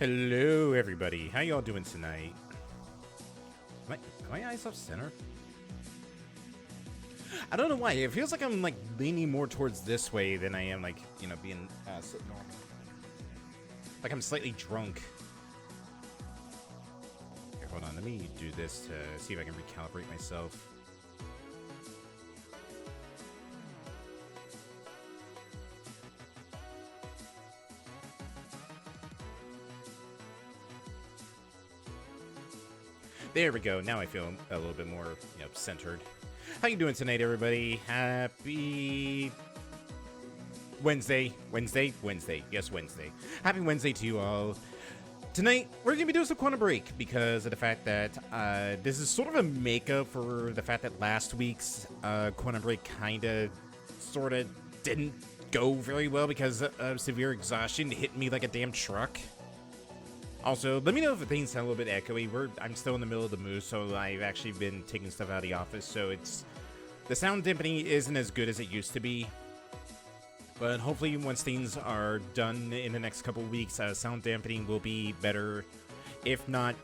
Hello, everybody. How y'all doing tonight? Am my eyes off center? I don't know why. It feels like I'm like leaning more towards this way than I am like, you know, being sitting normal. Like I'm slightly drunk. Here, hold on. Let me do this to see if I can recalibrate myself. There we go. Now I feel a little bit more, you know, centered. How you doing tonight, everybody? Happy Wednesday. Yes, Wednesday. Happy Wednesday to you all. Tonight, we're going to be doing some Quantum Break because of the fact that this is sort of a makeup for the fact that last week's Quantum Break kind of, sort of didn't go very well because of severe exhaustion. It hit me like a damn truck. Also, let me know if things sound a little bit echoey. I'm still in the middle of the move, so I've actually been taking stuff out of the office, so the sound dampening isn't as good as it used to be. But hopefully, once things are done in the next couple weeks, sound dampening will be better, if not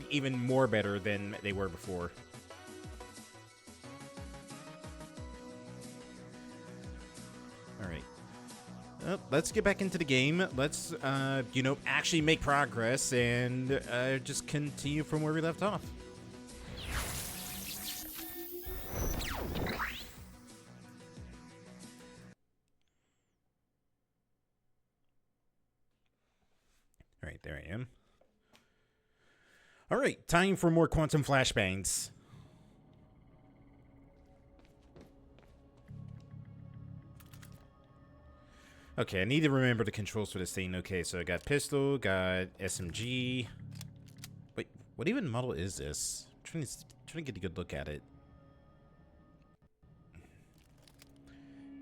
even more better than they were before. All right. Let's get back into the game. Let's, you know, actually make progress and just continue from where we left off. All right, there I am. All right, time for more quantum flashbangs. Okay, I need to remember the controls for this thing. Okay, so I got pistol, got SMG. Wait, what even model is this? I'm trying to get a good look at it.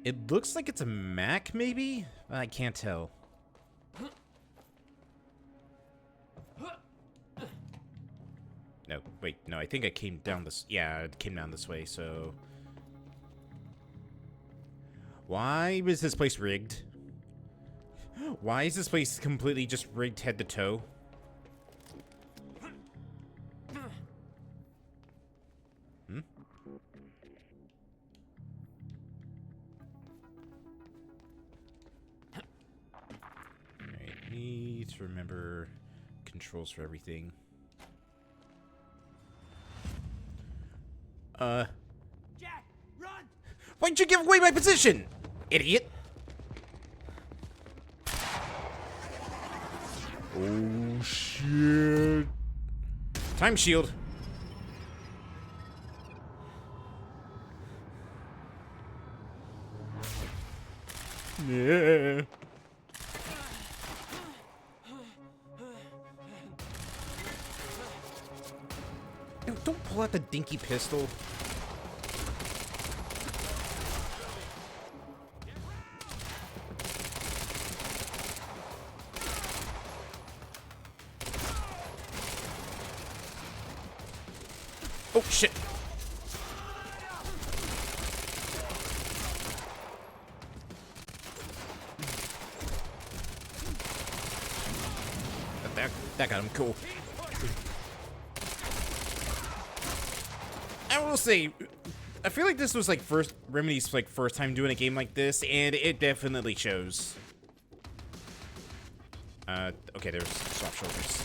It looks like it's a Mac, maybe? I can't tell. No, wait, no, I think I came down this... Yeah, it came down this way, so... Why was this place rigged? Why is this place completely just rigged head to toe? Hmm? Alright, need to remember controls for everything. Jack, run! Why'd you give away my position, idiot? Oh, shit. Time shield. Yeah. No, don't pull out the dinky pistol. Oh, shit. That got him. Cool. I will say, I feel like this was like Remedy's first time doing a game like this, and it definitely shows. Okay, there's soft shoulders.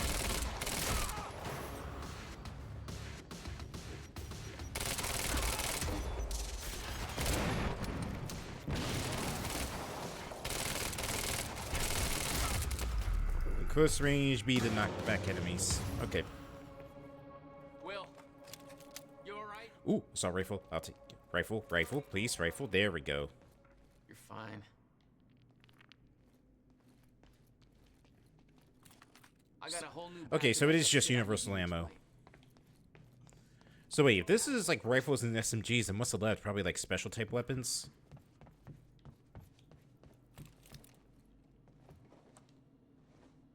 Close range B to knock back enemies. Okay. Will, you alright? Ooh, assault rifle. I'll take rifle, please, rifle. There we go. You're fine. I got a whole new Okay, so it is just universal ammo. So wait, if this is like rifles and SMGs, then what's left? Probably like special type weapons.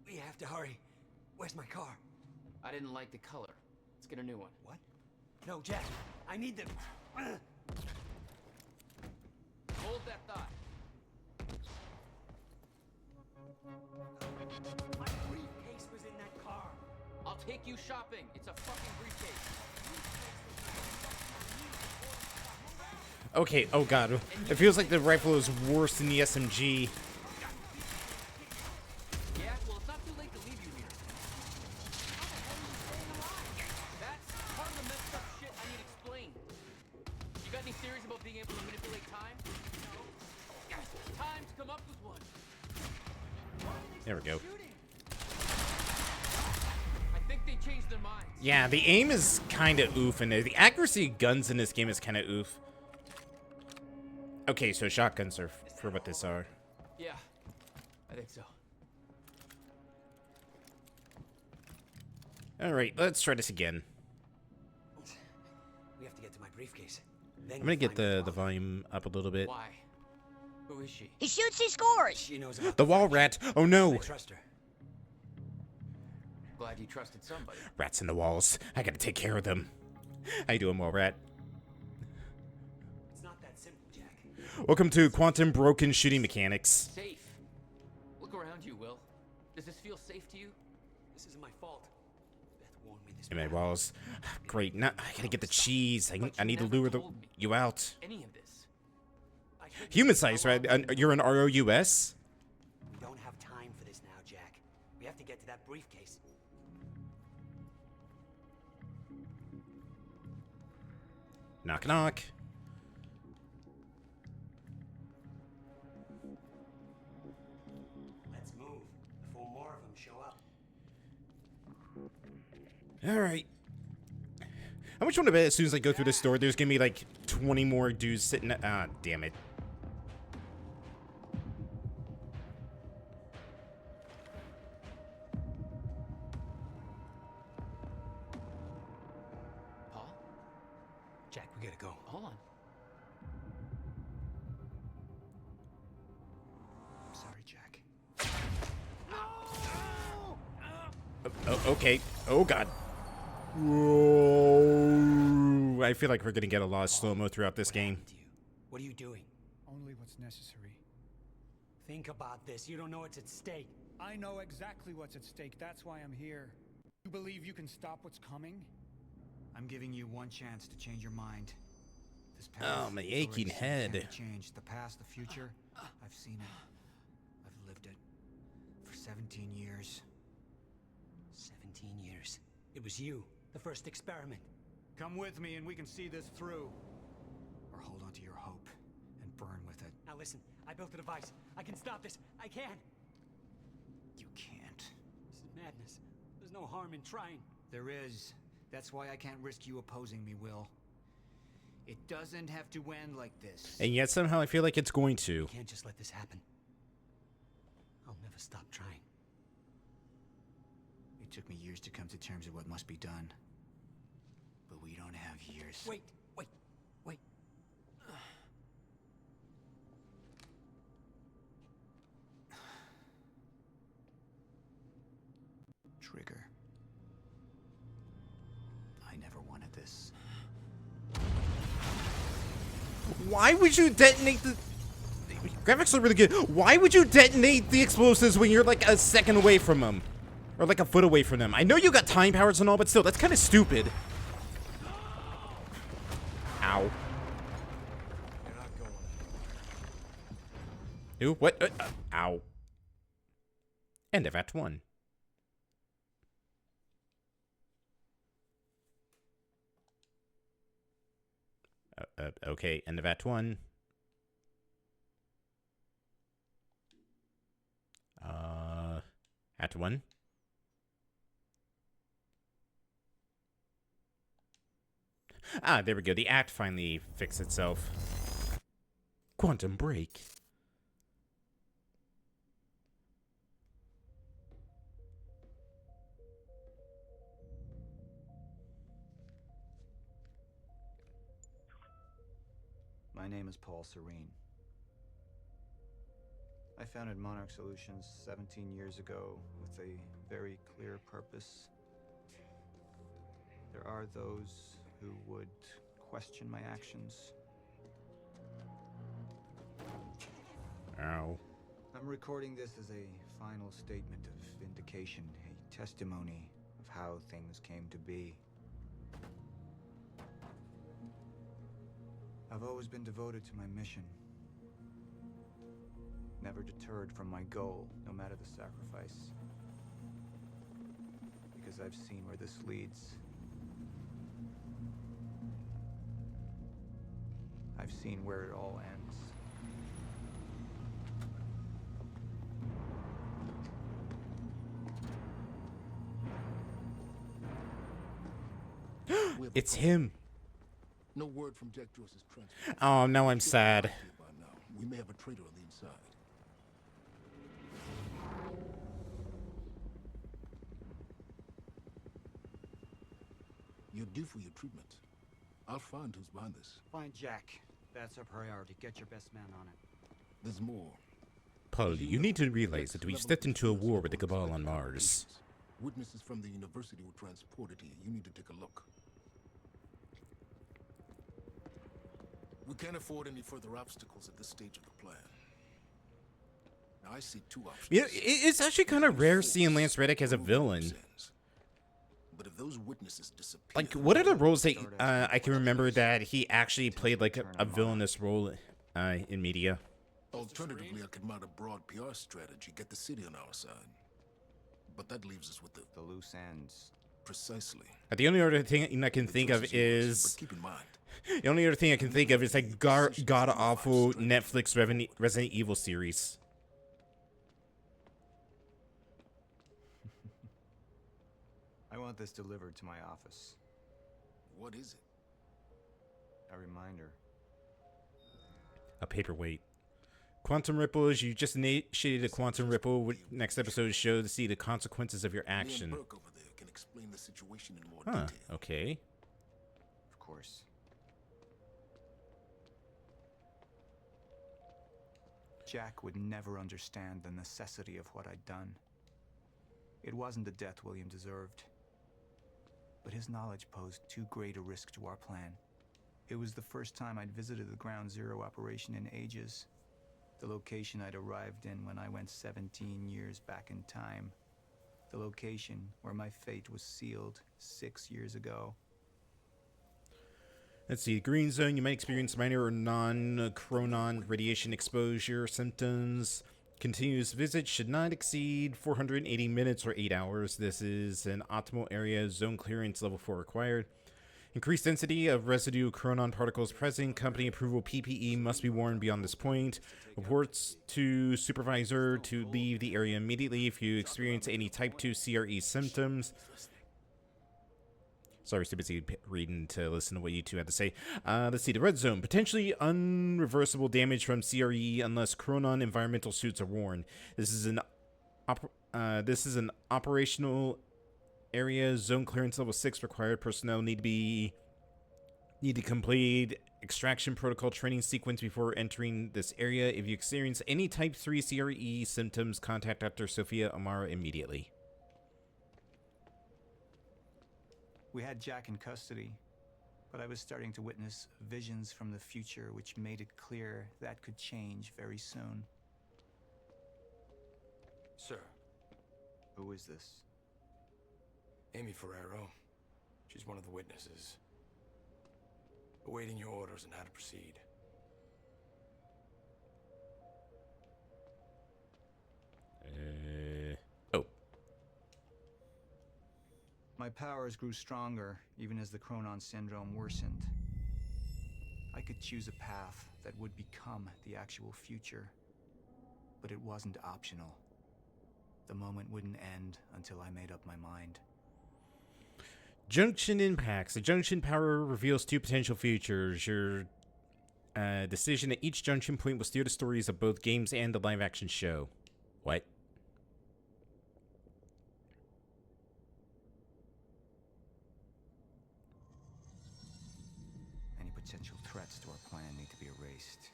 We have to hurry. Where's my car? I didn't like the color. Let's get a new one. What? No, Jack. I need the... Hold that thought. My briefcase was take you shopping. It's a fucking briefcase. Okay, oh god. It feels like the rifle is worse than the SMG. Yeah, well, it's not too late to leave you here. That's part of the messed up shit I need explained. You got any theories about being able to manipulate time? No. Time to come up with one. There we go. I think they changed their minds. Yeah, the aim is kind of oof in there. The accuracy of guns in this game is kind of oof. Okay, so shotguns are for what this are. Yeah, I think so. All right, let's try this again. We have to get to my briefcase. Then I'm gonna get find the volume up a little bit. Why? Who is she? He shoots, he scores. She knows about The wall French. rat. Oh no. I trust her. Glad you trusted somebody. Rats in the walls. I gotta take care of them. How you doing, wall rat? It's not that simple, Jack. Welcome to Quantum Broken Shooting Mechanics. Safe. Look around you, Will. Does this feel safe to you? This isn't my fault. Beth warned me this In my morning. walls. Great. Now I gotta get the cheese. But I you need to never lure told me you out. any of this. I should- Human size, right? You're an ROUS? We don't have time for this now, Jack. We have to get to that briefcase. Knock knock. Let's move before more of them show up. All right. How much want to bet as soon as I go through this door, there's gonna be like 20 more dudes sitting. Ah, damn it. Paul? Jack, we gotta go. Hold on. I'm sorry, Jack. Oh, okay. Oh god. Whoa. I feel like we're gonna get a lot of slow-mo throughout this What game. happened to you? What are you doing? Only what's necessary. Think about this. You don't know what's at stake. I know exactly what's at stake. That's why I'm here. You believe you can stop what's coming? I'm giving you one chance to change your mind. This path Oh, my is aching already set, head. can't be changed. The past, the future, I've seen it. I've lived it. For 17 years. 17 years. It was you, the first experiment. Come with me and we can see this through. Or hold on to your hope and burn with it. Now listen, I built a device. I can stop this. I can. You can't. This is madness. There's no harm in trying. There is. That's why I can't risk you opposing me, Will. It doesn't have to end like this. And yet somehow I feel like it's going to. I can't just let this happen. I'll never stop trying. It took me years to come to terms with what must be done. But we don't have years. Wait. Trigger. I never wanted this. Why would you detonate the... Graphics are really good. Why would you detonate the explosives when you're like a second away from them? Or like a foot away from them? I know you got time powers and all, but still, that's kind of stupid. Ow. You're not going. Who? What? Ow. End of Act 1. Okay, end of Act 1. Act 1. Ah, there we go. The act finally fixed itself. Quantum Break. My name is Paul Serene. I founded Monarch Solutions 17 years ago with a very clear purpose. There are those who would question my actions. Ow. I'm recording this as a final statement of vindication, a testimony of how things came to be. I've always been devoted to my mission. Never deterred from my goal, no matter the sacrifice. Because I've seen where this leads. I've seen where it all ends. It's him. No word from Jack Joyce's transport. Oh, now I'm sad. By now, we may have a traitor on the inside. You're due for your treatment. I'll find who's behind this. Find Jack. That's our priority. Get your best man on it. There's more. Paul, you need to realize that we've stepped into a war with the Cabal on Mars. Witnesses from the university were transported here. You need to take a look. We can't afford any further obstacles at this stage of the plan. Now, I see two options. Yeah, it's actually kind of rare seeing Lance Reddick as a villain. But if those witnesses disappear, Like, what are the roles that I can remember that he actually played like a villainous role in media? alternatively, I could mount a broad PR strategy, get the city on our side. But that leaves us with The loose ends. precisely. The only other thing I can think of The choice yours, is but keep in mind, the only other thing I can think of is like god awful Netflix Resident Evil series. I want this delivered to my office. what is it? A reminder. A paperweight. Quantum ripples. You just initiated a quantum ripple. Next episode show to see the consequences of your Me and action. Burke over there can explain the situation in more Huh. detail. Okay. Of course. Jack would never understand the necessity of what I'd done. It wasn't the death William deserved. But his knowledge posed too great a risk to our plan. It was the first time I'd visited the Ground Zero operation in ages. The location I'd arrived in when I went 17 years back in time. The location where my fate was sealed 6 years ago. Let's see. Green zone. You might experience minor or non-chronon radiation exposure symptoms. Continuous visit should not exceed 480 minutes or 8 hours. This is an optimal area. Zone clearance level 4 required. Increased density of residue chronon particles present. Company approval PPE must be worn beyond this point. Reports to supervisor to leave the area immediately if you experience any type 2 CRE symptoms. Sorry, too busy reading to listen to what you two had to say. Let's see. The red zone. Potentially unreversible damage from CRE unless chronon environmental suits are worn. This is an operational area. Zone clearance level 6 required. Personnel need to complete extraction protocol training sequence before entering this area. If you experience any type 3 CRE symptoms, contact Dr. Sophia Amara immediately. We had Jack in custody, but I was starting to witness visions from the future which made it clear that could change very soon. Sir, Who is this? Amy Ferrero. She's one of the witnesses. Awaiting your orders on how to proceed. Oh. My powers grew stronger, even as the Chronon syndrome worsened. I could choose a path that would become the actual future, but it wasn't optional. The moment wouldn't end until I made up my mind. Junction impacts. The junction power reveals two potential futures. Your decision at each junction point will steer the stories of both games and the live-action show. What? Any potential threats to our plan need to be erased.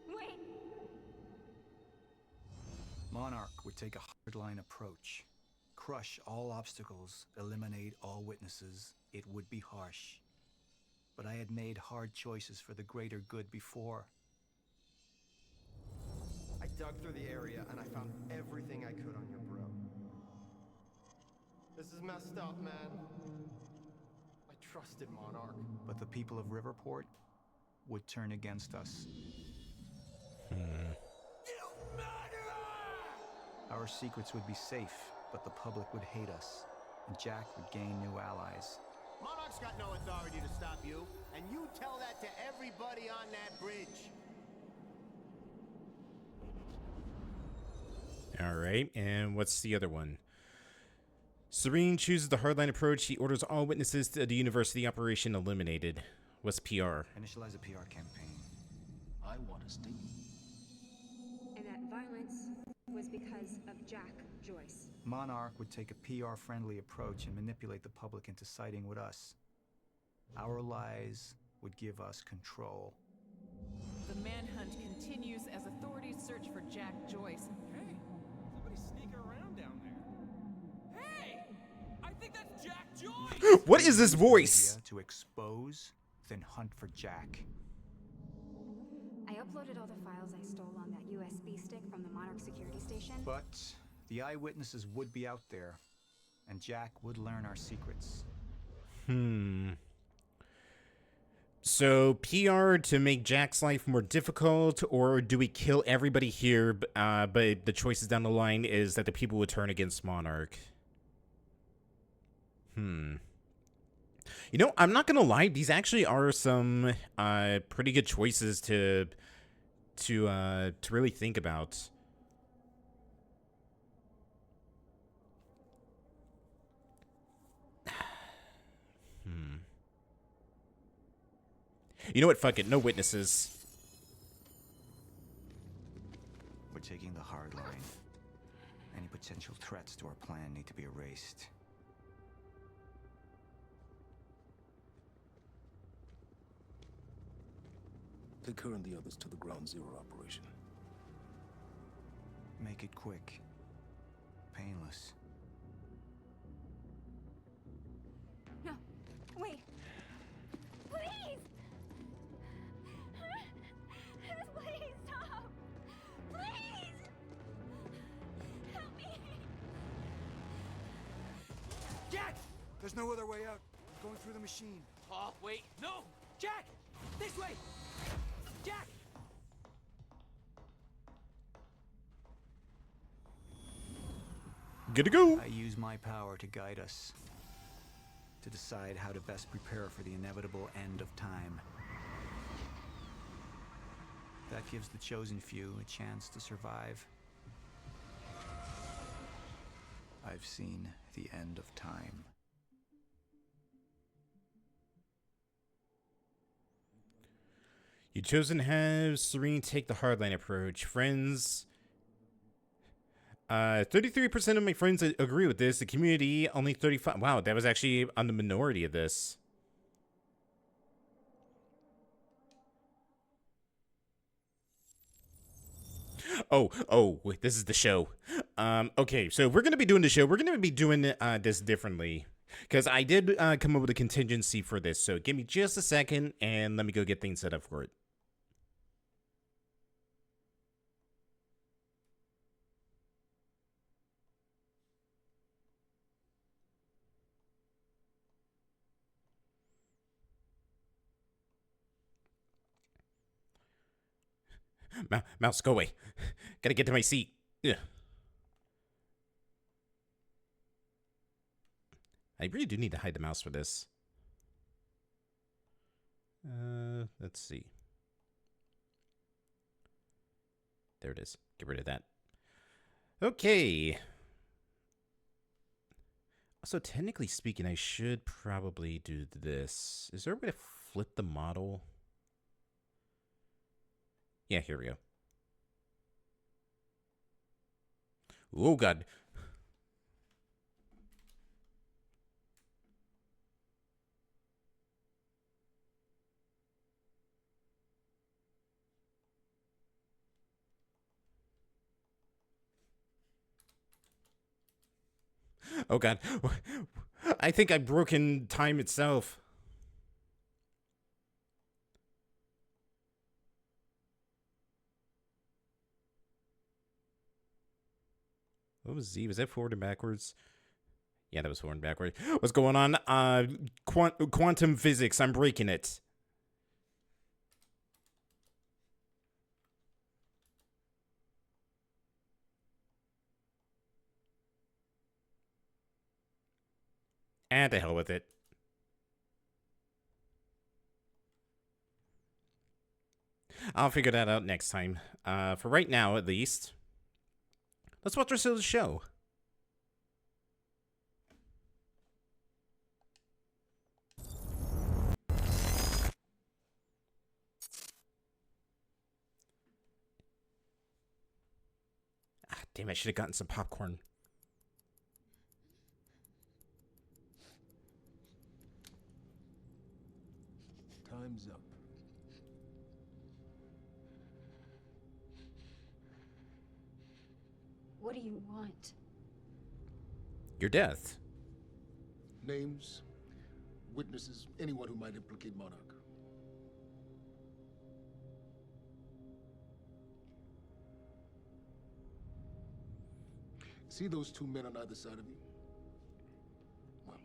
Wait! Monarch would take a hardline approach. Crush all obstacles, eliminate all witnesses. It would be harsh. But I had made hard choices for the greater good before. I dug through the area and I found everything I could on your bro. This is messed up, man. I trusted Monarch. But the people of Riverport would turn against us. Our secrets would be safe, but the public would hate us, and Jack would gain new allies. Monarch's got no authority to stop you, and you tell that to everybody on that bridge. All right, and what's the other one? Serene chooses the hardline approach. He orders all witnesses to the university operation eliminated. What's PR? Initialize a PR campaign. I want a statement. And that violence was because of Jack Joyce. Monarch would take a PR-friendly approach and manipulate the public into siding with us. Our lies would give us control. The manhunt continues as authorities search for Jack Joyce. Hey, somebody's sneaking around down there. Hey, I think that's Jack Joyce. What is this voice? To expose, then hunt for Jack. I uploaded all the files I stole on that USB stick from the Monarch security station. But the eyewitnesses would be out there, and Jack would learn our secrets. So, PR to make Jack's life more difficult, or do we kill everybody here, but the choices down the line is that the people would turn against Monarch? You know, I'm not gonna lie, these actually are some pretty good choices to really think about. You know what? Fuck it. No witnesses. We're taking the hard line. Any potential threats to our plan need to be erased. Take her and the others to the Ground Zero operation. Make it quick. Painless. No, wait. Please! Please stop! Please! Help me! Jack! There's no other way out. Going through the machine. Oh, wait, no! Jack! This way! Jack! Good to go. I use my power to guide us. To decide how to best prepare for the inevitable end of time. That gives the chosen few a chance to survive. I've seen the end of time. You chosen to have Serene take the hardline approach. Friends, 33% of my friends agree with this. The community, only 35. Wow, that was actually on the minority of this. Oh, wait, this is the show. Okay, so we're going to be doing the show. We're going to be doing this differently. Because I did come up with a contingency for this. So give me just a second, and let me go get things set up for it. Mouse, go away. Gotta get to my seat. Ugh. I really do need to hide the mouse for this. Let's see. There it is. Get rid of that. Okay. So technically speaking, I should probably do this. Is there a way to flip the model? Yeah, here we go. Oh, God. Oh, God. I think I've broken time itself. What was Z? Was that forward and backwards? Yeah, that was going backward. What's going on? Quantum physics. I'm breaking it. And the hell with it. I'll figure that out next time. For right now, at least, let's watch the rest of the show. Ah, damn, I should have gotten some popcorn. Time's up. What do you want? Your death. Names, witnesses, anyone who might implicate Monarch. See those two men on either side of you? Well,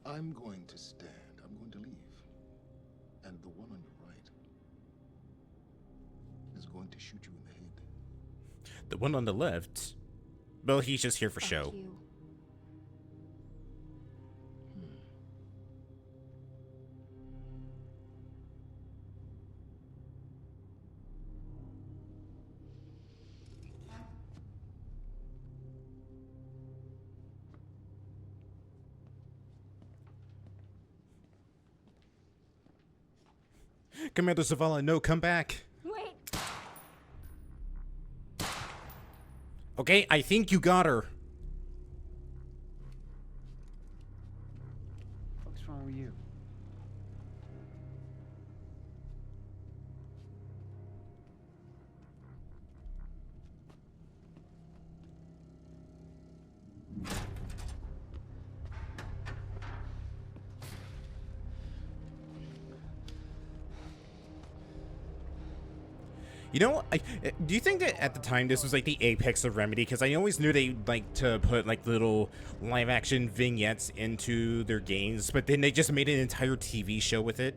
I'm going to stand. I'm going to leave. And the one on your right is going to shoot you in the head. The one on the left? Well, he's just here for show. You. Commander Zavala, no, come back. Wait. Okay, I think you got her. What's wrong with you? You know, do you think that at the time this was like the apex of Remedy? Because I always knew they like to put like little live action vignettes into their games, but then they just made an entire TV show with it.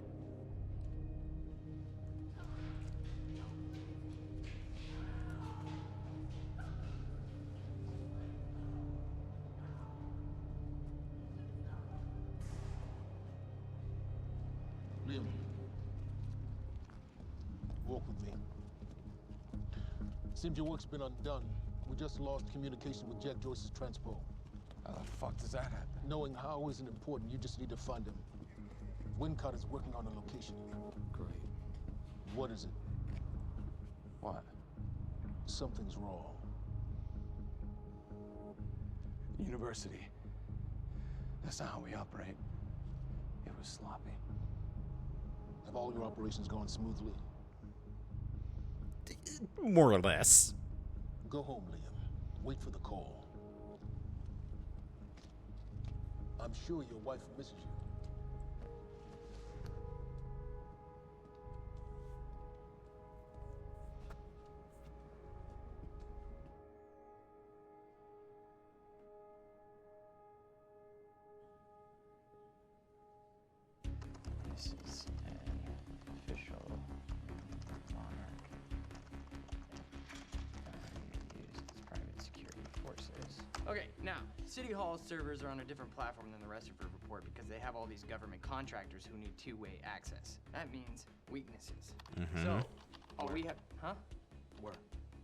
Liam, walk with me. Seems your work's been undone. We just lost communication with Jack Joyce's transpo. How the fuck does that happen? Knowing how isn't important. You just need to find him. Wincott is working on a location. Great. What is it? What? Something's wrong. University. That's not how we operate. It was sloppy. Have all your operations gone smoothly? More or less. Go home, Liam. Wait for the call. I'm sure your wife misses you. This is an official Monarch. Used as private security forces. Okay, now, City Hall servers are on a different platform than the rest of your report because they have all these government contractors who need two-way access. That means weaknesses. So, all we have... Huh?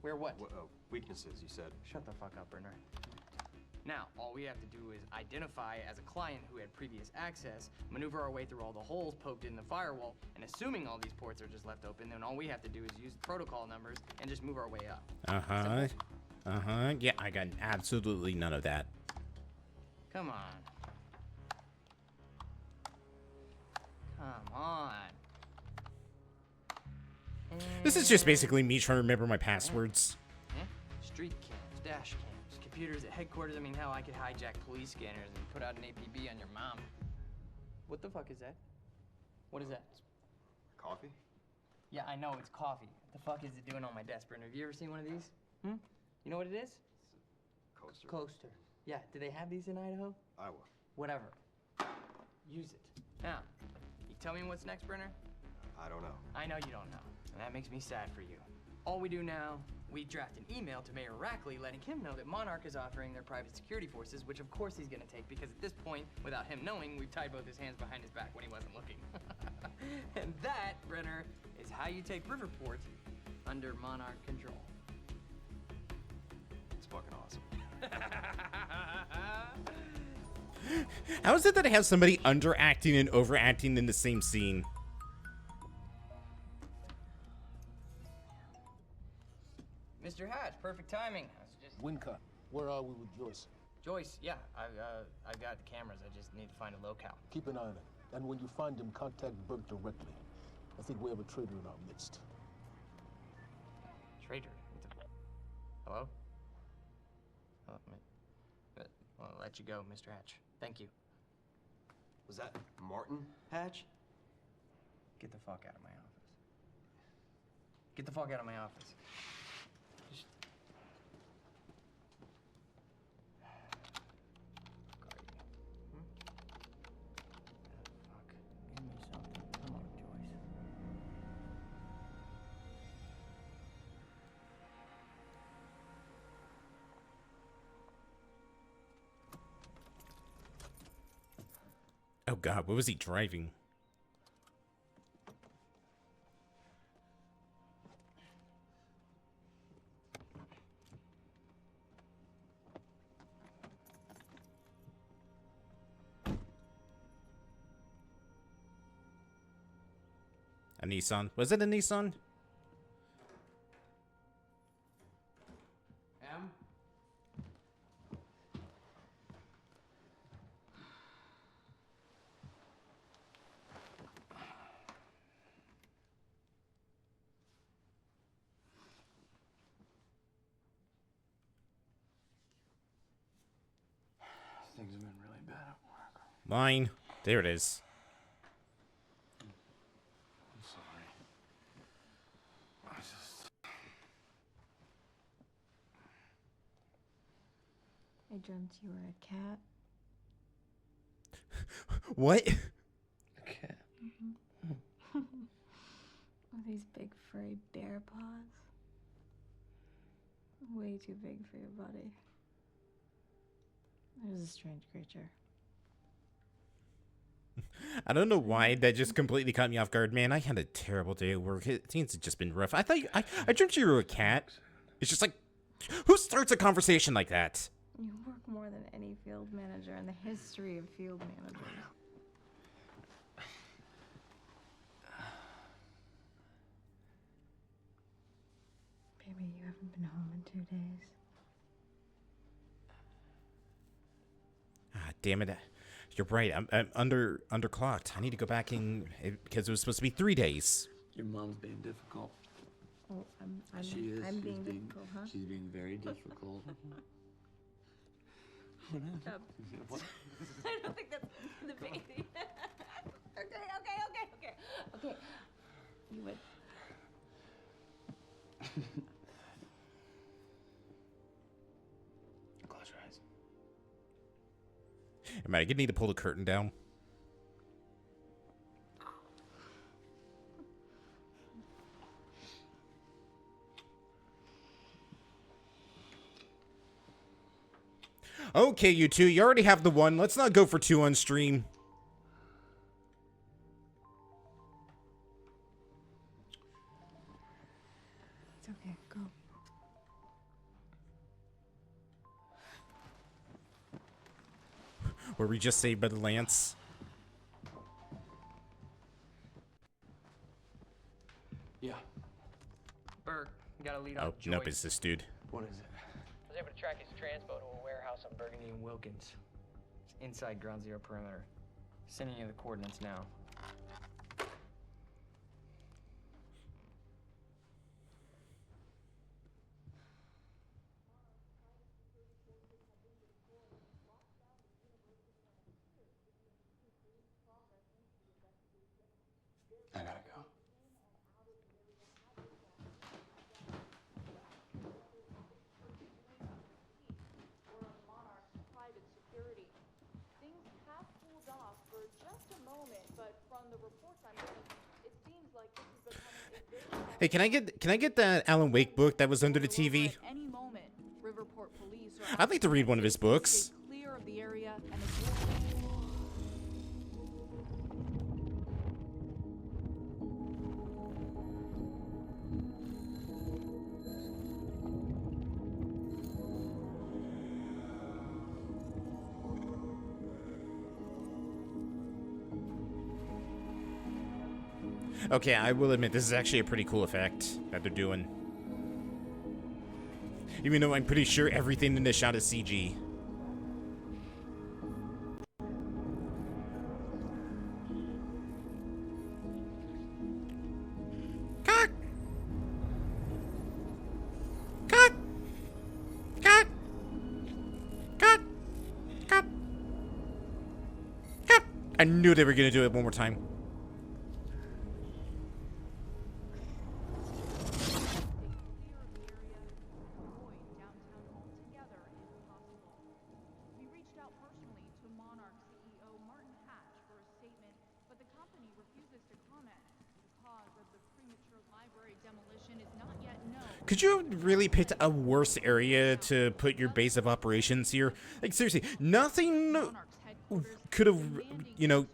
Where what? Weaknesses, you said. Shut the fuck up, Bernard. Now, all we have to do is identify as a client who had previous access, maneuver our way through all the holes poked in the firewall, and assuming all these ports are just left open, then all we have to do is use the protocol numbers and just move our way up. Yeah, I got absolutely none of that. Come on. Come on. This is just basically me trying to remember my passwords. Street cams, dash cams, computers at headquarters. I mean, hell, I could hijack police scanners and put out an APB on your mom. What the fuck is that? What is that? Coffee? Yeah, I know, it's coffee. What the fuck is it doing on my desk, Brenner? Have you ever seen one of these? You know what it is? Coaster. Coaster. Yeah, do they have these in Idaho? Iowa. Whatever. Use it. Now, you tell me what's next, Brenner? I don't know. I know you don't know, and that makes me sad for you. All we do now, we draft an email to Mayor Rackley letting him know that Monarch is offering their private security forces, which of course he's gonna take because at this point, without him knowing, we've tied both his hands behind his back when he wasn't looking. And that, Brenner, is how you take Riverport under Monarch control. It's fucking awesome. How is it that it has somebody underacting and overacting in the same scene? Mr. Hatch, perfect timing. Winca, where are we with Joyce? Joyce, yeah, I've got the cameras. I just need to find a locale. Keep an eye on it. And when you find him, contact Burke directly. I think we have a traitor in our midst. Traitor? Hello? Oh, I'll let you go, Mr. Hatch. Thank you. Was that Martin Hatch? Get the fuck out of my office. Get the fuck out of my office. Just... Fuck. Give me something. Come on, Joyce. Oh god, what was he driving? A Nissan? Was it a Nissan? M? Things have been really bad at work. Mine. There it is. I'm sorry. I just... I dreamt you were a cat. What? A cat? With these big furry bear paws. Way too big for your body. It was a strange creature. I don't know why that just completely caught me off guard, man. I had a terrible day at work. Things had just been rough. I thought I dreamt you were a cat. It's just like, who starts a conversation like that? You work more than any field manager in the history of field managers. Baby, you haven't been home in 2 days. Ah, damn it. You're right. I'm underclocked. I need to go back in because it was supposed to be 3 days. Your mom's being difficult. Oh, I'm She is. I'm She's being difficult, huh? She's being very difficult. What? I don't think that's the baby. Okay. You would. Close your eyes. I might need to pull the curtain down. Okay, you two, you already have the one. Let's not go for two on stream. It's okay. Go. Were we just saved by the lance? Yeah. Burke, you gotta lead on Oh, Joyce. nope, it's this dude. What is it? I was able to track his transpo to a warehouse on Burgundy and Wilkins. It's inside Ground Zero perimeter. Sending you the coordinates now. I gotta go. Hey, can I get that Alan Wake book that was under the TV? At any moment, Riverport police are I'd like to read one of his books. stay clear of the area and Okay, I will admit, this is actually a pretty cool effect that they're doing. Even though I'm pretty sure everything in this shot is CG. Cock! Cock! Cock! Cock! Cock! Cock! I knew they were gonna do it one more time. Could you have really picked a worse area to put your base of operations here? Like, seriously, nothing could have, you know,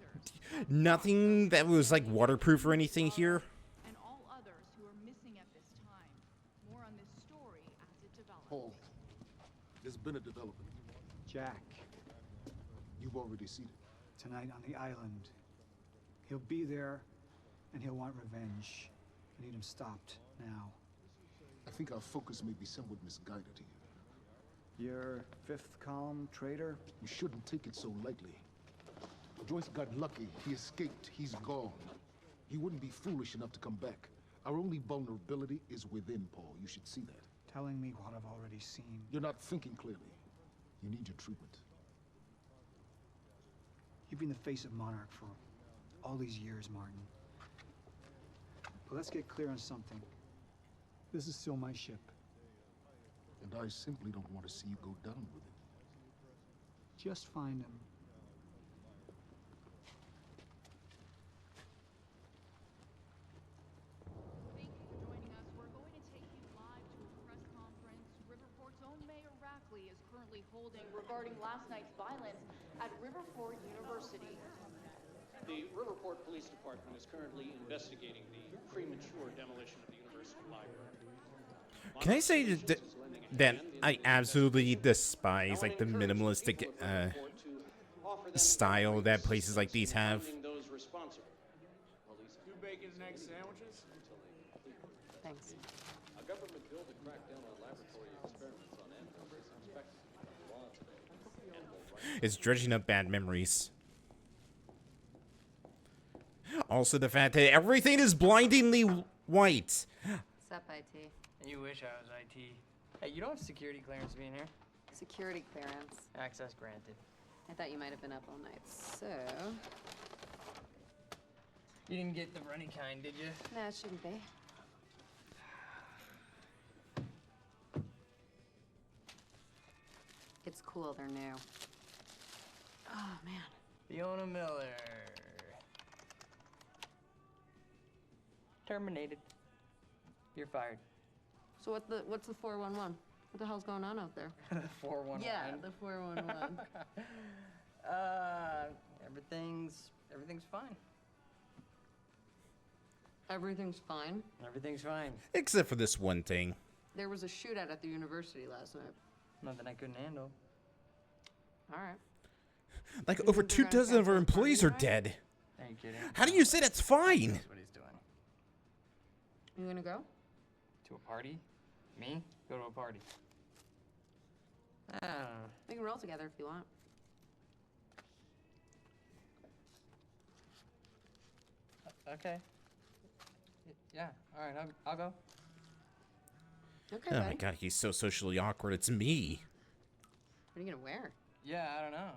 nothing that was, like, waterproof or anything here? and all others who are missing at this time. More on this story as it develops. Paul, there's been a development. Jack, You've already seen it. tonight on the island. He'll be there, and he'll want revenge. I need him stopped now. I think our focus may be somewhat misguided here. Your fifth column traitor? We shouldn't take it so lightly. Joyce got lucky. He escaped. He's gone. He wouldn't be foolish enough to come back. Our only vulnerability is within, Paul. You should see that. Telling me what I've already seen. You're not thinking clearly. You need your treatment. You've been the face of Monarch for all these years, Martin. But let's get clear on something. This is still my ship. And I simply don't want to see you go down with it. Just find him. Thank you for joining us. We're going to take you live to a press conference Riverport's own Mayor Rackley is currently holding regarding last night's violence at Riverport University. The Riverport Police Department is currently investigating the premature demolition of the university library. Can I say that I absolutely despise, like, the minimalistic style that places like these have? Those responsible. 2 bacon and egg sandwiches? Thanks. A government bill to crack down on laboratory experiments on animals is expected to become law today. Animal rights. It's dredging up bad memories. Also, the fact that everything is blindingly white. Sup, IT. You wish I was IT. Hey, you don't have security clearance being here. Security clearance. Access granted. I thought you might have been up all night, so... You didn't get the runny kind, did you? Nah, it shouldn't be. It's cool, they're new. Oh, man. Fiona Miller. Terminated. You're fired. So what's the 411? What the hell's going on out there? 411. Yeah, the 411. Everything's fine. Everything's fine? Everything's fine. Except for this one thing. There was a shootout at the university last night. Nothing I couldn't handle. All right. Like, over 2 dozen of our employees are dead. Are you kidding? How do you say that's fine? That's what he's doing. You gonna go? To a party? Me? Go to a party. I don't know. We can roll together if you want. Okay. Yeah, alright, I'll go. Okay, Oh buddy. my god, he's so socially awkward. It's me. What are you gonna wear? Yeah, I don't know.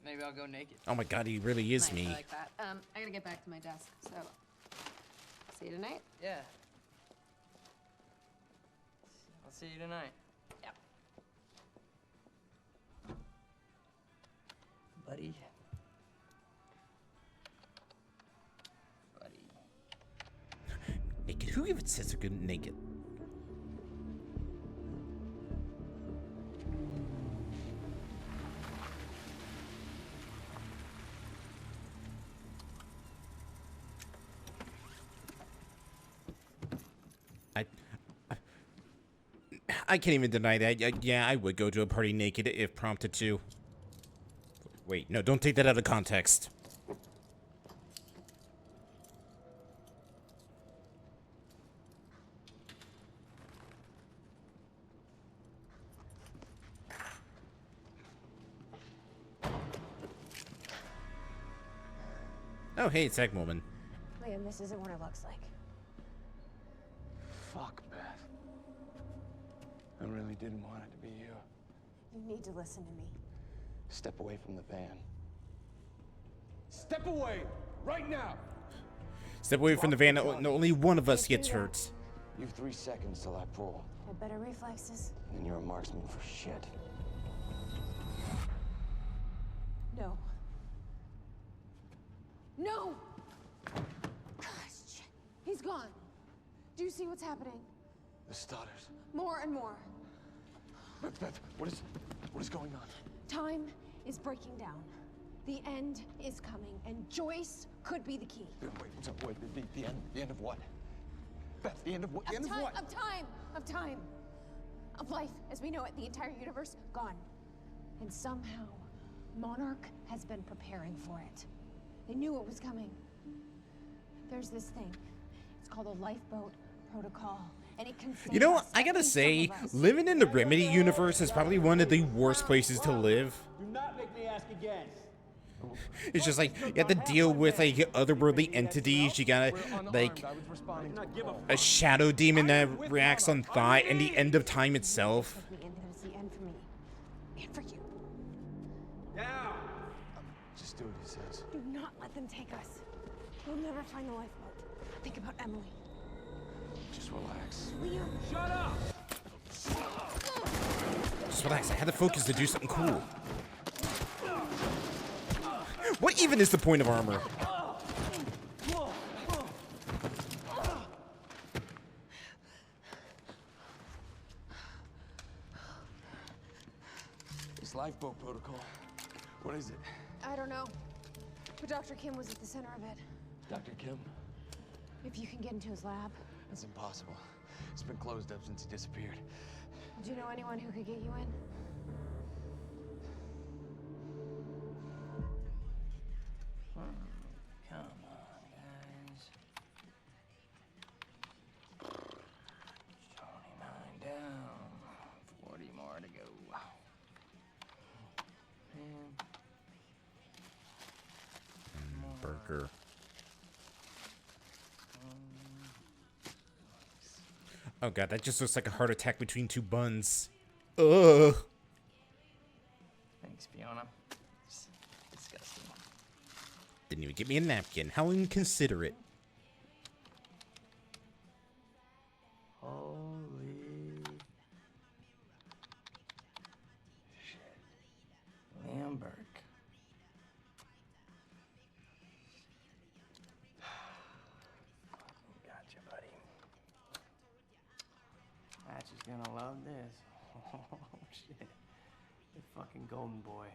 Maybe I'll go naked. Oh my god, he really is Nice, me. I like that. I gotta get back to my desk, so... See you tonight? Yeah. I'll see you tonight. Yep. Buddy. Buddy. Who even says they're good naked? I can't even deny that. Yeah, I would go to a party naked if prompted to. Wait, no, don't take that out of context. Oh, hey, it's Eggwoman. Liam, this isn't what it looks like. Fuck, Beth. I really didn't want it to be you. You need to listen to me. Step away from the van. Step away! Right now! Step away from the van. Only one of us gets hurt. You have 3 seconds till I pull. Have better reflexes. And you're a marksman for shit. No. No! Gosh, shit. He's gone. Do you see what's happening? The stutters. More and more. Beth, what is going on? Time is breaking down. The end is coming, and Joyce could be the key. Wait, what's up? Wait, the end of what? Beth, the end of what? The end of what? Of time. Of life as we know it, the entire universe, gone. And somehow, Monarch has been preparing for it. They knew it was coming. There's this thing. It's called a lifeboat protocol. And it can You know, I gotta say, living in the Remedy universe is probably one of the worst places to live. Do not make me ask again. It's just like, you have to deal with, like, otherworldly entities. You gotta, like, a shadow demon that reacts on thought, and the end of time itself. It's the end for me. And for you. Now! Just do what he says. Do not let them take us. We'll never find the lifeboat. Think about Emily. Just relax. Liam! Shut up! Just relax, I had to focus to do something cool. What even is the point of armor? This lifeboat protocol. What is it? I don't know. But Dr. Kim was at the center of it. Dr. Kim? If you can get into his lab. That's impossible. It's been closed up since he disappeared. Do you know anyone who could get you in? Come on, guys. 29 down. 40 more to go. Burger. Oh god, that just looks like a heart attack between two buns. Ugh. Thanks, Fiona. It's disgusting. Didn't even get me a napkin. How inconsiderate. Holy shit. Liam Burke. Gotcha, buddy. Hatch is gonna love this. Oh shit. The fucking golden boy.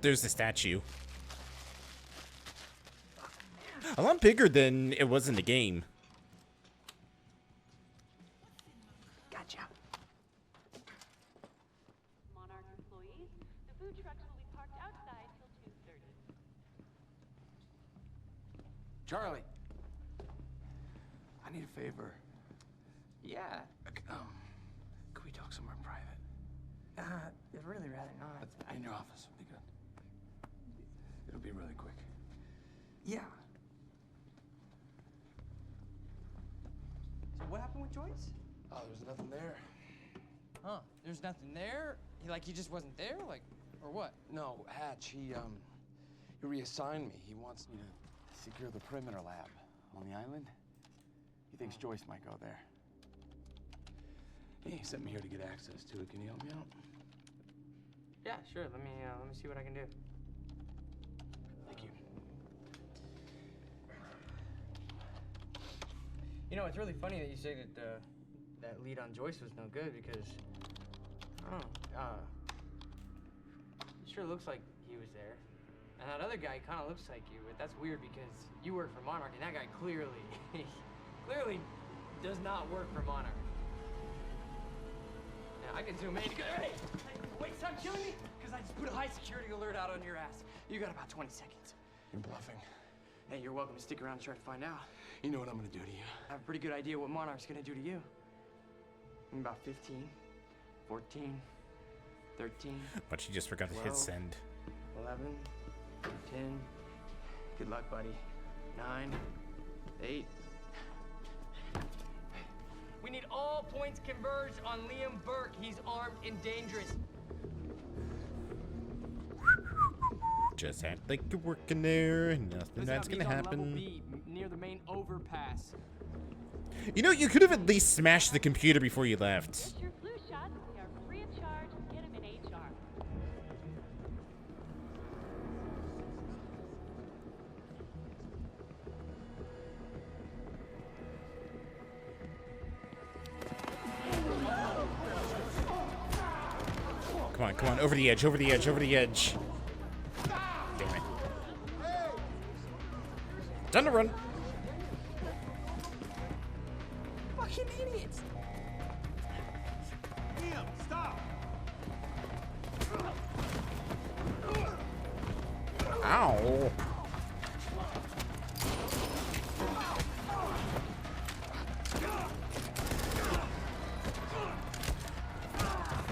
There's the statue. A lot bigger than it was in the game. Gotcha. Monarch employees, the food trucks will be parked outside till 2:30. Charlie! I need a favor. Yeah. Could we talk somewhere private? I'd really rather not. In your office would be good. It'll be really quick. Yeah. So what happened with Joyce? Oh, there's nothing there. Huh? There's nothing there? He just wasn't there? Like, or what? No, Hatch, he reassigned me. He wants me to secure the perimeter lab on the island. He thinks Joyce might go there. He sent me here to get access to it. Can you help me out? Yeah, sure. Let me see what I can do. Thank you. You know, it's really funny that you say that that lead on Joyce was no good because I don't know. It sure looks like he was there, and that other guy kind of looks like you, but that's weird because you work for Monarch, and that guy clearly does not work for Monarch. Now I can zoom in. Hey, wait, stop killing me, because I just put a high security alert out on your ass. You got about 20 seconds. You're bluffing. Hey, you're welcome to stick around and try to find out. You know what I'm gonna do to you. I have a pretty good idea what Monarch's gonna do to you. In about 15, 14, 13. But she just forgot to hit 12, send. 11, 10. Good luck, buddy. 9, 8. We need all points converged on Liam Burke. He's armed and dangerous. Just act like you're working there, and nothing that's gonna happen. Level B, near the main overpass. You know, you could have at least smashed the computer before you left. Get your flu shots. They are free of charge. Get them in HR. Come on, over the edge, over the edge, over the edge. Damn it. Time to run. Fucking idiots! Liam, stop! Ow.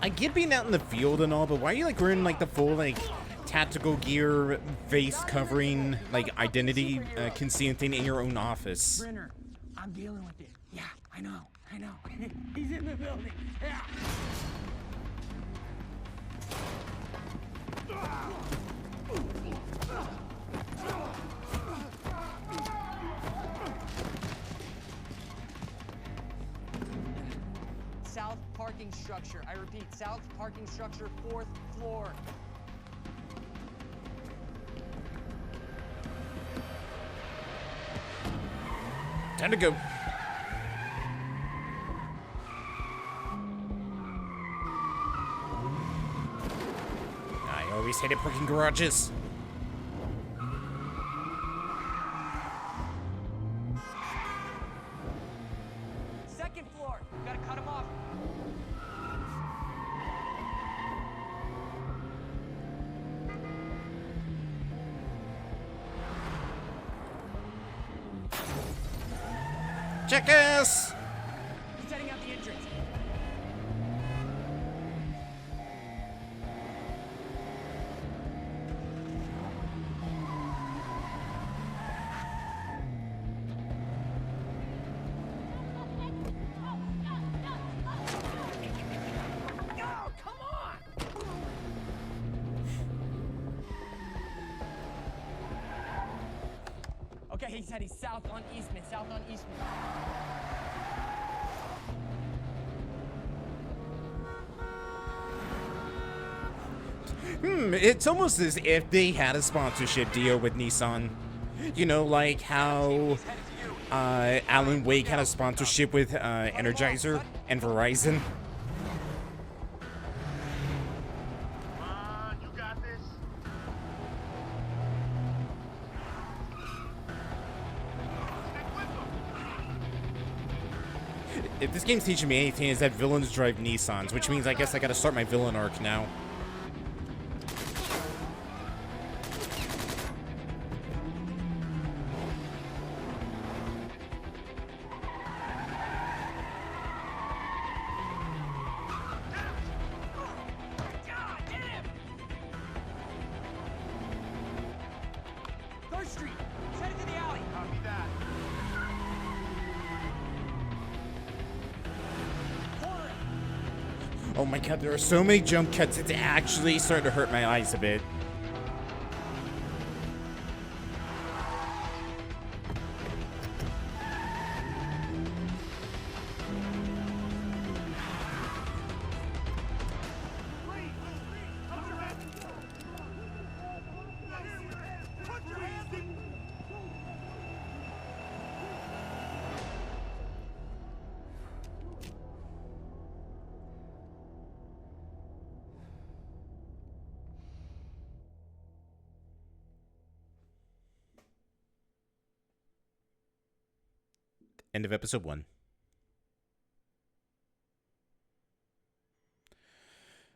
I get being out in the field and all, but why are you like wearing like the full like tactical gear, face covering, like identity concealing thing in your own office? Brenner, I'm dealing with it. Yeah, I know. He's in the building. Yeah. South parking structure. I repeat, south parking structure, 4th floor. Time to go. I always hated parking garages. Second floor. Gotta cut him off. Jackass! He's heading out the entrance. Oh, come on! Okay, he said he's south on Eastman, south on Eastman. It's almost as if they had a sponsorship deal with Nissan. You know, like how Alan Wake had a sponsorship with Energizer and Verizon. If this game's teaching me anything, is that villains drive Nissans, which means I guess I gotta start my villain arc now. Third Street. He's headed to the alley. Copy that. Oh my god, there are so many jump cuts, it's actually starting to hurt my eyes a bit. Up to End of episode 1.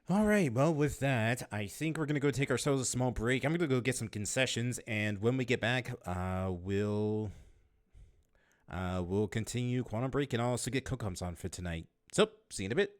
All right, well, with that, I think we're going to go take ourselves a small break. I'm going to go get some concessions, and when we get back, we'll continue Quantum Break and I'll also get Cookums on for tonight. So, see you in a bit.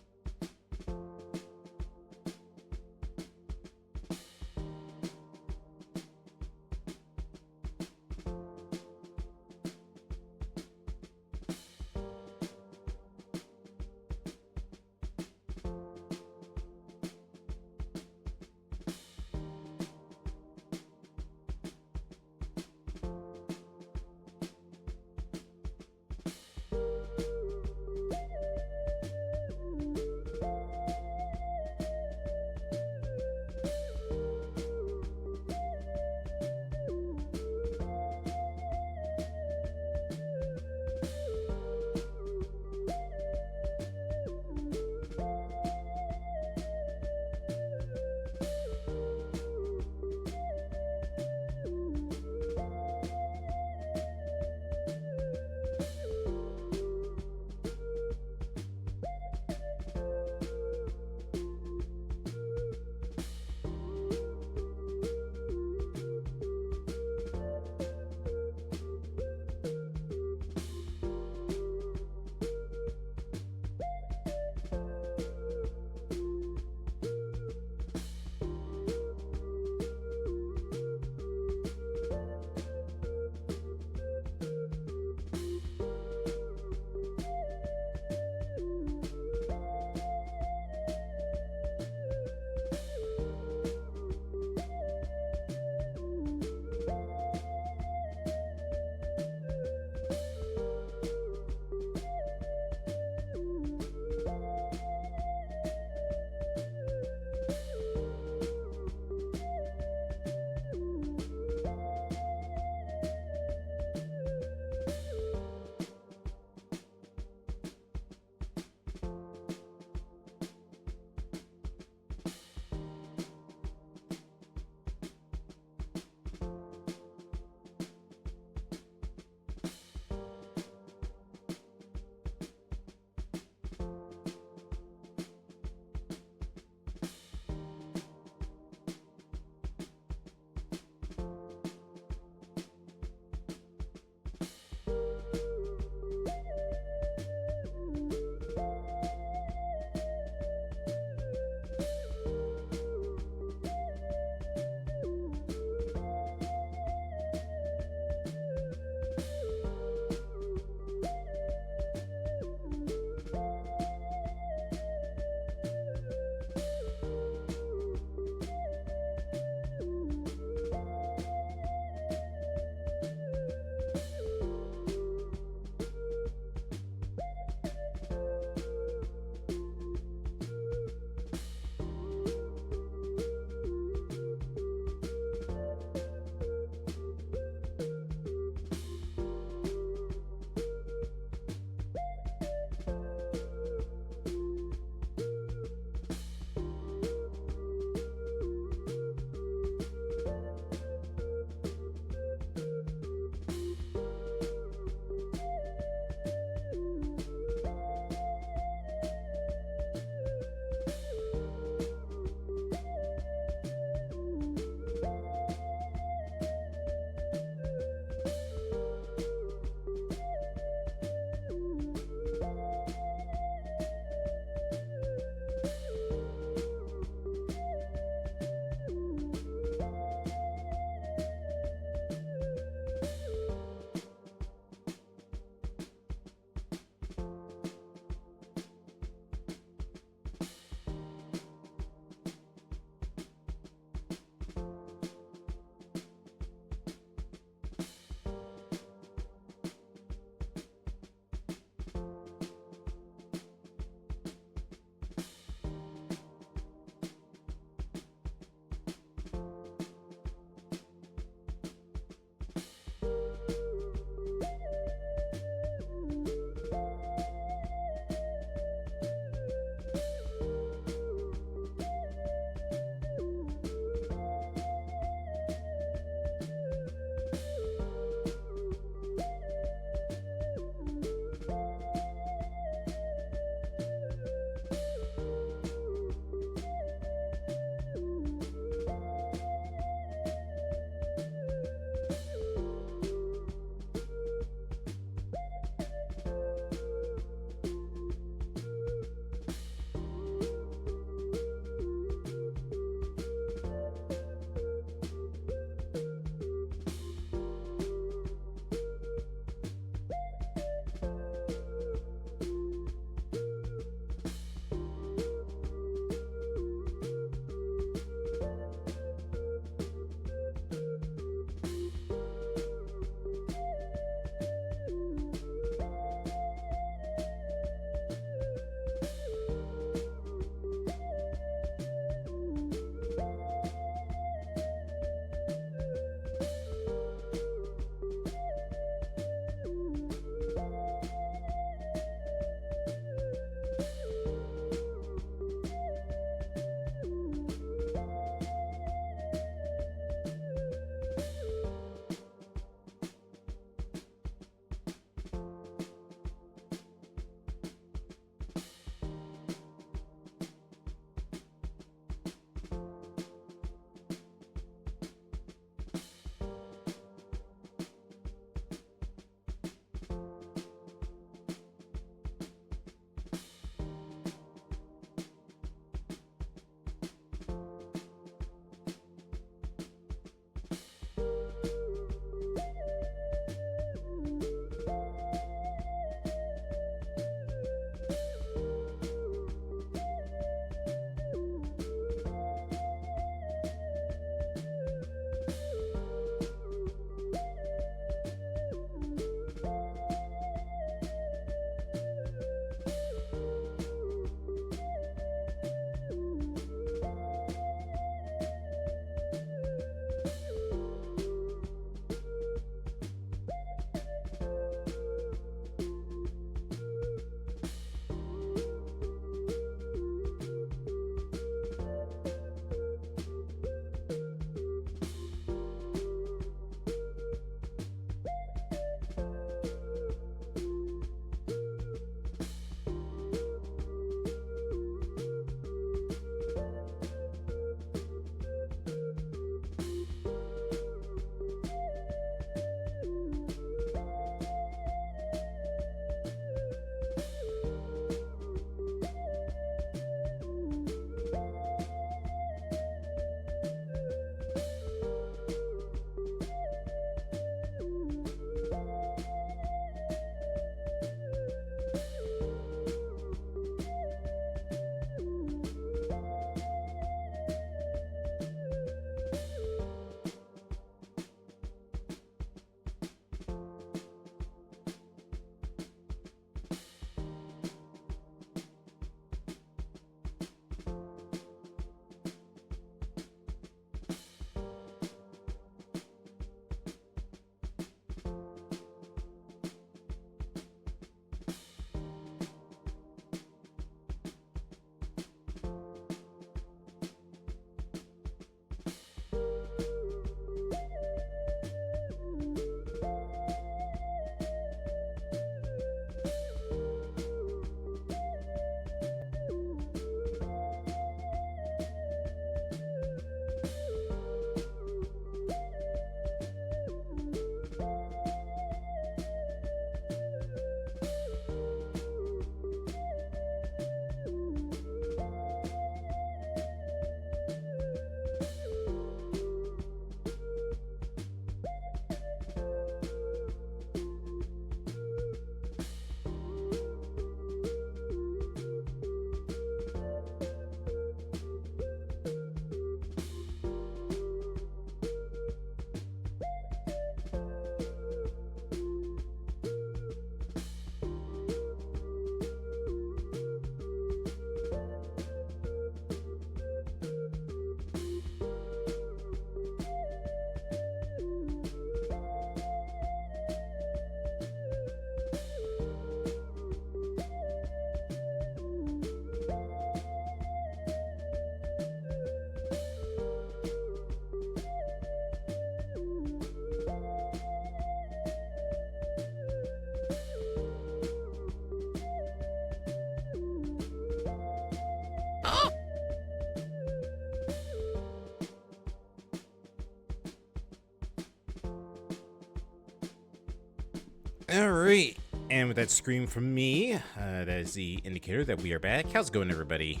Alright, and with that scream from me, that is the indicator that we are back. How's it going, everybody?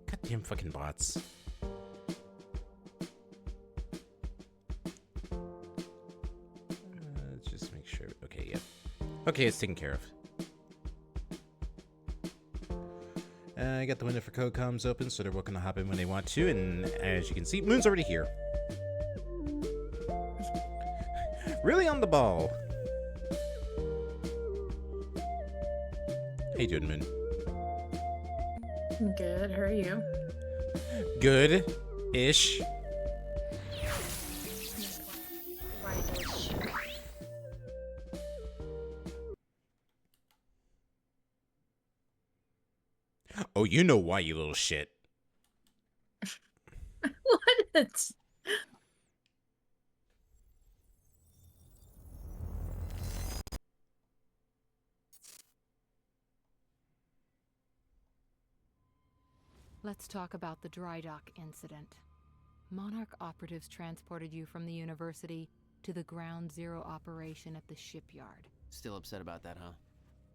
Goddamn fucking bots. Let's just make sure. Okay, yep. Okay, it's taken care of. I got the window for code comms open, so they're welcome to hop in when they want to, and as you can see, Moon's already here. Really on the ball. How you doing, Moon? Good, how are you? Good-ish. Oh, you know why, you little shit. What? Let's talk about the dry dock incident. Monarch operatives transported you from the university to the Ground Zero operation at the shipyard. Still upset about that, huh?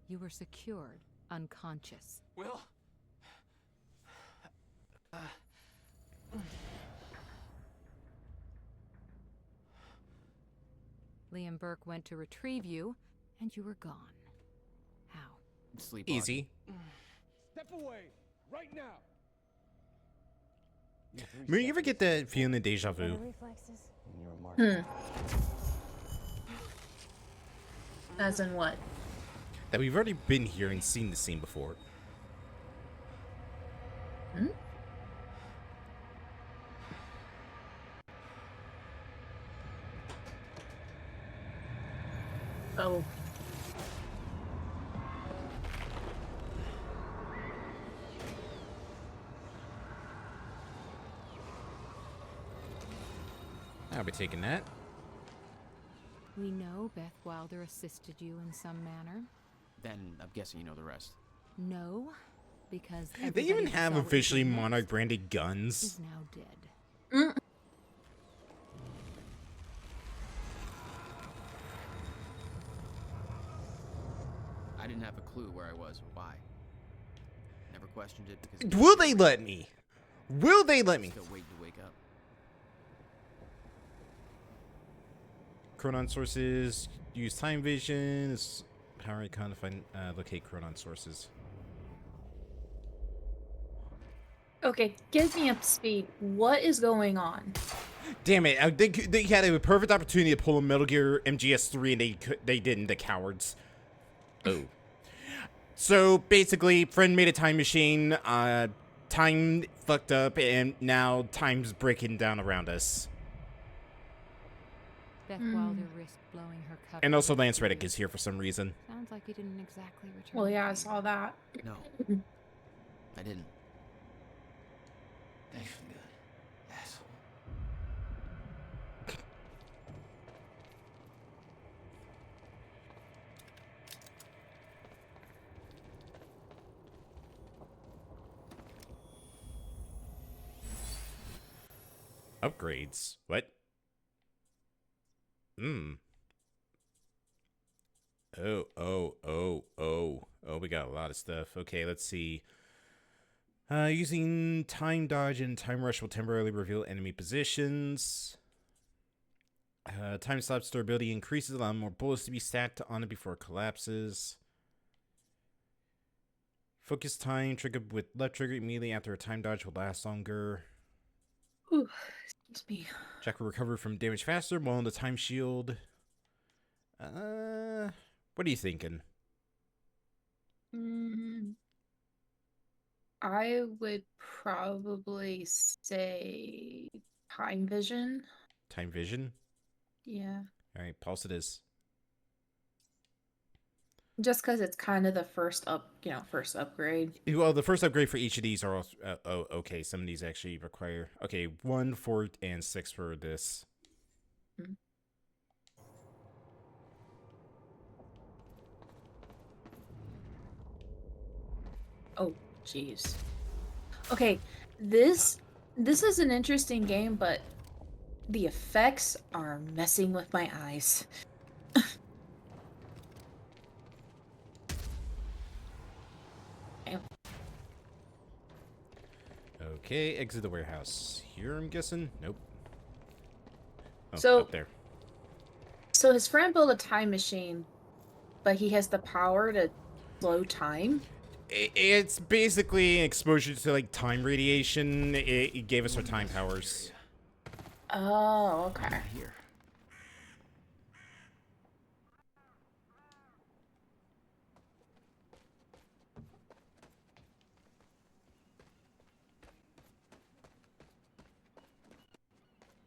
You were secured, unconscious. Will? Liam Burke went to retrieve you, and you were gone. How? Sleep. Easy. Step away, right now. Moon, you ever get that feeling of deja vu? As in what? That we've already been here and seen the scene before. Oh. I'll be taking that. We know Beth Wilder assisted you in some manner. Then I'm guessing you know the rest. No, because They even everybody have who saw officially what you Monarch missed branded guns. is now dead. I didn't have a clue where I was or why. Never questioned it because... Will they let me? Will they let me? Still waiting to wake up. Chronon sources. Use time vision. Is power icon to find locate chronon sources. Okay, get me up to speed. What is going on? Damn it! They had a perfect opportunity to pull a Metal Gear MGS3 and they didn't. The cowards. Oh. So basically, friend made a time machine. Time fucked up, and now time's breaking down around us. Beth Wilder risked blowing her cover. And also, Lance Reddick is here for some reason. Sounds like you didn't exactly return. Well, yeah, I saw that. No. I didn't. Thanks for the good. Asshole. Upgrades. What? Oh, we got a lot of stuff. Okay, let's see. Using time dodge and time rush will temporarily reveal enemy positions. Time slap's durability increases, allowing more bullets to be stacked on it before it collapses. Focus time triggered with left trigger immediately after a time dodge will last longer. Ooh, excuse me. Jack will recover from damage faster while in the time shield. What are you thinking? I would probably say time vision. Time vision? Yeah. Alright, pulse it is. Just because it's kind of the first upgrade. Well, the first upgrade for each of these are also, okay, some of these actually require, okay, 1, 4, and 6 for this. Oh, jeez. Okay, this is an interesting game, but the effects are messing with my eyes. Okay, exit the warehouse. Here, I'm guessing? Nope. Oh, So- up there. So his friend built a time machine, but he has the power to slow time? It's basically exposure to, like, time radiation. It gave us our time powers. Oh, okay. Here.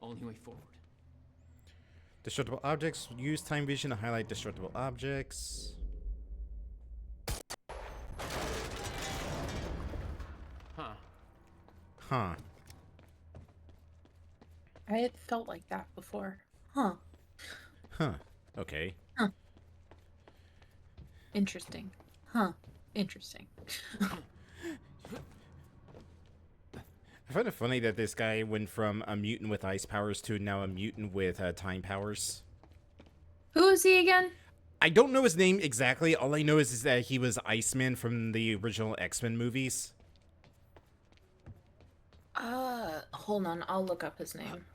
Only way forward. Destructible objects. Use time vision to highlight destructible objects. Huh. Huh. I had felt like that before. Huh. Huh. Okay. Huh. Interesting. Huh. Interesting. I find it funny that this guy went from a mutant with ice powers to now a mutant with time powers. Who is he again? I don't know his name exactly. All I know is that he was Iceman from the original X-Men movies. Hold on. I'll look up his name.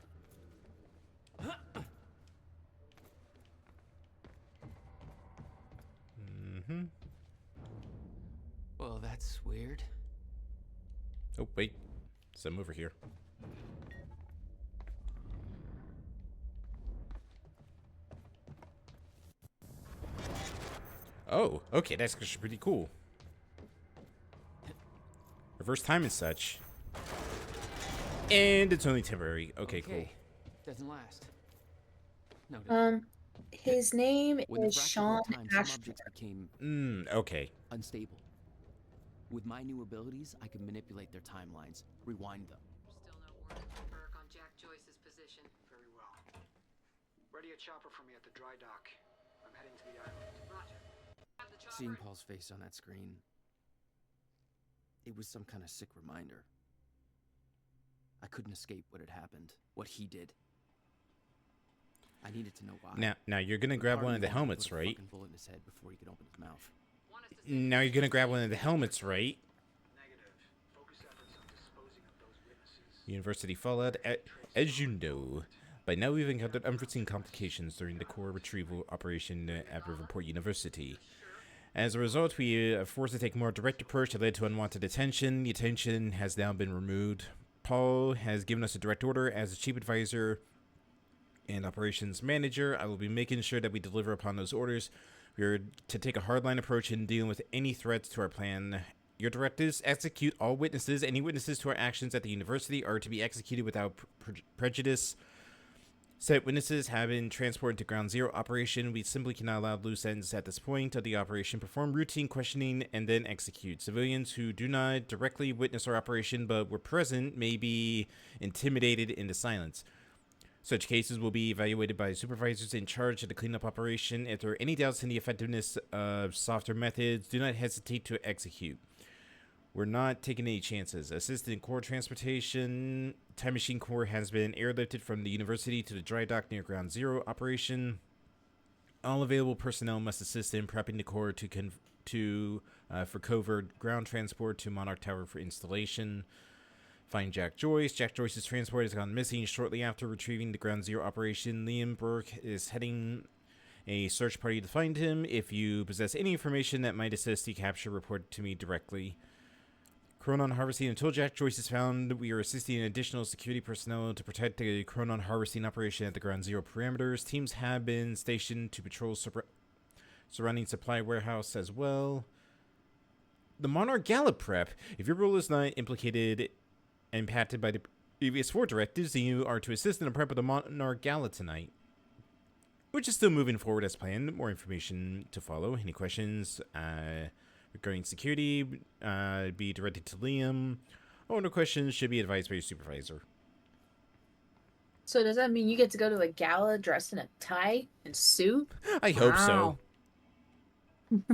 Mm-hmm. Well, that's weird. Oh, wait. Some over here. Oh, okay, that's actually pretty cool. Reverse time and such. And it's only temporary. Okay, cool. Doesn't last. No. His name With the is fraction Sean of time, some Ashford. objects became Okay. unstable. With my new abilities, I can manipulate their timelines, rewind them. Still no word from Burke on Jack Joyce's position. Very well. Ready a chopper for me at the dry dock. I'm heading to the island. Roger. Have the chopper. Seeing Paul's face on that screen, it was some kind of sick reminder. I couldn't escape what had happened, what he did. I needed to know why. Now you're gonna grab one of the helmets, right? Bullet in his head before he could open his mouth. Now you're gonna grab one of the helmets, right? University Fallout. As you know, by now we've encountered unforeseen complications during the core retrieval operation at Riverport University. As a result, we are forced to take a more direct approach that led to unwanted attention. The attention has now been removed. Paul has given us a direct order as the chief advisor and operations manager. I will be making sure that we deliver upon those orders. We are to take a hardline approach in dealing with any threats to our plan. Your directives: execute all witnesses. Any witnesses to our actions at the university are to be executed without prejudice. Said witnesses have been transported to Ground Zero operation. We simply cannot allow loose ends at this point of the operation. Perform routine questioning and then execute. Civilians who do not directly witness our operation but were present may be intimidated into silence. Such cases will be evaluated by supervisors in charge of the cleanup operation. If there are any doubts in the effectiveness of softer methods, do not hesitate to execute. We're not taking any chances. Assistant Core Transportation. Time Machine Core has been airlifted from the university to the dry dock near Ground Zero operation. All available personnel must assist in prepping the core for covert ground transport to Monarch Tower for installation. Find Jack Joyce. Jack Joyce's transport has gone missing shortly after retrieving the Ground Zero operation. Liam Burke is heading a search party to find him. If you possess any information that might assist the capture, report it to me directly. Chronon harvesting. Until Jack Joyce is found, we are assisting additional security personnel to protect the Chronon harvesting operation at the Ground Zero perimeters. Teams have been stationed to patrol surrounding supply warehouse as well. The Monarch Gala prep. If your role is not impacted by the previous 4 directives, then you are to assist in the prep of the Monarch Gala tonight, which is still moving forward as planned. More information to follow. Any questions regarding security be directed to Liam. Oh, no questions should be advised by your supervisor. So does that mean you get to go to a gala dressed in a tie and suit? I hope so. Wow.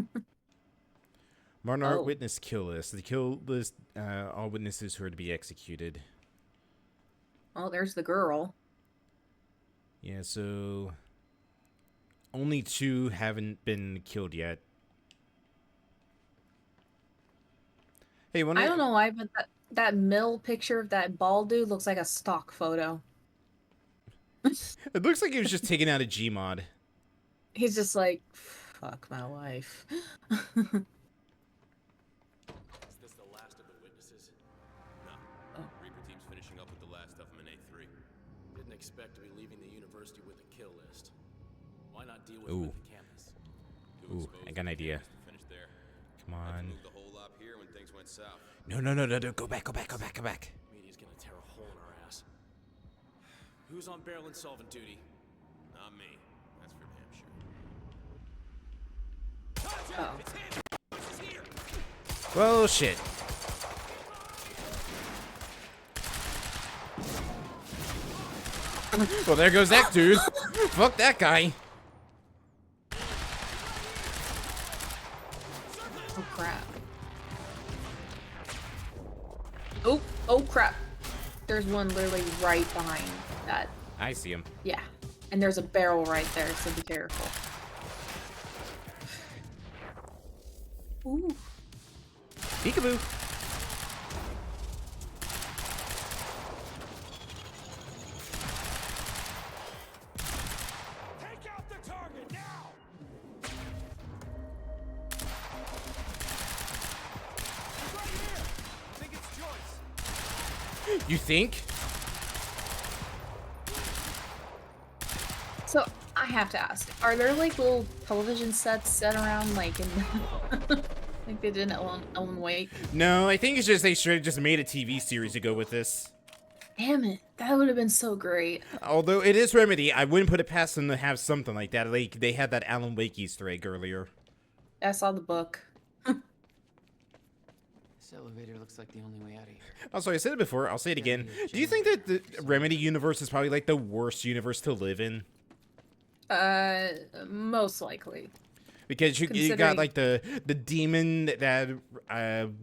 Monarch witness kill list. The kill list, all witnesses who are to be executed. Oh, there's the girl. Yeah, so only 2 haven't been killed yet. Hey, I don't know why, but that mill picture of that bald dude looks like a stock photo. It looks like he was just taken out of Gmod. He's just like, fuck my life. Is this the last of the witnesses? No. Reaper team's finishing up with the last of them in A3. Didn't expect to be leaving the university with a kill list. Why not deal with it with the campus? Ooh, I got an idea. Finish there. Come on. Moved the whole up here when things went south. No. Go back. Media's gonna tear a hole in our ass. Who's on barrel and solvent duty? Not me. That's for damn sure. Oh. Well, shit. Well, there goes that dude. Fuck that guy. Oh crap. Oh crap. There's one literally right behind that. I see him. Yeah. And there's a barrel right there, so be careful. Ooh. Peekaboo. Take out the target now! He's right here! I think it's Joyce. You think? So I have to ask, are there like little television sets set around like in like they did in Ellen Wake? No, I think it's just they should have just made a TV series to go with this. Damn it, that would have been so great. Although it is Remedy, I wouldn't put it past them to have something like that. Like they had that Alan Wake Easter egg earlier. I saw the book. This elevator looks like the only way out of here. Also, I said it before, I'll say it again. Do you think that the Remedy universe is probably like the worst universe to live in? Most likely. Because you got like the demon that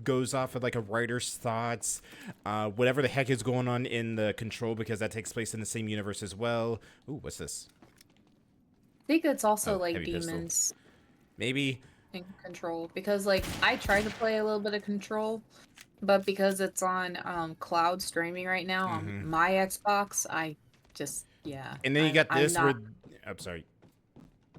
goes off of like a writer's thoughts, whatever the heck is going on in the Control, because that takes place in the same universe as well. Ooh, what's this? I think it's also like heavy pistol. demons Maybe. in Control, because like I tried to play a little bit of Control, but because it's on cloud streaming right now on my Xbox, I just And then you got this I'm where I'm sorry.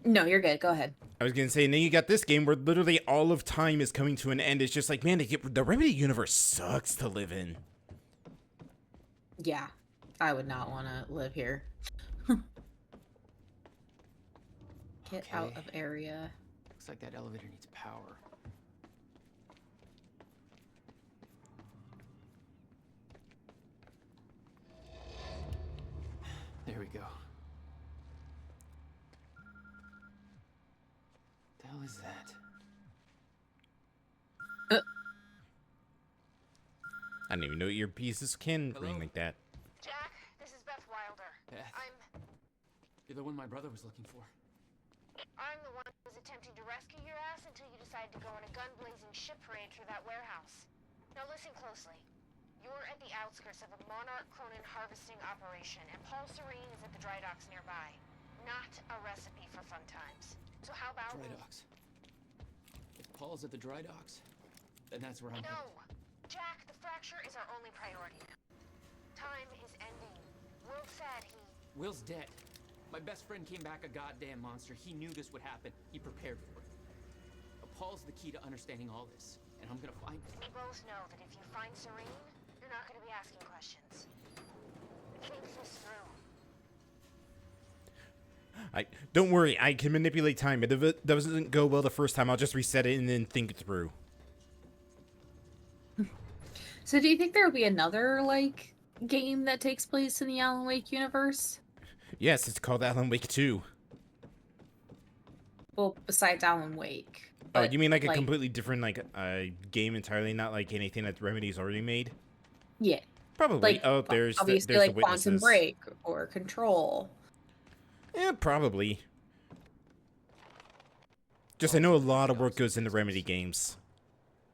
No, you're good. Go ahead. I was gonna say, and then you got this game where literally all of time is coming to an end. It's just like, man, the Remedy universe sucks to live in. Yeah, I would not want to live here. Get out of area. Looks like that elevator needs power. There we go. The hell is that? I didn't even know earpieces can ring like that. Jack, this is Beth Wilder. Beth. You're the one my brother was looking for. I'm the one who was attempting to rescue your ass until you decided to go on a gun-blazing ship parade through that warehouse. Now listen closely. You're at the outskirts of a Monarch Cronin harvesting operation, and Paul Serene is at the dry docks nearby. Not a recipe for fun times. So how about Dry docks. If Paul's at the dry docks, then that's where I'm No! headed. Jack, the fracture is our only priority now. Time is ending. Will said he... Will's dead. My best friend came back a goddamn monster. He knew this would happen. He prepared for it. But Paul's the key to understanding all this, and I'm gonna find him. We both know that if you find Serene, you're not gonna be asking questions. Think this through. Don't worry, I can manipulate time. If it doesn't go well the first time, I'll just reset it and then think it through. So do you think there will be another like game that takes place in the Alan Wake universe? Yes, it's called Alan Wake 2. Well, besides Alan Wake. Oh, you mean like a completely different like game entirely, not like anything that Remedy's already made? Yeah. Probably. Like, Oh, there's obviously there's like the Quantum witnesses. Break or Control. Yeah, probably. Just I know a lot of work goes into Remedy games.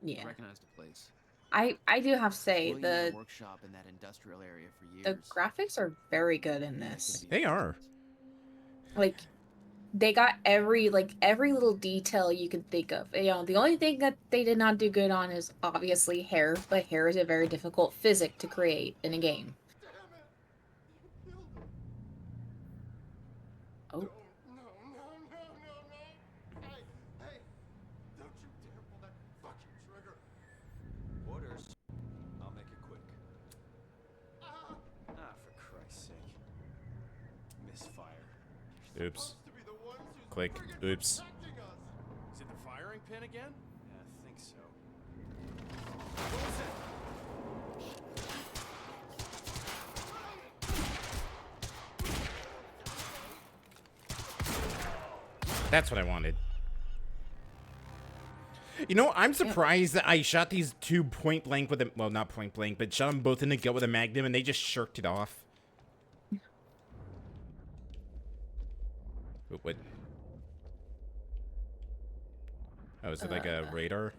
Yeah. Recognize the place. I do have to say William had the a workshop in that industrial area for years. the graphics are very good in this. They are. Like they got every little detail you could think of. You know, the only thing that they did not do good on is obviously hair, but hair is a very difficult physic to create in a game. Oh. Orders. I'll make it quick. Ah, for Christ's sake. Misfire. Oops. Click. Oops. Is it the firing pin again? Yeah, I think so. What was it? That's what I wanted. You know, I'm surprised that I shot these two point blank with a, well, not point blank, but shot them both in the gut with a magnum and they just shirked it off. What? Oh, is it like a radar?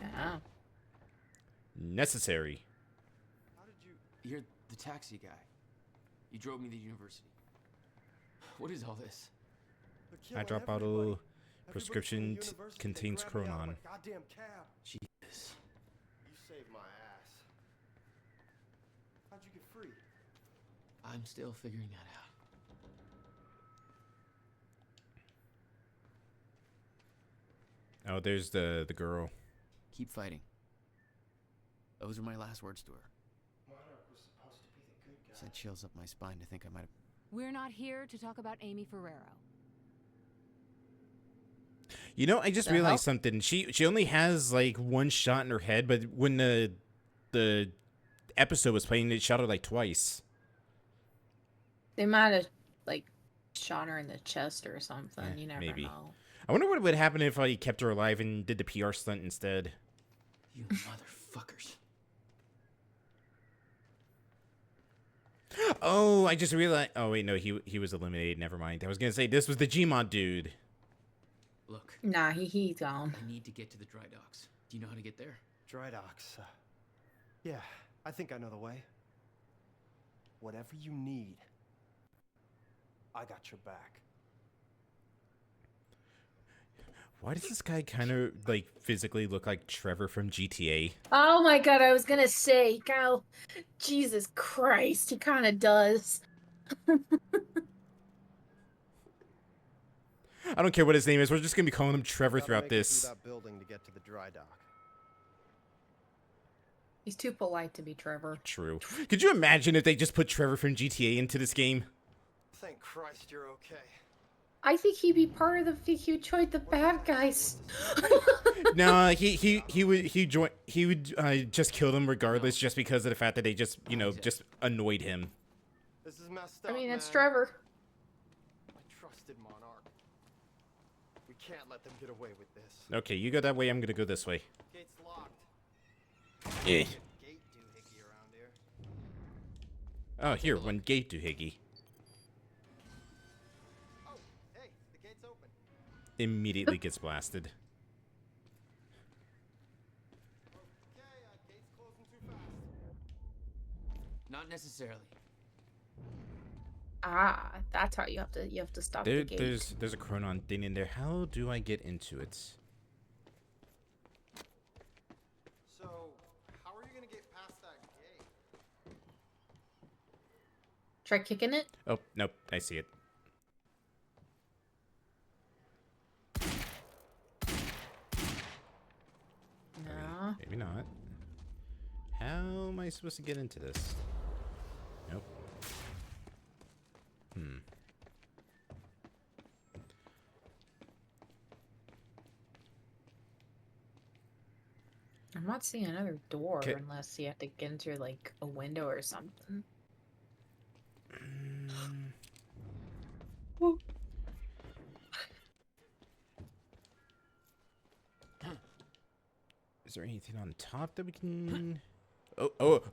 Yeah. Necessary. How did you... You're the taxi guy. You drove me to the university. What is all this? Eye drop bottle. Prescription contains Chronon. Goddamn cab. Jesus. You saved my ass. How'd you get free? I'm still figuring that out. Oh, there's the girl. Keep fighting. Those are my last words to her. Monarch was supposed to be the good guy. Sent chills up my spine to think I might have... We're not here to talk about Amy Ferrero. You know, I just realized something. She only has like one shot in her head, but when the episode was playing, it shot her like twice. They might have like shot her in the chest or something. You never maybe. know. I wonder what would happen if I kept her alive and did the PR stunt instead. You motherfuckers. Oh, I just realized. Oh wait, no, he was eliminated. Never mind. I was gonna say this was the Gmod dude. Look. Nah, he's gone. I need to get to the dry docks. Do you know how to get there? Dry docks. Yeah, I think I know the way. Whatever you need, I got your back. Why does this guy kind of like physically look like Trevor from GTA? Oh my god, I was gonna say, Kyle, Jesus Christ, he kind of does. I don't care what his name is. We're just gonna be calling him Trevor Gotta throughout make it this. through that building to get to the dry dock. He's too polite to be Trevor. True. Could you imagine if they just put Trevor from GTA into this game? Thank Christ you're okay. I think he'd be part of the he would join the bad guys. No, he would just kill them regardless, just because of the fact that they just just annoyed him. This is messed up. I mean, it's man. Trevor. I trusted Monarch. We can't let them get away with this. Okay, you go that way. I'm gonna go this way. Gate's locked. Eh. Gate doohickey around here. Oh, here, one gate doohickey. Oh, hey, the gate's open. Immediately gets blasted. Okay, gate's closing too fast. Not necessarily. Ah, that's how you have to stop the gate. There's a Chronon thing in there. How do I get into it? So, how are you gonna get past that gate? Try kicking it. Oh, nope, I see it. No. Maybe not. How am I supposed to get into this? Nope. I'm not seeing another door 'Kay. unless you have to get into like a window or something. Is there anything on top that we can? Oh,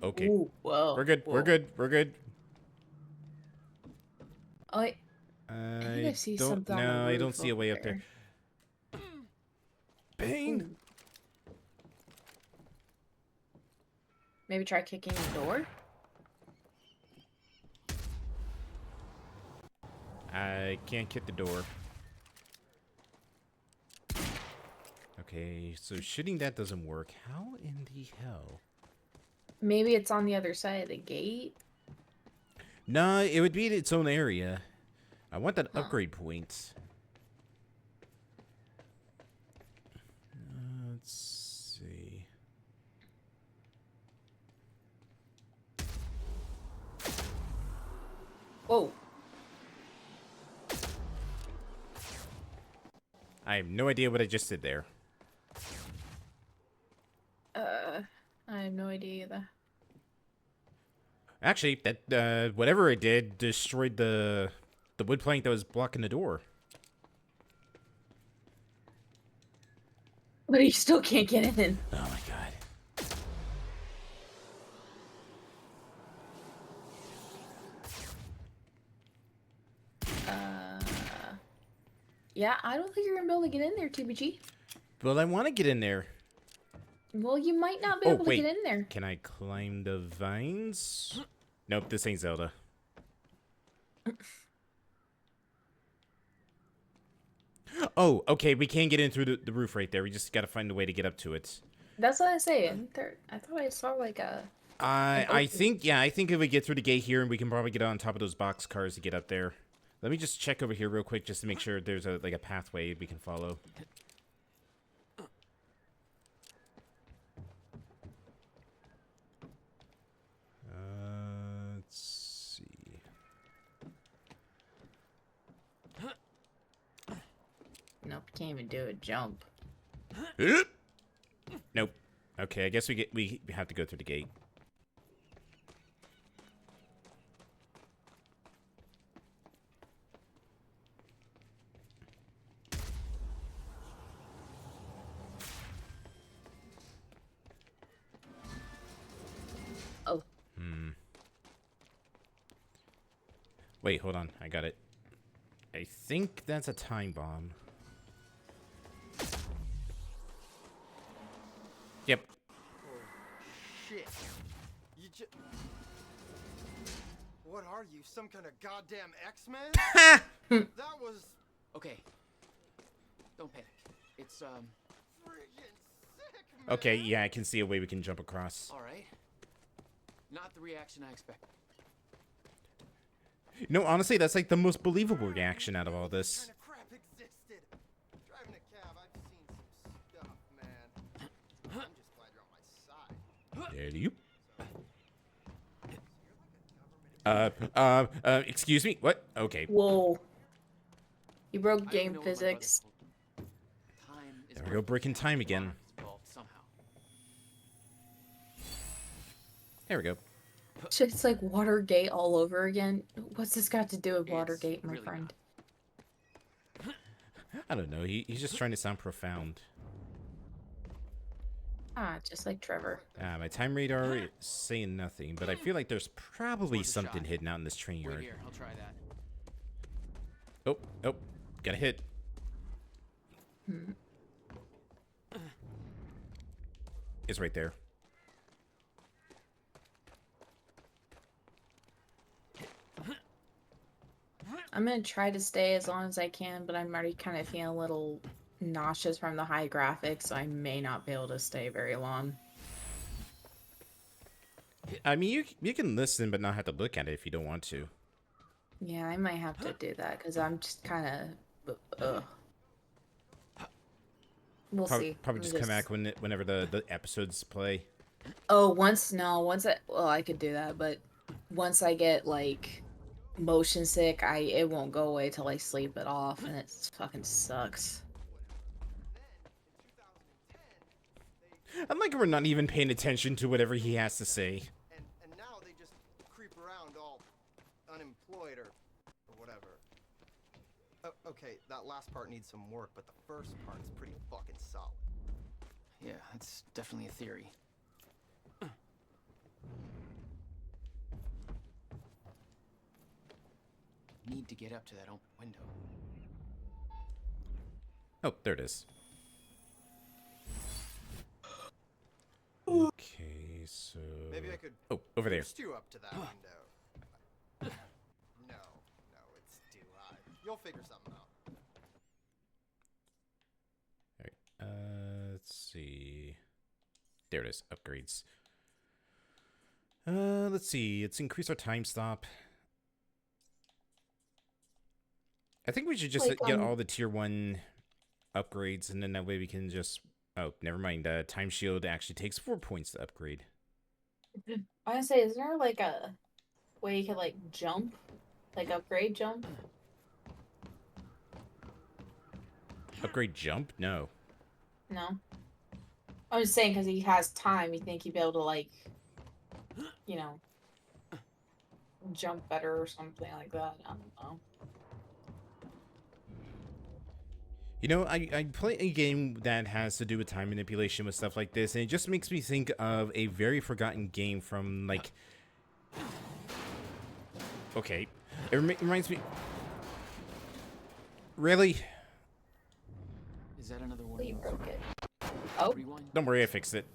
okay. Ooh, whoa, We're good. whoa. We're good. We're good. Oh, I think I see something on the No, I don't roof see a over way up there. Bang! Maybe try kicking the door. I can't get the door. Okay, so shooting that doesn't work. How in the hell? Maybe it's on the other side of the gate. No, it would be in its own area. I want that upgrade point. Let's see. Whoa. I have no idea what I just did there. I have no idea either. Actually, that whatever I did destroyed the wood plank that was blocking the door. But you still can't get in. Oh my god. Yeah, I don't think you're gonna be able to get in there, TBG. Well, I want to get in there. Well, you might not be Oh, able wait. to get in there. Can I climb the vines? Nope, this ain't Zelda. Oh, okay, we can get in through the roof right there. We just gotta find a way to get up to it. That's what I say. I thought I saw like a. I think, yeah, I think if we get through the gate here, and we can probably get on top of those box cars to get up there. Let me just check over here real quick just to make sure there's a pathway we can follow. Let's see. Nope, can't even do a jump. Nope. Okay, I guess we have to go through the gate. Oh. Wait, hold on. I got it. I think that's a time bomb. Yep. Shit. You just... What are you, some kind of goddamn X-Men? That was... Okay. Don't panic. It's, friggin' sick, man. Okay, yeah, I can see a way we can jump across. alright. Not the reaction I expected. No, honestly, that's like the most believable reaction out of all this. What kind of crap existed? Driving a cab, I've seen some stuff, man. I'm just glad you're on my side. There you. Excuse me? What? Okay. Whoa. You broke game physics. There we go, breaking time again. There we go. It's like Watergate all over again. What's this got to do with Watergate, my friend? I don't know. He's just trying to sound profound. Ah, just like Trevor. My time radar is saying nothing, but I feel like there's probably something hidden out in this train Wait yard. here, I'll try that. Oh, oh, got a hit. It's right there. I'm gonna try to stay as long as I can, but I'm already kind of feeling a little nauseous from the high graphics, so I may not be able to stay very long. I mean, you can listen, but not have to look at it if you don't want to. Yeah, I might have to do that because I'm just kind of. We'll see. Probably just come back whenever the episodes play. Oh, once I could do that, but once I get like motion sick, it won't go away till I sleep it off, and it fucking sucks. I'm like we're not even paying attention to whatever he has to say. And now they just creep around all unemployed or whatever. Okay, that last part needs some work, but the first part's pretty fucking solid. Yeah, that's definitely a theory. Need to get up to that open window. Oh, there it is. Okay, so... Maybe I could Oh, over there. boost you up to that window. No, it's too high. You'll figure something out. Alright, let's see. There it is, upgrades. Let's see, let's increase our time stop. I think we should just get all the tier 1 upgrades, and then that way we can just... Oh, never mind. Time shield actually takes 4 points to upgrade. I was gonna say, is there like a way you could like jump? Like upgrade jump? Upgrade jump? No. No? I was saying because he has time, you think he'd be able to like, you know, jump better or something like that. I don't know. You know, I play a game that has to do with time manipulation with stuff like this, and it just makes me think of a very forgotten game from, like... Okay. It reminds me... Really? Is that another one? You broke it. Oh. Don't worry, I fixed it.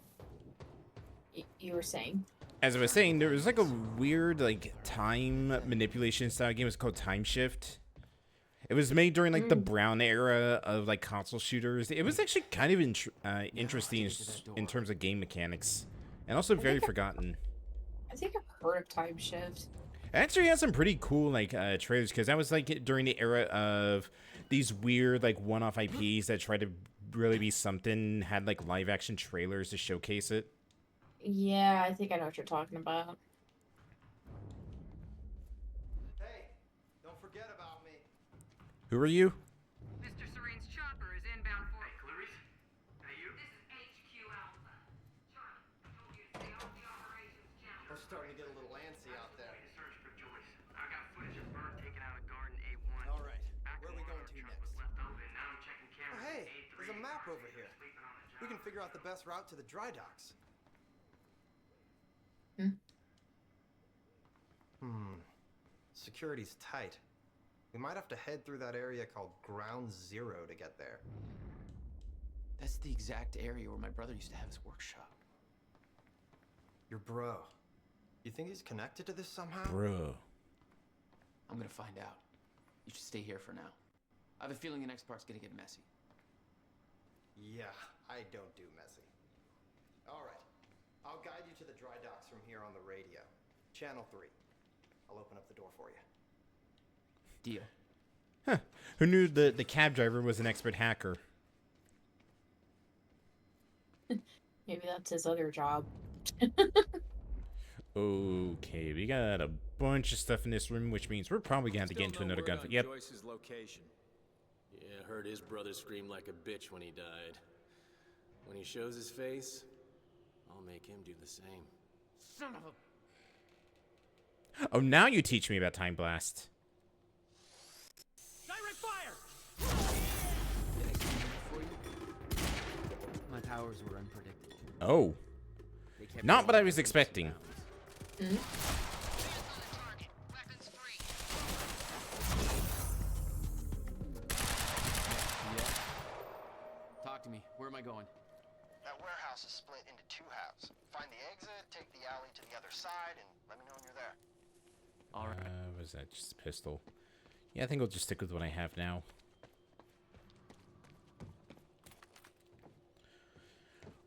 You were saying? As I was saying, there was like a weird, like, time manipulation style game. It's called Time Shift. It was made during, like, the Brown era of, like, console shooters. It was actually kind of interesting in terms of game mechanics. And also very forgotten. I think I've heard of Time Shift. It actually has some pretty cool, like, trailers, because that was, like, during the era of these weird, like, one-off IPs that tried to really be something, had, like, live-action trailers to showcase it. Yeah, I think I know what you're talking about. Who are you? Mr. Serene's chopper is inbound for... Hey, Clarice? Hey, you? This is HQ Alpha. Charlie, I told you to stay off the operations channel. We're starting to get a little antsy out there. Search for Joyce. I got footage of Burke taking out a guard in A1. All right, where are we going to next? Left open. Now I'm checking cameras. Oh, hey, there's a map over here. We can figure out the best route to the dry docks. Security's tight. We might have to head through that area called Ground Zero to get there. That's the exact area where my brother used to have his workshop. Your bro. You think he's connected to this somehow? Bro. I'm gonna find out. You should stay here for now. I have a feeling the next part's gonna get messy. Yeah, I don't do messy. All right. I'll guide you to the dry docks from here on the radio. Channel 3. I'll open up the door for you. Deal. Huh. Who knew the cab driver was an expert hacker? Maybe that's his other job. Okay, we got a bunch of stuff in this room, which means we're probably gonna have to get into another gunfight. Yep. Joyce's location. Yeah, heard his brother scream like a bitch when he died. When he shows his face, I'll make him do the same. Son of a... Oh, now you teach me about Time Blast. Direct fire! My powers were unpredictable. Oh. Not what I was expecting. Talk to me. Where am I going? That warehouse is split into 2 halves. Find the exit, take the alley to the other side, and let me know when you're there. All right. Was that just a pistol? Yeah, I think I'll just stick with what I have now.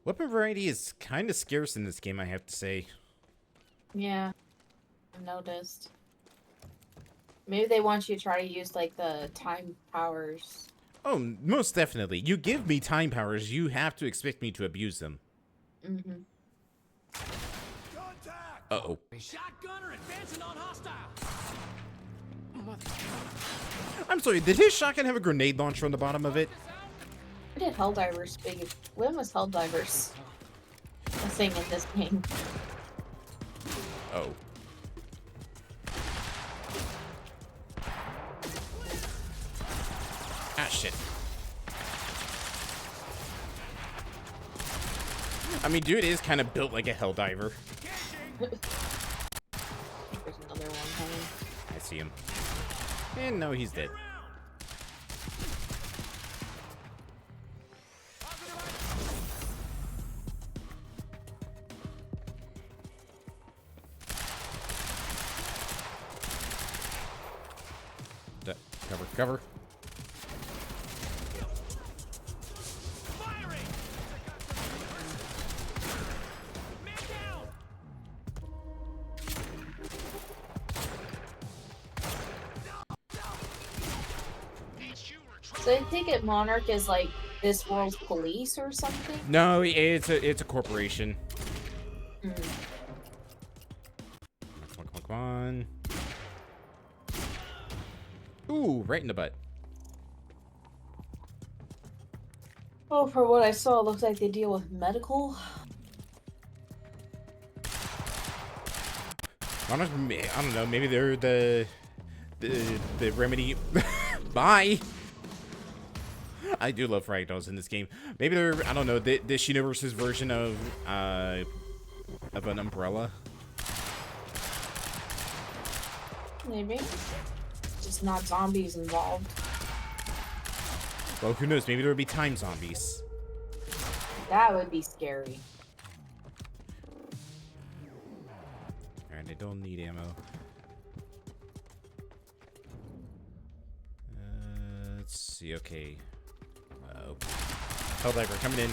Weapon variety is kind of scarce in this game, I have to say. Yeah, I've noticed. Maybe they want you to try to use like the time powers. Oh, most definitely. You give me time powers, you have to expect me to abuse them. Mm-hmm. Uh-oh. Shotgunner advancing on hostile. I'm sorry, did his shotgun have a grenade launcher on the bottom of it? I did Helldivers, but when was Helldivers a thing in this game? Oh. Ah, shit. I mean, dude is kind of built like a Helldiver. There's another one coming. I see him. And no, he's dead. Cover, cover. So I take it Monarch is like this world's police or something? No, it's a corporation. Hmm. Come on, come on, come on. Ooh, right in the butt. Oh, for what I saw, it looks like they deal with medical. I don't know. Maybe they're the remedy. Bye. I do love ragdolls in this game. Maybe they're, I don't know, this universe's version of an umbrella. Maybe. Just not zombies involved. Well, who knows? Maybe there would be time zombies. That would be scary. Alright, I don't need ammo. Let's see, okay. Oh. Helldiver coming in.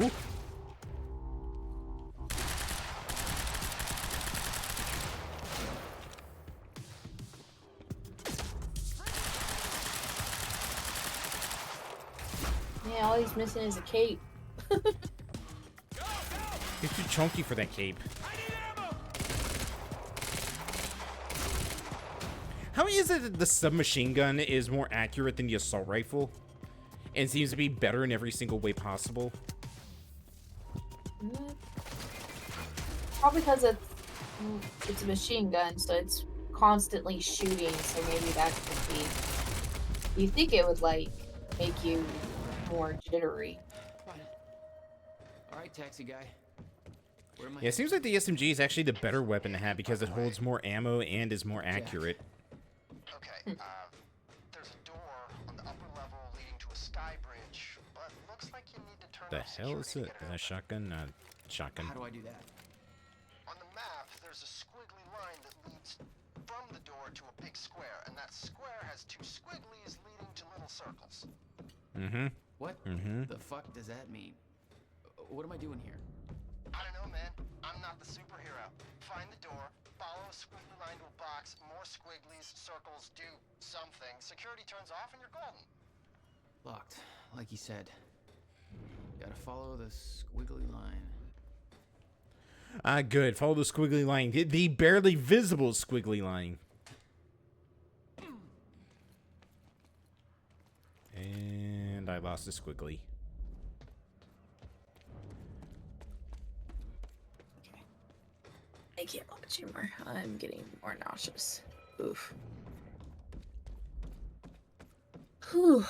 Ooh. Yeah, all he's missing is a cape. He's too chunky for that cape. How is it that the submachine gun is more accurate than the assault rifle? And seems to be better in every single way possible? Probably because it's a machine gun, so it's constantly shooting, so maybe that could be... You think it would, like, make you more jittery. Alright, taxi guy. Where am I? Yeah, it seems like the SMG is actually the better weapon to have because it holds more ammo and is more accurate. Okay, there's a door on the upper level leading to a sky bridge, but looks like you need to turn The off hell is security it? to get A shotgun? Shotgun. How do I do that? On the map, there's a squiggly line that leads from the door to a big square, and that square has two squigglies leading to little circles. Mm-hmm. What the fuck does that mean? What am I doing here? I don't know, man. I'm not the superhero. Find the door, follow a squiggly line to a box, more squigglies, circles, do something. Security turns off and you're golden. Locked, like you said. Gotta follow the squiggly line. Good. Follow the squiggly line. The barely visible squiggly line. And I lost a squiggly. I can't watch anymore. I'm getting more nauseous. Oof. Whew.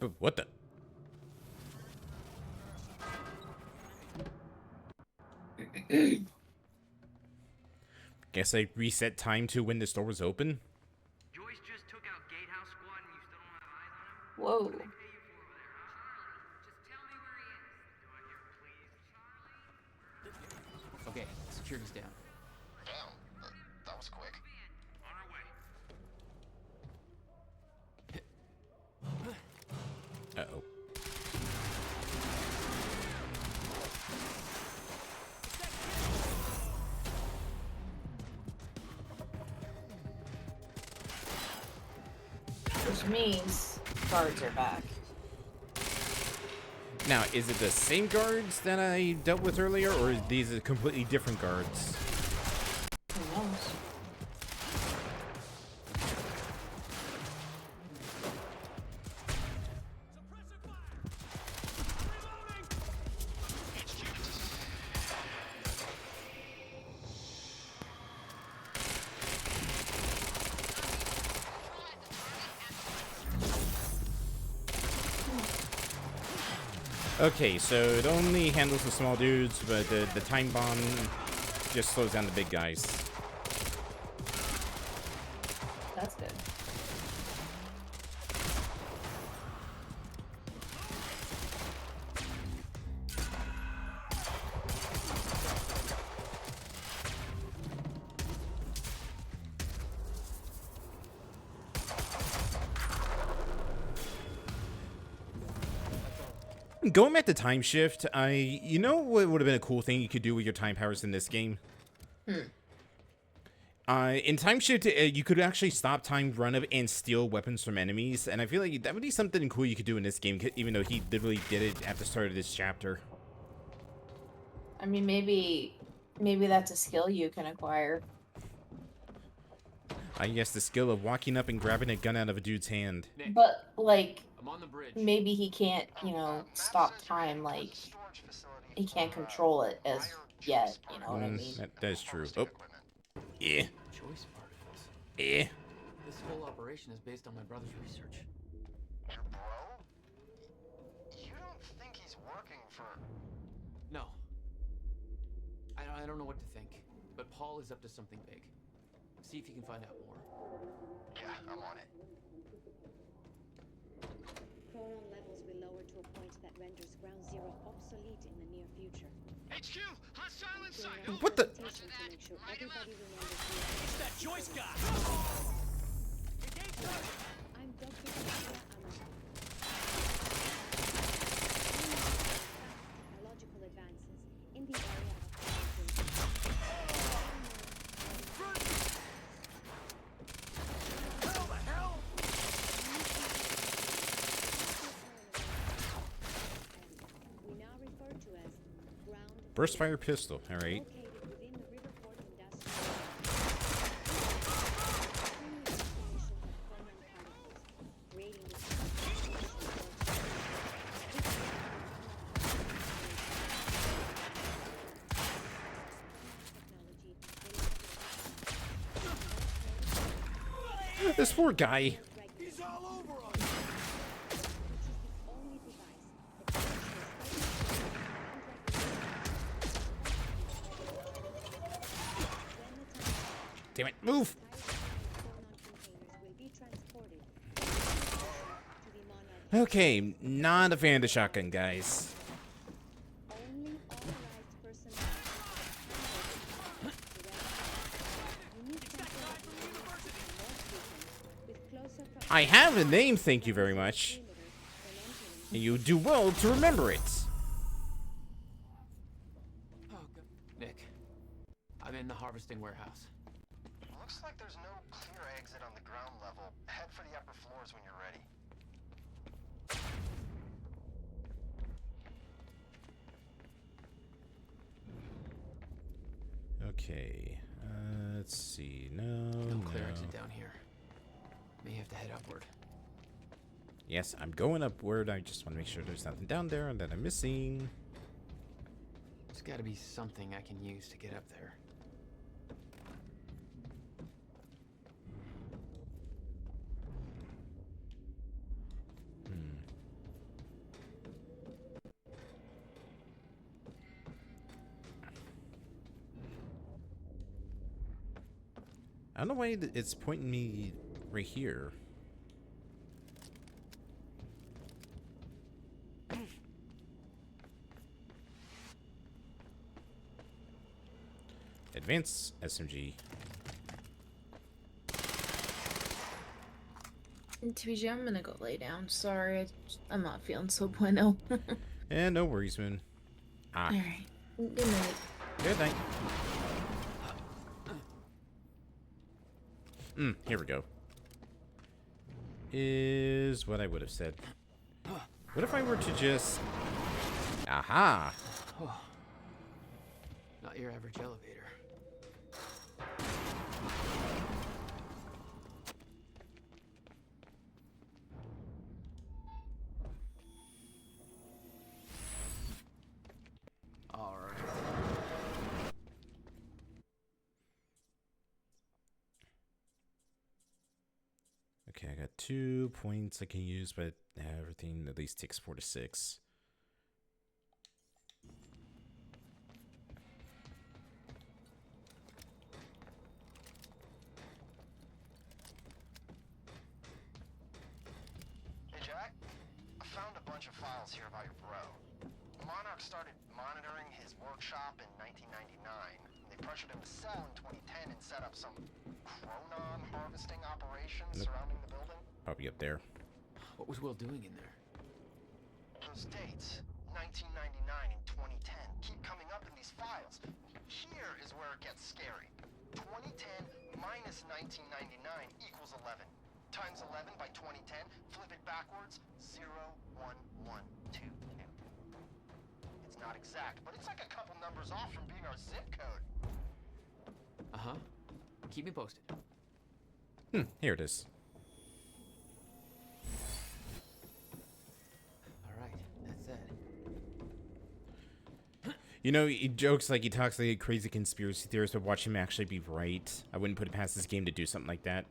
Oh, what the? Guess I reset time to when this door was open. Joyce just took out Gatehouse Squad and you still don't have eyes on him? Whoa. Okay, security's down. Damn, that was quick. Uh-oh. Which means guards are back. Now, is it the same guards that I dealt with earlier, or is these are completely different guards? Who knows? Okay, so it only handles the small dudes, but the time bomb just slows down the big guys. That's good. Going back to time shift, you know what would have been a cool thing you could do with your time powers in this game? In time shift, you could actually stop time, run up, and steal weapons from enemies, and I feel like that would be something cool you could do in this game, even though he literally did it at the start of this chapter. I mean, maybe that's a skill you can acquire. I guess the skill of walking up and grabbing a gun out of a dude's hand. But like, I'm on the bridge. maybe he can't, you know, stop time. Like, he can't control it as yet. You know what I mean? That is true. Oh, yeah. Choice particles. Yeah. This whole operation is based on my brother's research. Your bro? You don't think he's working for... No. I don't know what to think, but Paul is up to something big. See if you can find out more. Yeah, I'm on it. Chronon levels will lower to a point that renders Ground Zero obsolete in the near future. HQ! Hostile in sight! What the? To make sure everybody remembers It's that Joyce guy! I'm Dr. Amanda Amazon. Technological advances in the area of we now refer to as ground Burst fire pistol. All right. within the Riverport Industrial This poor guy. He's all over us! Damn it! Move. Okay, not a fan of the shotgun, guys. I have a name, thank you very much. And you do well to remember it. Nick, I'm in the harvesting warehouse. Looks like there's no clear exit on the ground level. Head for the upper floors when you're ready. Okay, let's see. No clear exit down here. May have to head upward. Yes, I'm going upward. I just want to make sure there's nothing down there that I'm missing. There's got to be something I can use to get up there. I don't know why it's pointing me right here. Advanced SMG. TBJ, I'm gonna go lay down. Sorry, I'm not feeling so bueno. Yeah, no worries, Moon. Ah. Alright. Good night. Good night. Here we go. Is what I would have said. What if I were to just... Aha! Not your average elevator. All right. Okay, I got 2 points I can use, but everything at least takes 4 to 6. Hey, Jack. I found a bunch of files here about your bro. Monarch started monitoring his workshop in 1999. They pressured him to sell in 2010 and set up some Chronon harvesting operations surrounding the building. Probably up there. What was Will doing in there? Those dates. 1999 and 2010 keep coming up in these files. Here is where it gets scary. 2010 minus 1999 equals 11. Times 11 by 2010, flip it backwards, 01122. It's not exact, but it's like a couple numbers off from being our zip code. Uh-huh. Keep me posted. Here it is. Alright, that's it. You know, he jokes like he talks like a crazy conspiracy theorist, but watch him actually be right. I wouldn't put it past this game to do something like that.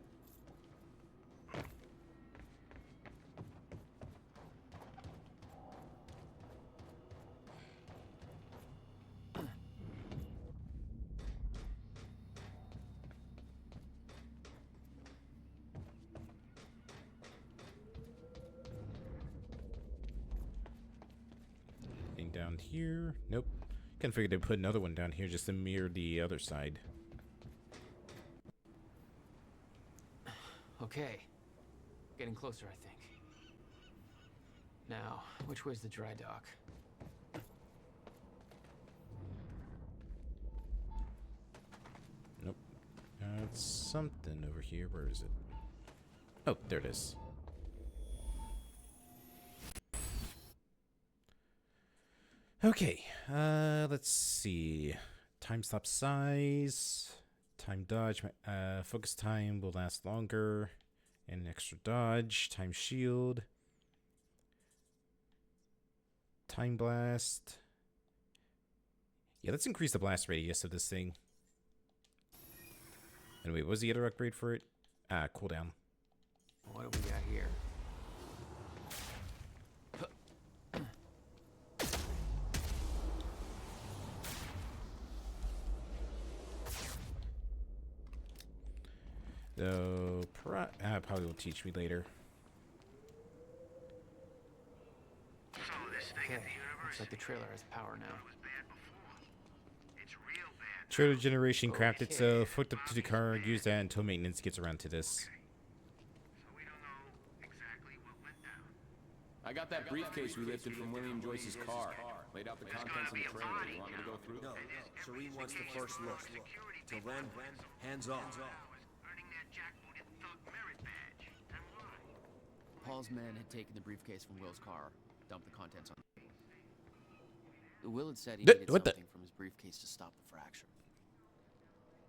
Anything down here? Nope. Kind of figured they'd put another one down here just to mirror the other side. Okay. Getting closer, I think. Now, which way's the dry dock? Nope. It's something over here. Where is it? Oh, there it is. Okay, let's see. Time stop size, time dodge, focus time will last longer, and an extra dodge, time shield, time blast. Yeah, let's increase the blast radius of this thing. And wait, what was the other upgrade for it? Cooldown. What do we got here? Though, probably will teach me later. Okay, looks like the trailer has power now. Trailer generation crafted so hooked up to the car, use that until maintenance gets around to this. I got that briefcase we lifted from William Joyce's car. Laid out the contents of the trailer. You want me to go through? No, Serene wants the first look. Till then, hands off. Paul's men had taken the briefcase from Will's car, dumped the contents on it. Will had said he needed something from his briefcase to stop the fracture.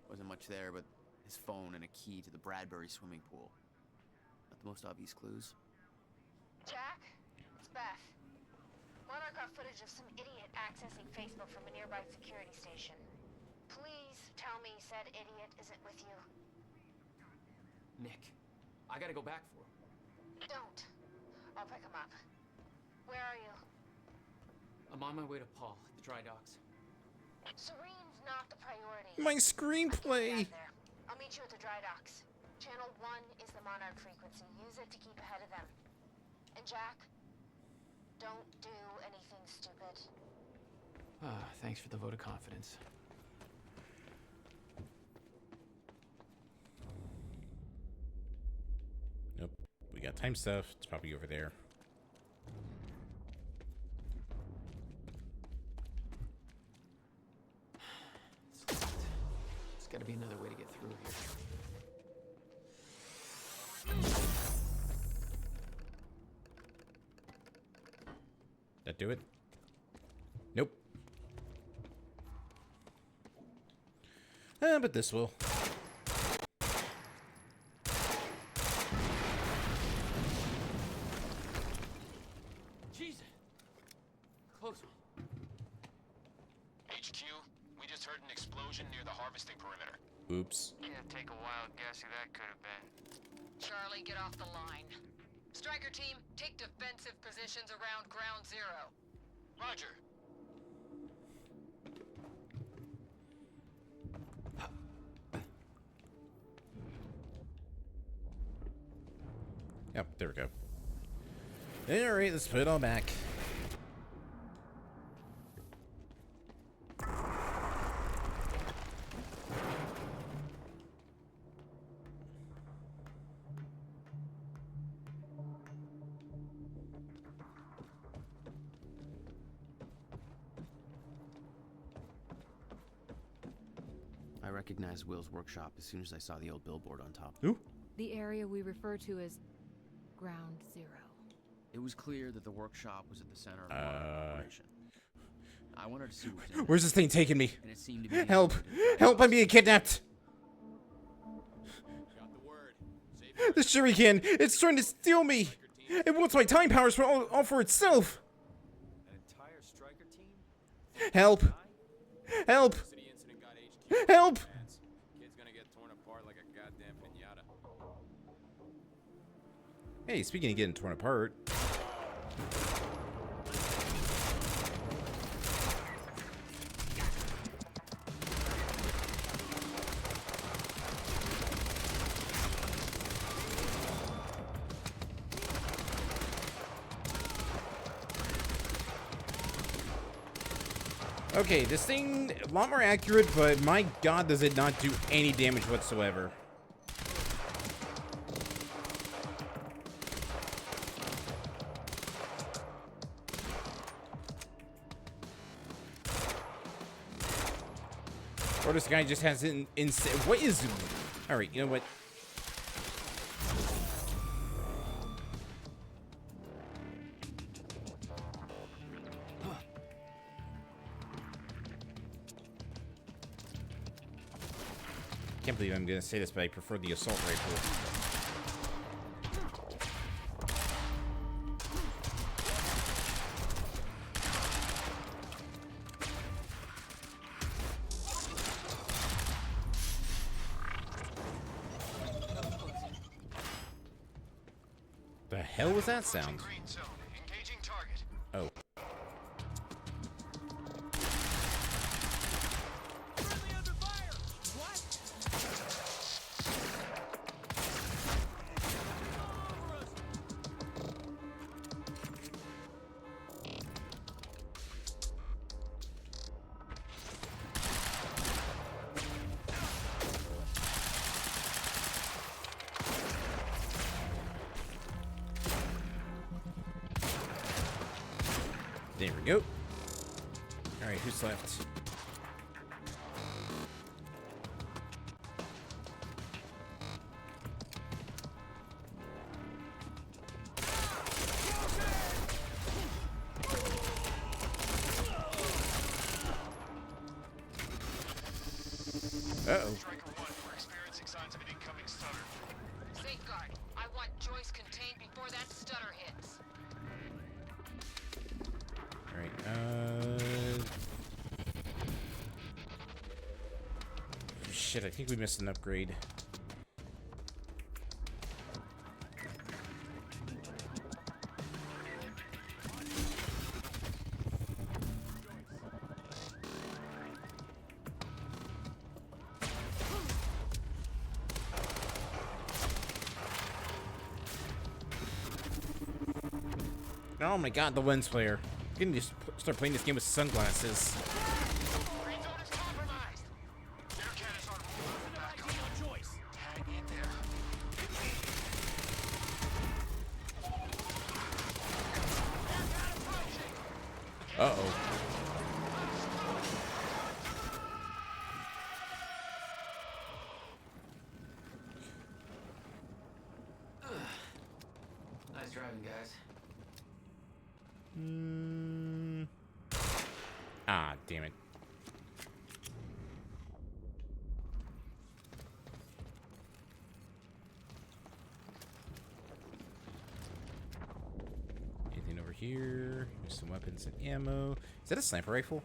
Wasn't much there, but his phone and a key to the Bradbury swimming pool. Not the most obvious clues. Jack, it's Beth. Monarch got footage of some idiot accessing Facebook from a nearby security station. Please tell me said idiot isn't with you. Nick, I gotta go back for him. Don't. I'll pick him up. Where are you? I'm on my way to Paul at the dry docks. Serene's not the priority. My screenplay! I'll meet you at the dry docks. Channel 1 is the Monarch frequency. Use it to keep ahead of them. And Jack, don't do anything stupid. Thanks for the vote of confidence. Nope. We got time stuff. It's probably over there. There's gotta be another way to get through here. That do it? Nope. But this will. Jesus! Close one. HQ, we just heard an explosion near the harvesting perimeter. Oops. Yeah, take a wild guess who that could have been. Charlie, get off the line. Striker team, take defensive positions around ground zero. Roger. Yep, there we go. Alright, let's put it all back. I recognized Will's workshop as soon as I saw the old billboard on top. Ooh. The area we refer to as Ground Zero. It was clear that the workshop was at the center of our operation. I wanted to see what was in Where's this thing taking me? And it seemed to be Help! Help! I'm being kidnapped! The shuriken! It's trying to steal me! It wants my time powers for all for itself! An entire striker team? Help! Help! Help! Kid's gonna get torn apart like a goddamn piñata. Hey, speaking of getting torn apart. Okay, this thing, a lot more accurate, but my god does it not do any damage whatsoever. Or this guy just has an insane... What is... Alright, you know what? Can't believe I'm gonna say this, but I prefer the assault rifle. The hell was that sound? Oh. There we go. Alright, who's left? Uh-oh. Safeguard, I want Joyce contained before that stutter hits. Alright, shit, I think we missed an upgrade. Oh my god, the lens flare. You can just start playing this game with sunglasses. Uh-oh. Nice driving, guys. Ah, damn it. Anything over here? There's some weapons and ammo. Is that a sniper rifle?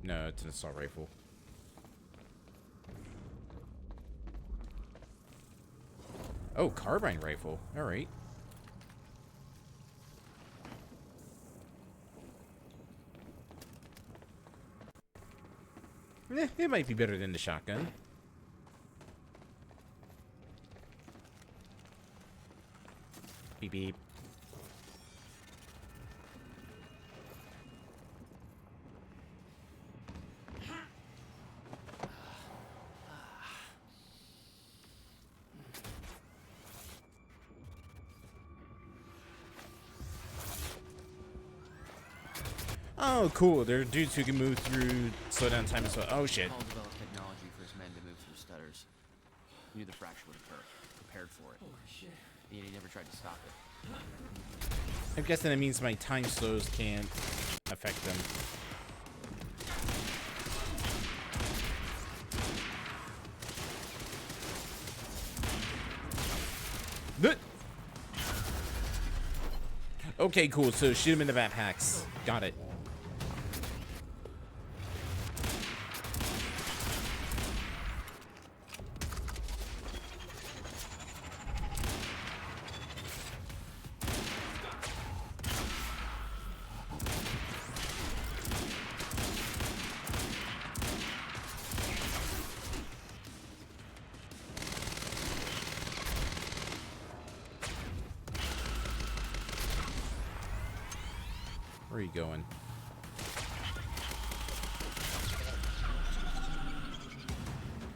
No, it's an assault rifle. Oh, carbine rifle. All right. It might be better than the shotgun. Beep beep. Oh, cool. There are dudes who can move through slowdown time as well. Oh, shit. years. He knew the fracture would occur, prepared for it. Holy shit. And yet he never tried to stop it. I'm guessing that means my time slows can't affect them. Okay, cool. So shoot him in the backpacks. Got it. Where are you going?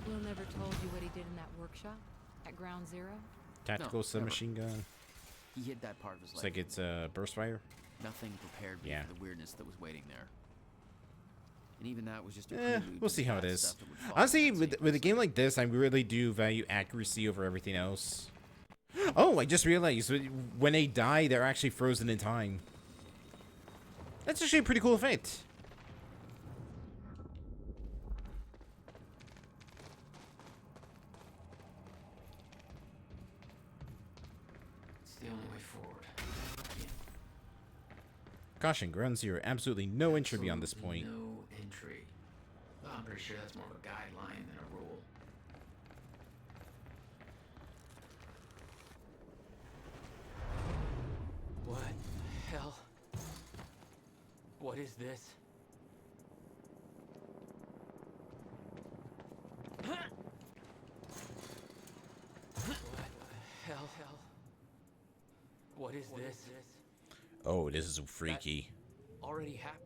Will never told you what he did in that workshop at Ground Zero? Tactical submachine gun. He hid that part of his Looks life. like it's a burst fire. Nothing prepared me Yeah. for the weirdness that was waiting there. And even that was just a prelude We'll to see the how it bad is. stuff that would follow Honestly, that with a game like this, I really do value accuracy over everything else. Oh, I just realized when they die, they're actually frozen in time. That's actually a pretty cool effect. It's the only way forward. Caution, Ground Zero, absolutely no entry beyond this point. No entry. Well, I'm pretty sure that's more of a guideline than a rule. What the hell? What is this? What the hell? What is this? Oh, this is freaky. Already happened.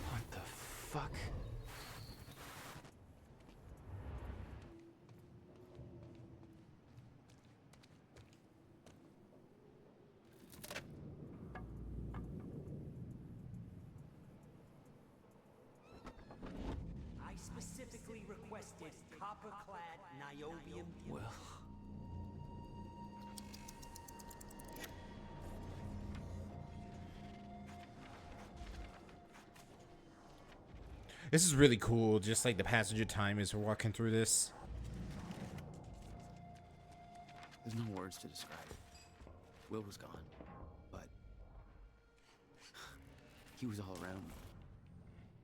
What the fuck? I specifically requested copper-clad niobium. Well. This is really cool, just like the passage of time as we're walking through this. There's no words to describe it. Will was gone, but he was all around me.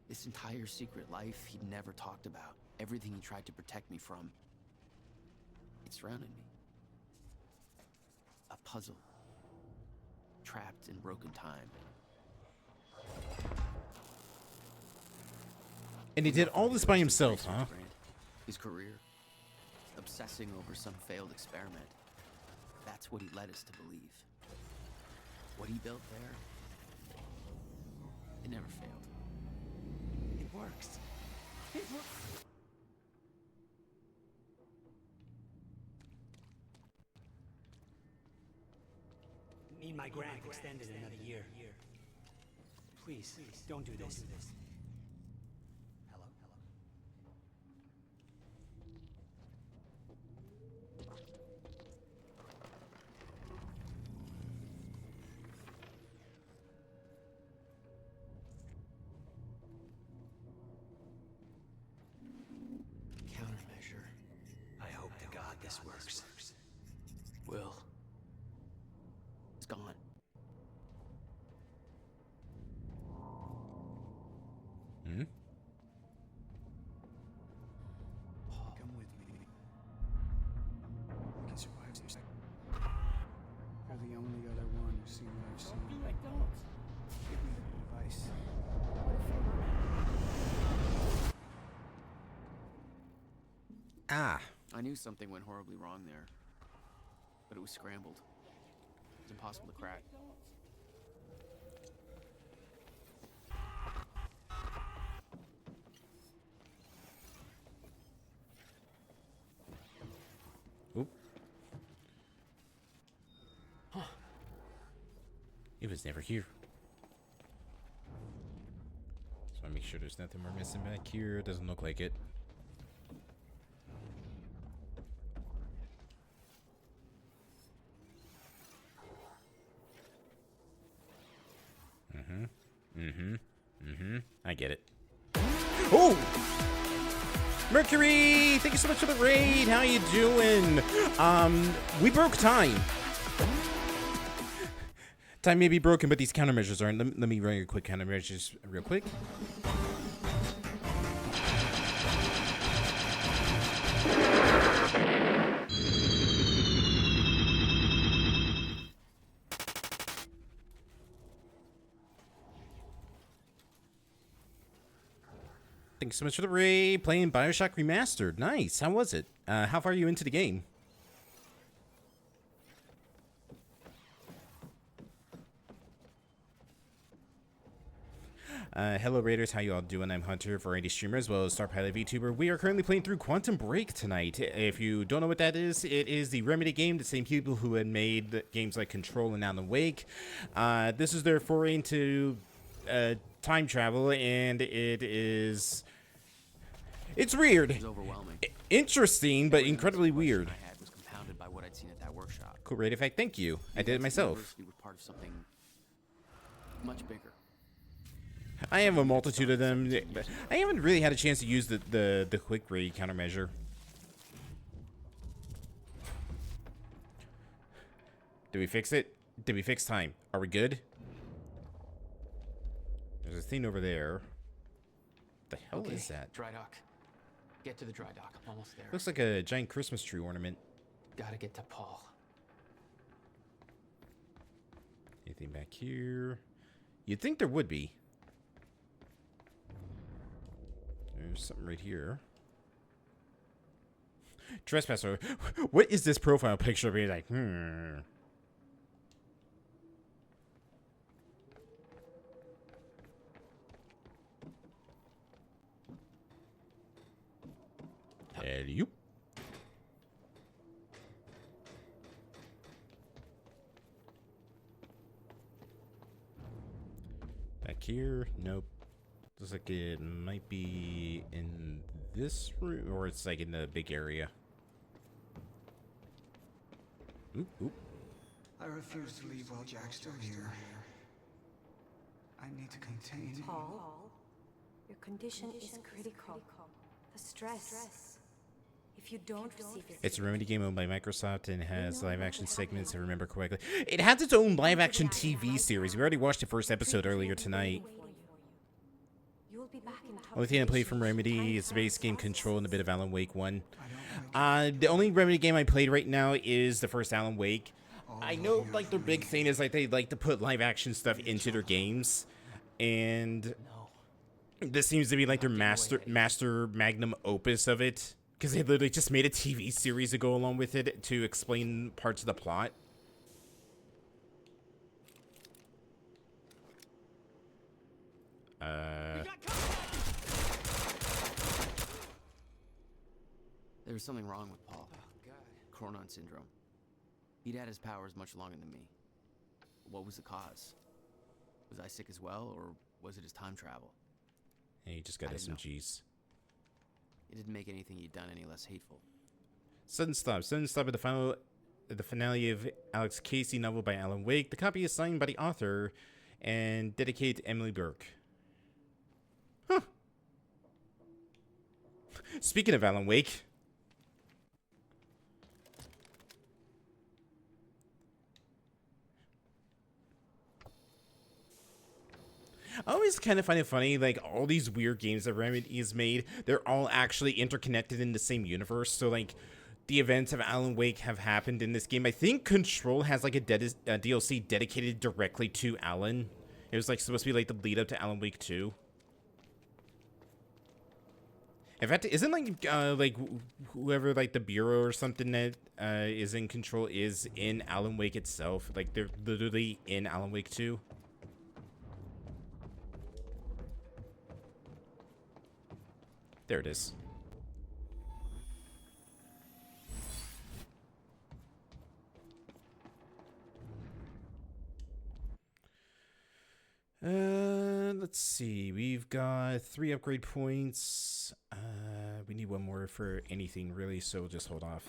This entire secret life he'd never talked about, everything he tried to protect me from, it surrounded me. A puzzle, trapped in broken time. And he did all this by himself, huh? His career, obsessing over some failed experiment. That's what he led us to believe. What he built there, it never failed. It works. It works. Need my grant extended another year. Please, don't do this. Hello? Countermeasure. I hope to God this works. Will. It's gone. Hmm? Come with me. I can survive some second. You're the only other one who's seen what I've seen. Don't. Give me the advice. Ah. I knew something went horribly wrong there, but it was scrambled. It's impossible to crack. Oop. It was never here. So I make sure there's nothing we're missing back here. Doesn't look like it. I get it. Oh! Mercury! Thank you so much for the raid! How you doing? We broke time. Time may be broken, but these countermeasures aren't. Let me run your quick countermeasures real quick. Thanks so much for the raid. Playing BioShock Remastered. Nice. How was it? How far are you into the game? Hello Raiders, how you all doing? I'm Hunter, variety streamer as well as Star Pilot VTuber. We are currently playing through Quantum Break tonight. If you don't know what that is, it is the Remedy game, the same people who had made games like Control and Alan Wake. This is their foray into time travel, and it's weird. It was overwhelming. Interesting, but incredibly weird. I had was compounded by what I'd seen at that workshop. Cool raid effect, thank you. I did it myself. The university was part of something much bigger. I have a multitude of them. I haven't really had a chance to use the quick raid countermeasure. Did we fix it? Did we fix time? Are we good? There's a thing over there. What the hell is that? Dry dock. Get to the dry dock. I'm almost there. Looks like a giant Christmas tree ornament. Gotta get to Paul. Anything back here? You'd think there would be. There's something right here. Trespasser. What is this profile picture? Be like, Hello. Back here? Nope. Looks like it might be in this room, or it's like in the big area. Oop, oop. I refuse to leave while Jack's still here. I need to contain... Paul, your condition is critical. The stress. If you don't receive your... It's a Remedy game owned by Microsoft and has live-action segments, if I remember correctly. It has its own live-action TV series. We already watched the first episode earlier tonight. Only thing I played from Remedy is the base game Control and a bit of Alan Wake 1. The only Remedy game I played right now is the first Alan Wake. I know, like, their big thing is, like, they like to put live-action stuff into their games. And this seems to be, like, their master magnum opus of it. Because they literally just made a TV series to go along with it to explain parts of the plot. There was something wrong with Paul. Chronon syndrome. He'd had his powers much longer than me. What was the cause? Was I sick as well, or was it his time travel? Hey, you just got SMGs. It didn't make anything he'd done any less hateful. Sudden stop at the finale of Alex Casey novel by Alan Wake. The copy is signed by the author and dedicated to Emily Burke. Huh. Speaking of Alan Wake. I always kind of find it funny, like, all these weird games that Remedy has made, they're all actually interconnected in the same universe. So, like, the events of Alan Wake have happened in this game. I think Control has, like, a DLC dedicated directly to Alan. It was, like, supposed to be, like, the lead up to Alan Wake 2. In fact, isn't, like, whoever, like, the Bureau or something that is in Control is in Alan Wake itself? Like, they're literally in Alan Wake 2. There it is. Let's let's see. We've got 3 upgrade points. We need 1 more for anything, really, so we'll just hold off.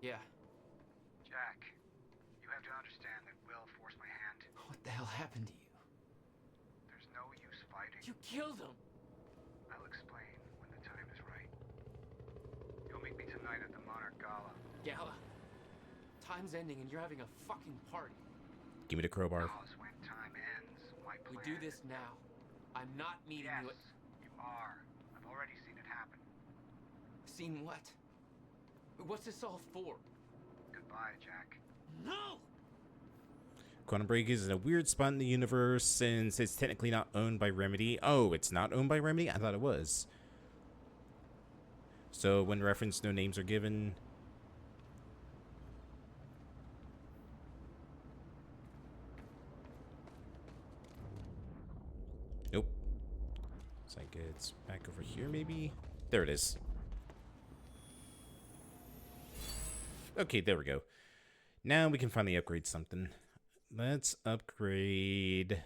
Yeah. Jack, you have to understand that Will forced my hand. What the hell happened to you? There's no use fighting. You killed him! I'll explain when the time is right. You'll meet me tonight at the Monarch Gala. Gala? Time's ending and you're having a fucking party. Give me the crowbar. Gala's when time ends. My We plan do this now. I'm not meeting you at... you are. I've already seen it happen. Seen what? What's this all for? Goodbye, Jack. No! Quantum Break is in a weird spot in the universe since it's technically not owned by Remedy. Oh, it's not owned by Remedy? I thought it was. So when reference, no names are given. Nope. Looks like it's back over here, maybe? There it is. Okay, there we go. Now we can finally upgrade something. Let's upgrade...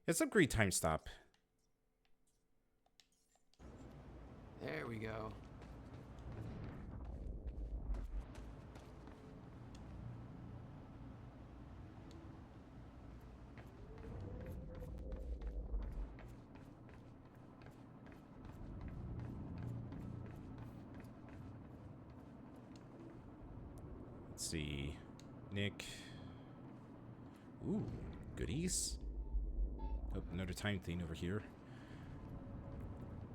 Let's upgrade Time Stop. There we go. Let's see. Nick. Ooh, goodies. Oh, another time thing over here.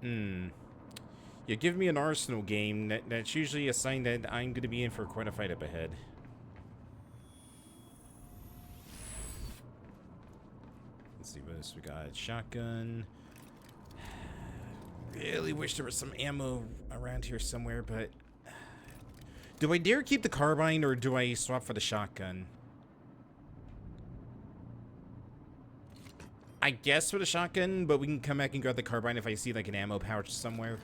Yeah, give me an Arsenal game. That's usually a sign that I'm going to be in for quite a fight up ahead. Let's see what else we got. Shotgun. Really wish there was some ammo around here somewhere, but... Do I dare keep the carbine, or do I swap for the shotgun? I guess for the shotgun, but we can come back and grab the carbine if I see like an ammo pouch somewhere.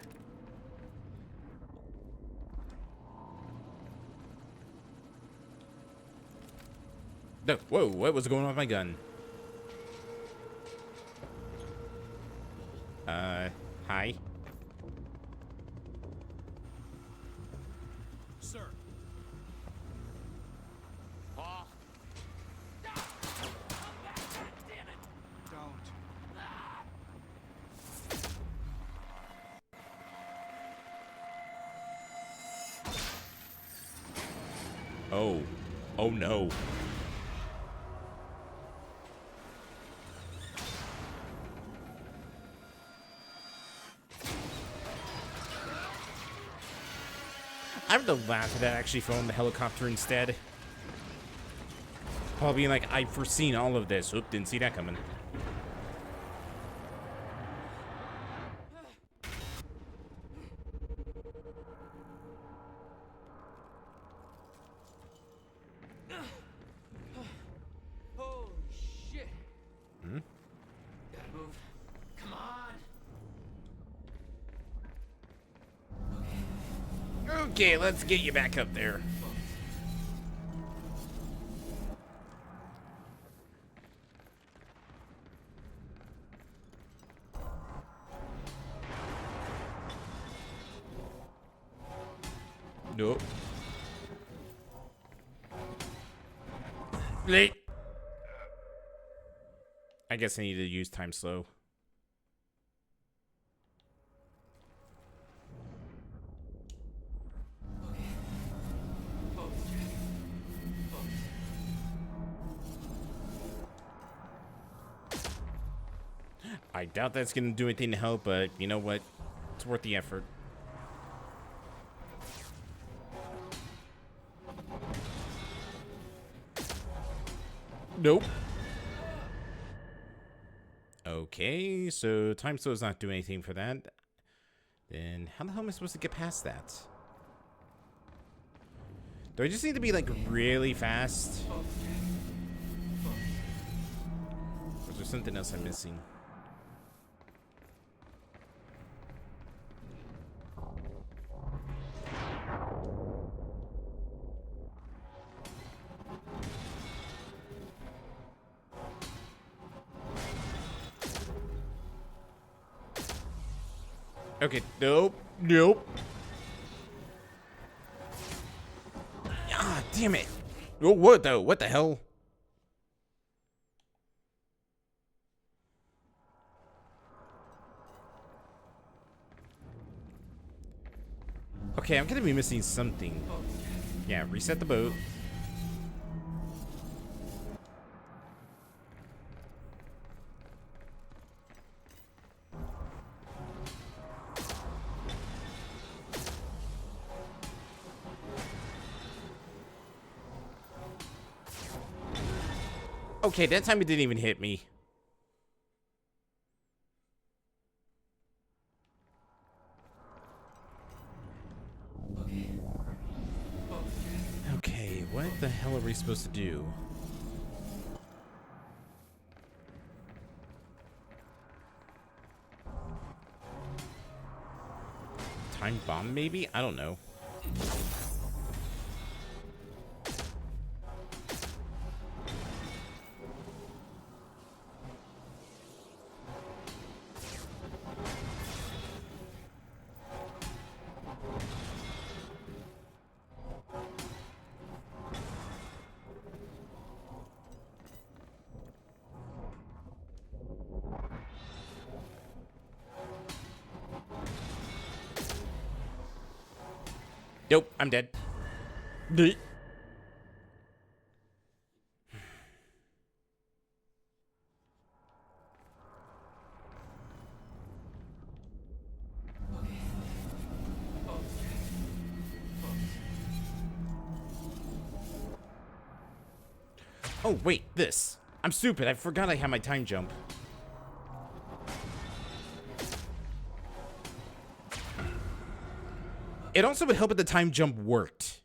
No, whoa, what was going on with my gun? Hi? Sir. Paul. Don't. Oh. Oh no. I would have laughed if that actually fell in the helicopter instead. Paul being like, I've foreseen all of this. Oop, didn't see that coming. Holy shit. Hmm? Gotta move. Come on. Okay, let's get you back up there. Nope. Late. I guess I need to use time slow. I doubt that's going to do anything to help, but you know what? It's worth the effort. Nope. Okay, so time slow is not doing anything for that. Then how the hell am I supposed to get past that? Do I just need to be like really fast? Or is there something else I'm missing? Okay, nope. Nope. Ah, damn it. Oh, what though? What the hell? Okay, I'm gonna be missing something. Yeah, reset the boat. Okay, that time it didn't even hit me. Okay, what the hell are we supposed to do? Time bomb, maybe? I don't know. Nope, I'm dead. Bleh. Oh, wait, this. I'm stupid. I forgot I had my time jump. It also would help if the time jump worked.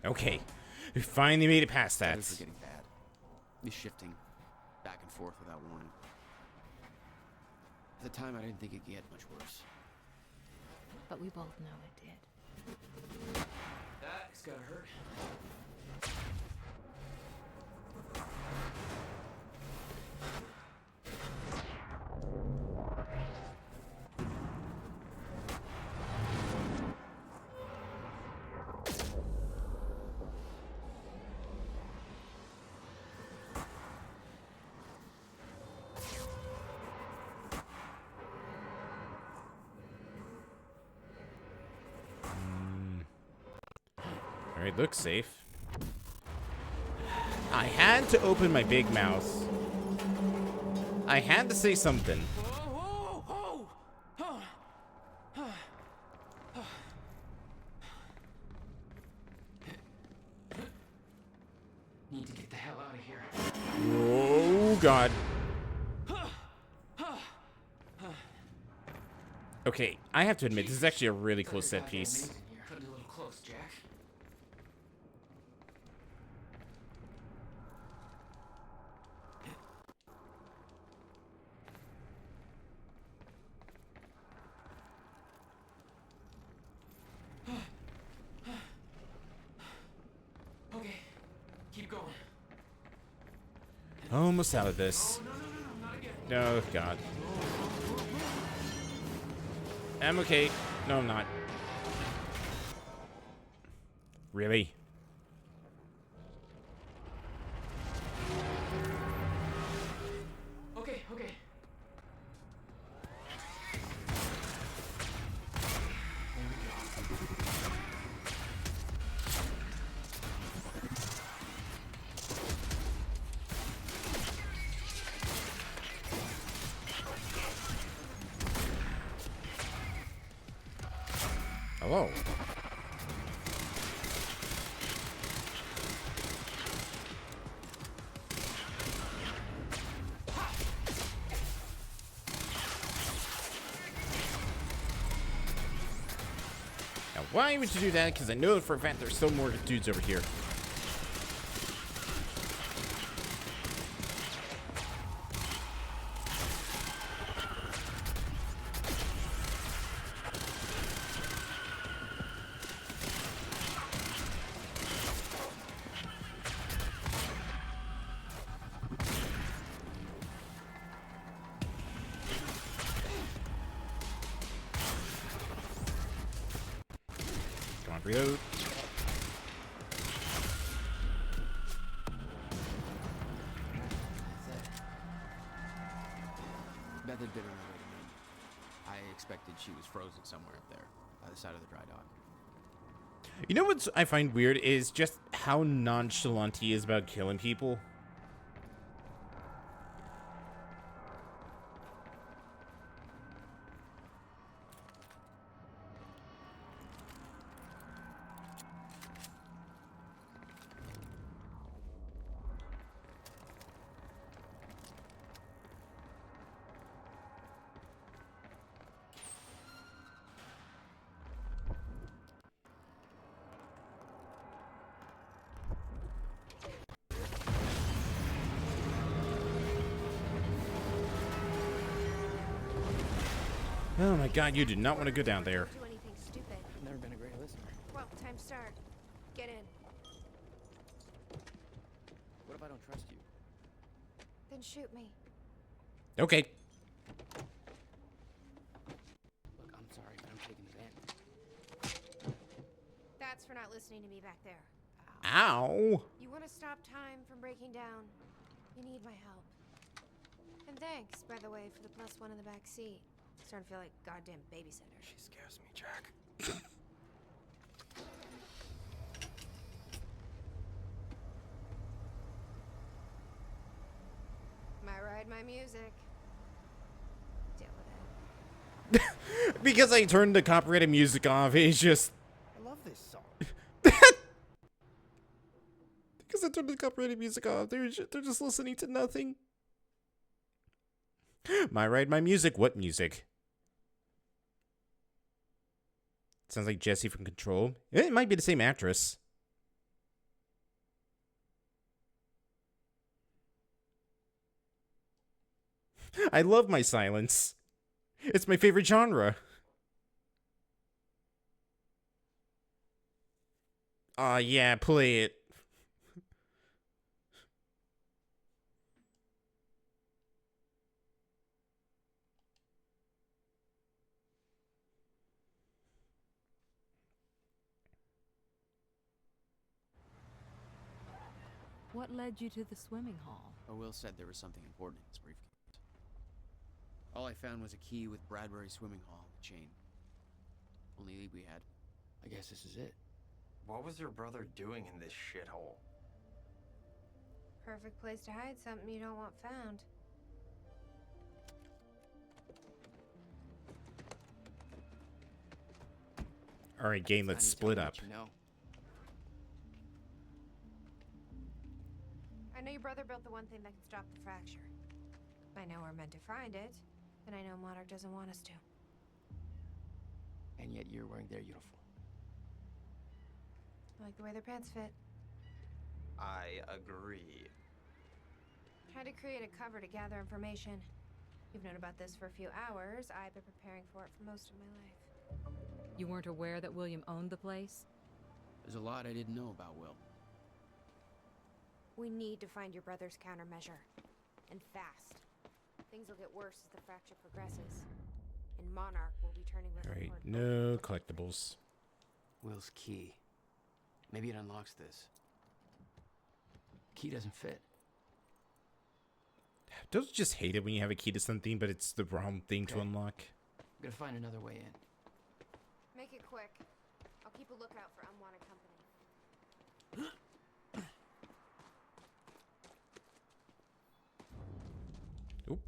Okay, we finally made it past that. Things were getting bad. He's shifting back and forth without warning. At the time, I didn't think it'd get much worse. But we both know it did. That's gotta hurt. Alright, looks safe. I had to open my big mouth. I had to say something. Need to get the hell out of here. Oh, God. Okay, I have to admit, this is actually a really cool set piece. Cut it a little close, Jack. Okay, keep going. Almost out of this. Oh, God. I'm okay. No, I'm not. Really? Okay. Hello. Now, why would you do that? Because I know for a fact there's still more dudes over here. we go. Beth had been on her way to me. I expected she was frozen somewhere up there, by the side of the dry dock. You know what I find weird is just how nonchalant he is about killing people. Oh my god, you do not want to go down there. Do anything stupid. I've never been a great listener. Well, time to start. Get in. What if I don't trust you? Then shoot me. Okay. Look, I'm sorry, but I'm taking the van. That's for not listening to me back there. Ow. You want to stop time from breaking down? You need my help. And thanks, by the way, for the +1 in the back seat. Starting to feel like a goddamn babysitter. She scares me, Jack. My ride, my music. Deal with it. Because I turned the copyrighted music off, it's just... I love this song. Because I turned the copyrighted music off, they're just listening to nothing. My ride, my music. What music? Sounds like Jessie from Control. It might be the same actress. I love my silence. It's my favorite genre. Aw, yeah, play it. What led you to the swimming hall? Oh, Will said there was something important in his briefcase. All I found was a key with Bradbury Swimming Hall, the chain. Only lead we had. I guess this is it. What was your brother doing in this shithole? Perfect place to hide something you don't want found. Alright, game, let's split up. You know. I know your brother built the one thing that can stop the fracture. I know we're meant to find it, and I know Monarch doesn't want us to. And yet you're wearing their uniform. I like the way their pants fit. I agree. Tried to create a cover to gather information. You've known about this for a few hours. I've been preparing for it for most of my life. You weren't aware that William owned the place? There's a lot I didn't know about Will. We need to find your brother's countermeasure. And fast. Things will get worse as the fracture progresses. And Monarch will be turning with Alright, no collectibles. Will's key. Maybe it unlocks this. Key doesn't fit. Don't you just hate it when you have a key to something, but it's the wrong thing to unlock? I'm gonna find another way in. Make it quick. I'll keep a lookout for unwanted company. Oop.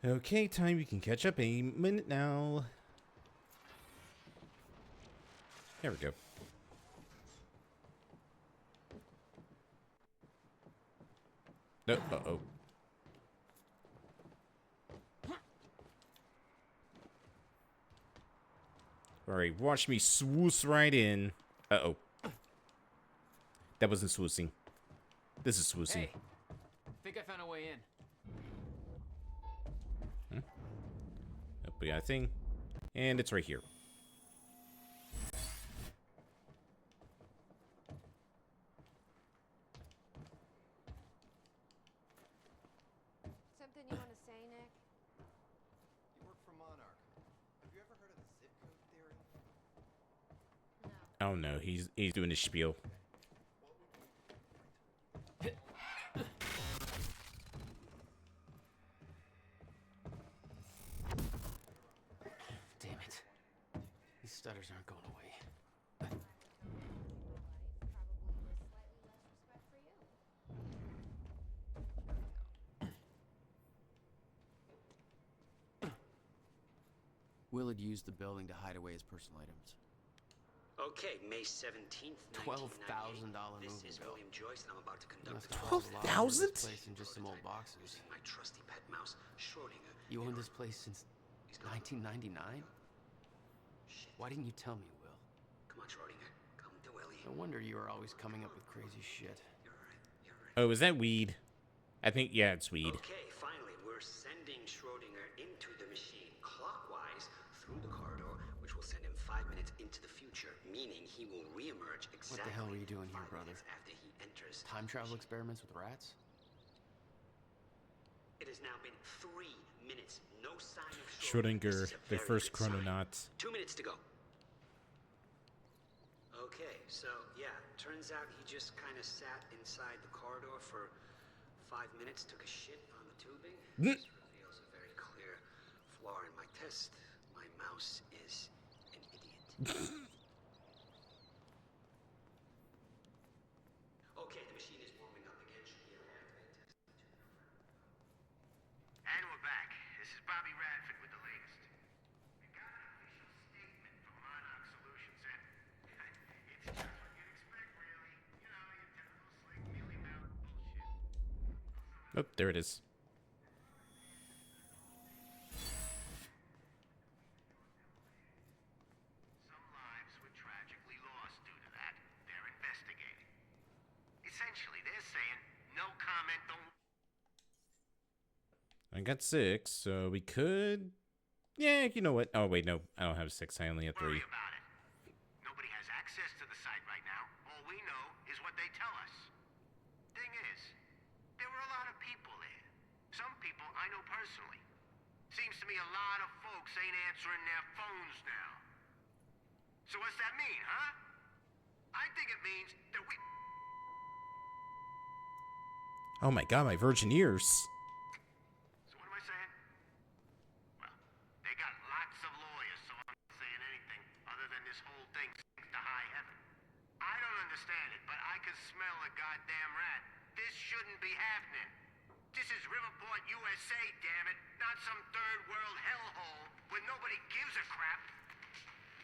Okay, time. You can catch up a minute now. There we go. No, uh-oh. Alright, watch me swoosh right in. Uh-oh. That wasn't swooshing. This is swooshing. Hey, think I found a way in. Yep, we got a thing. And it's right here. Oh no, he's doing his spiel. Damn it. These stutters aren't going away. Will had used the building to hide away his personal items. Okay, May 17th, $12,000 This moving is bill. William Joyce, and I'm about to conduct You must have bought a lot of 12,000? this place in just some old boxes. my trusty pet mouse, Schrodinger. You owned this place since 1999? Why didn't you tell me, Will? Come on, Schrodinger. Come to Willie. No wonder you were always coming up with crazy shit. Oh, is that weed? I think, yeah, it's weed. Okay, finally, we're sending Schrodinger into the machine clockwise through the corridor, which will send him 5 minutes into the future, meaning he will reemerge exactly What the hell were you doing here, brother? after he enters. Time travel experiments with rats? It has now been 3 minutes. No sign of Schrodinger, This is a the very first good sign. chrononauts. 2 minutes to go. Okay, so yeah, turns out he just kind of sat inside the corridor for 5 minutes, took a shit on the tubing. This reveals a very clear flaw in my test. My mouse is an idiot. Okay, the machine is warming up again. Should be able to activate test. And we're back. This is Bobby Radford with the latest. We got an official statement from Monarch Solutions, and it's just what you'd expect, really. You know, your typical slick, mealy-mouthed bullshit. Oh, there it is. Some lives were tragically lost due to that. They're investigating. Essentially, they're saying, no comment, don't... I got 6, so we could... Yeah, you know what? Oh, wait, no. I don't have 6. I only have 3. Nobody has access to the site right now. All we know is what they tell us. Thing is, there were a lot of people there. Some people I know personally. Seems to me a lot of folks ain't answering their phones now. So what's that mean, huh? I think it means that we... Oh my god, my virgin ears. So what am I saying? Well, they got lots of lawyers, so I'm not saying anything other than this whole thing sinks to high heaven. I don't understand it, but I can smell a goddamn rat. This shouldn't be happening. This is Riverport, USA, damn it, not some third world hellhole where nobody gives a crap.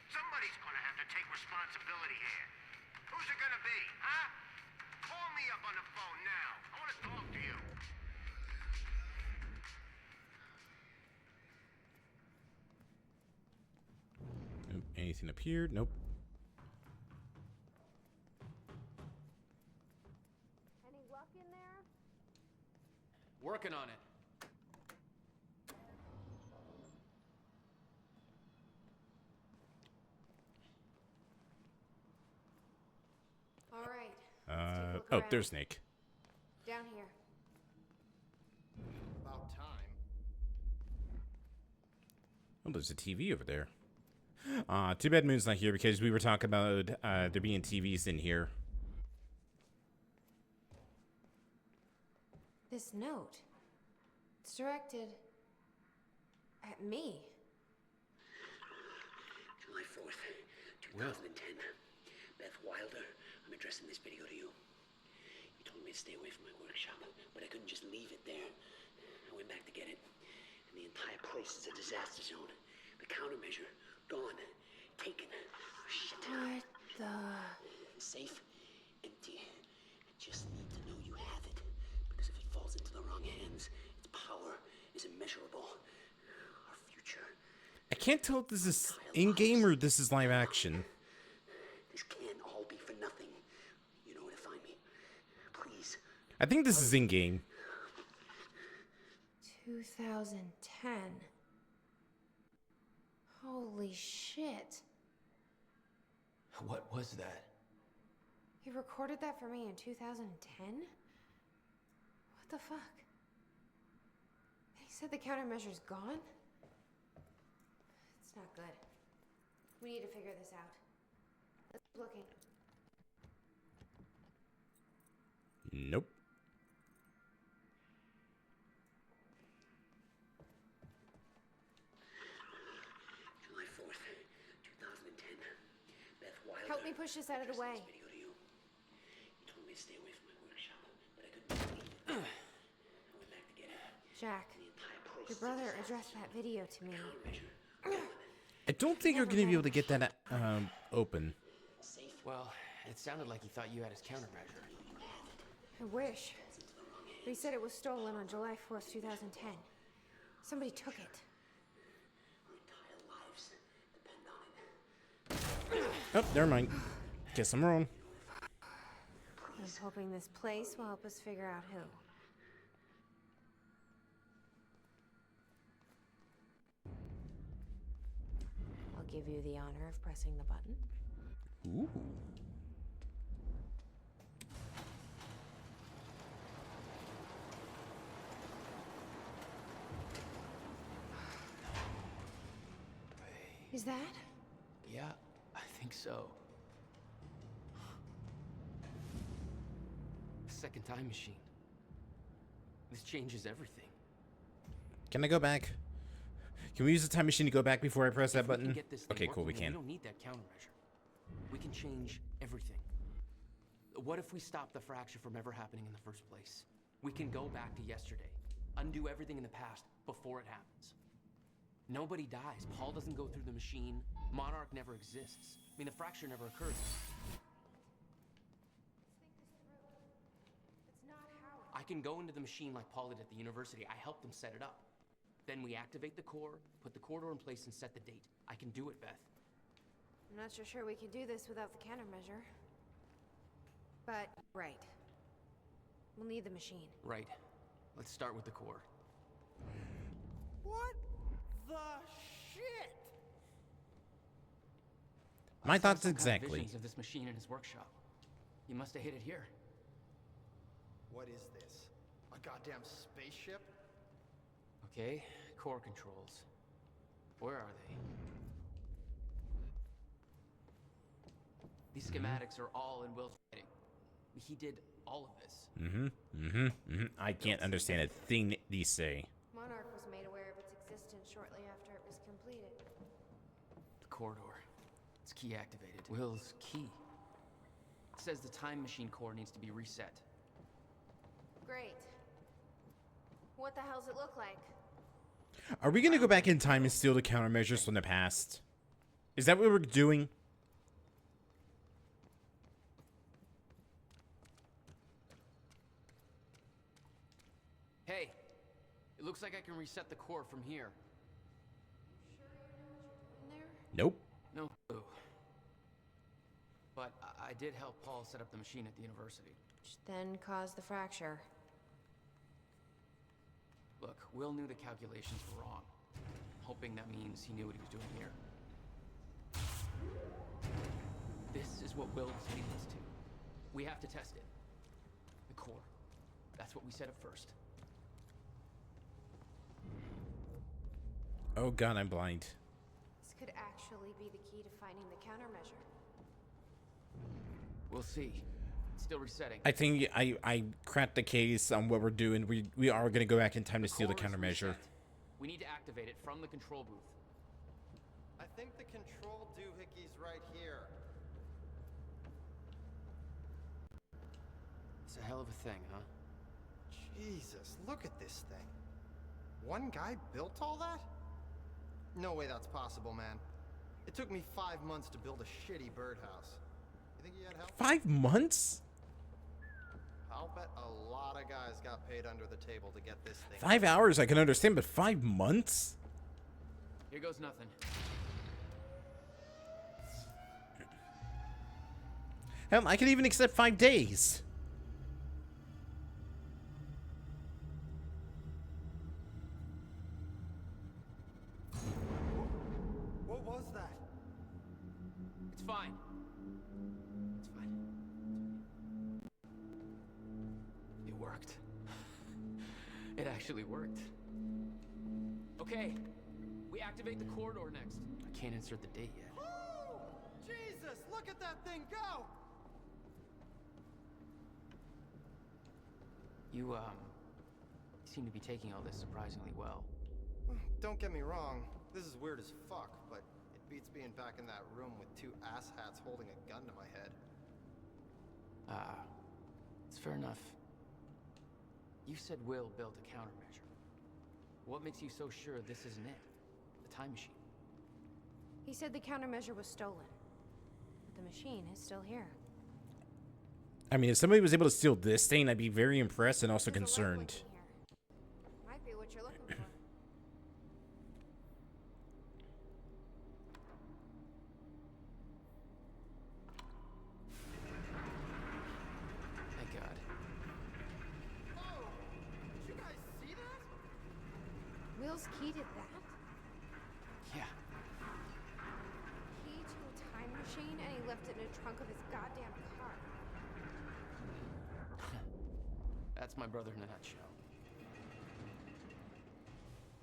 Somebody's gonna have to take responsibility here. Who's it gonna be, huh? Call me up on the phone now. I wanna talk to you. Nope. Anything appeared? Nope. Any luck in there? Working on it. All right. Oh, there's Snake. Down here. About time. Oh, there's a TV over there. Too bad Moon's not here because we were talking about there being TVs in here. This note. It's directed at me. July 4th, 2010. Beth Wilder, I'm addressing this video to you. You told me to stay away from my workshop, but I couldn't just leave it there. I went back to get it, and the entire place is a disaster zone. The countermeasure, gone. Taken. Shut down. What the... Safe, empty. I just need to know you have it, because if it falls into the wrong hands, its power is immeasurable. Our future. I can't tell if this is in-game or this is live action. This can't all be for nothing. You know where to find me. Please. I think this is in-game. 2010. Holy shit. What was that? He recorded that for me in 2010? What the fuck? And he said the countermeasure's gone? It's not good. We need to figure this out. Looking. Nope. July 4th, 2010. Beth Wilder. Help me push this out of the way. Video to you. You told me to stay away from my workshop, but I couldn't believe it. I went back to get it. Jack, your brother addressed that video to me. I don't think you're going to be able to get that open. Well, it sounded like he thought you had his countermeasure. I wish. But he said it was stolen on July 4th, 2010. Somebody took it. Oh, never mind. Guess I'm wrong. I'm hoping this place will help us figure out who. I'll give you the honor of pressing the button. Ooh. Is that? Yeah, I think so. Second time machine. This changes everything. Can I go back? Can we use the time machine to go back before I press that button? We can get this thing Okay, cool, we working, can. We don't need that countermeasure. We can change everything. What if we stop the fracture from ever happening in the first place? We can go back to yesterday, undo everything in the past before it happens. Nobody dies. Paul doesn't go through the machine. Monarch never exists. I mean, the fracture never occurred. I can go into the machine like Paul did at the university. I helped them set it up. Then we activate the core, put the corridor in place, and set the date. I can do it, Beth. I'm not so sure we can do this without the countermeasure. But, right. We'll need the machine. Right. Let's start with the core. What the shit? My I saw thoughts some kind of exactly. visions of this machine in his workshop. You must have hid it here. What is this? A goddamn spaceship? Okay, core controls. Where are they? These schematics are all in Will's writing. He did all of this. I can't understand a thing these say. Monarch was made aware of its existence shortly after it was completed. The corridor. It's key activated. Will's key. It says the time machine core needs to be reset. Great. What the hell's it look like? Are we going to go back in time and steal the countermeasures from the past? Is that what we're doing? Hey, it looks like I can reset the core from here. Nope. No clue. But I did help Paul set up the machine at the university. Which then caused the fracture. Look, Will knew the calculations were wrong. Hoping that means he knew what he was doing here. This is what Will was leading us to. We have to test it. The core. That's what we set up first. Oh god, I'm blind. This could actually be the key to finding the countermeasure. We'll see. It's still resetting. I think I cracked the case on what we're doing. We are going to go back in time to steal the core is countermeasure. reset. We need to activate it from the control booth. I think the control doohickey's right here. It's a hell of a thing, huh? Jesus, look at this thing. One guy built all that? No way that's possible, man. It took me 5 months to build a shitty birdhouse. You think he had help? 5 months? I'll bet a lot of guys got paid under the table to get this thing. 5 hours I can understand, but 5 months? Here goes nothing. Hell, I can even accept 5 days. What was that? It's fine. It's fine. It worked. It actually worked. Okay, we activate the corridor next. I can't insert the date yet. Oh, Jesus! Jesus! Look at that thing go! You seem to be taking all this surprisingly well. Don't get me wrong, this is weird as fuck, but it beats being back in that room with two asshats holding a gun to my head. It's fair enough. You said Will built a countermeasure. What makes you so sure this isn't it? The time machine? He said the countermeasure was stolen. But the machine is still here. I mean, if somebody was able to steal this thing, I'd be very impressed and also concerned. Might be what you're looking for. Thank God. Oh! Did you guys see that? Will's key did that? Yeah. Key to a time machine, and he left it in the trunk of his goddamn car. That's my brother in a nutshell.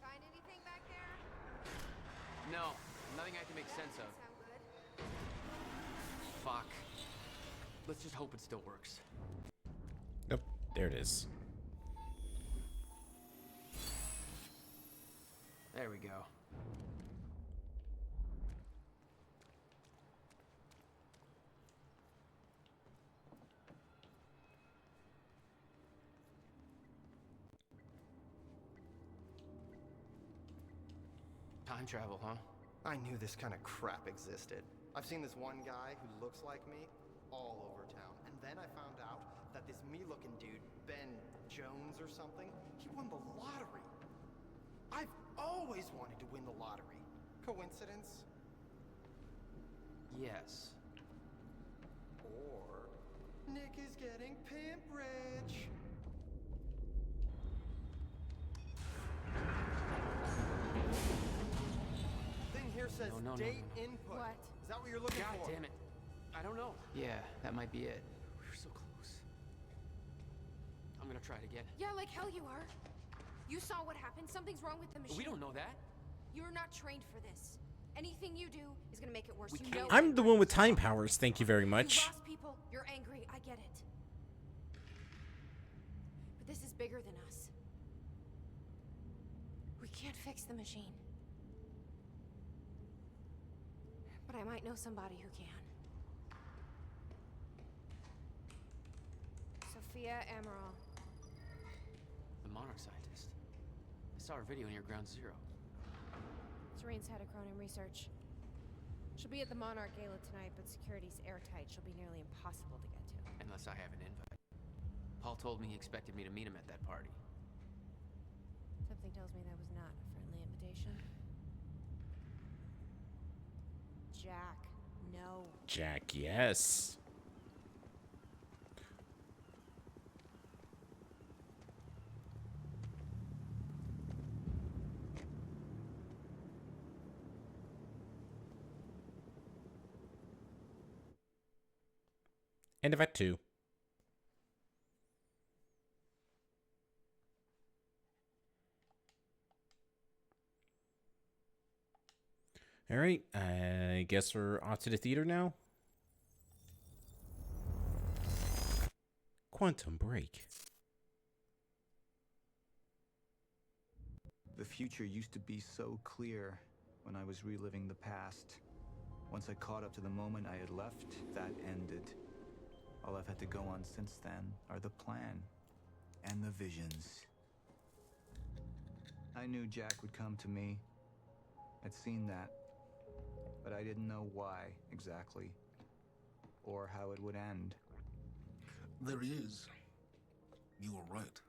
Find anything back there? No, nothing I can make sense of. Sound good? Fuck. Let's just hope it still works. Yep, there it is. There we go. Time travel, huh? I knew this kind of crap existed. I've seen this one guy who looks like me all over town. And then I found out that this me-looking dude, Ben Jones or something, he won the lottery. I've always wanted to win the lottery. Coincidence? Yes. Or Nick is getting pimp rich. Thing here says No. date input. What? Is that what you're looking God for? damn it. I don't know. Yeah, that might be it. We were so close. I'm gonna try it again. Yeah, like hell you are. You saw what happened. Something's wrong with the machine. We don't know that. You're not trained for this. Anything you do is gonna make it worse. We You can't- know I'm it. the one with time powers, thank you very You much. lost people. You're angry. I get it. But this is bigger than us. We can't fix the machine. But I might know somebody who can. Sophia Amaral. The Monarch scientist. I saw her video near Ground Zero. Serene's head of Cronin Research. She'll be at the Monarch Gala tonight, but security's airtight. She'll be nearly impossible to get to. Unless I have an invite. Paul told me he expected me to meet him at that party. Something tells me that was not a friendly invitation. Jack, no. Jack, yes. End of Act 2. All right, I guess we're off to the theater now. Quantum Break. The future used to be so clear when I was reliving the past. Once I caught up to the moment I had left, that ended. All I've had to go on since then are the plan and the visions. I knew Jack would come to me. I'd seen that. But I didn't know why exactly, or how it would end. There he is. You were right.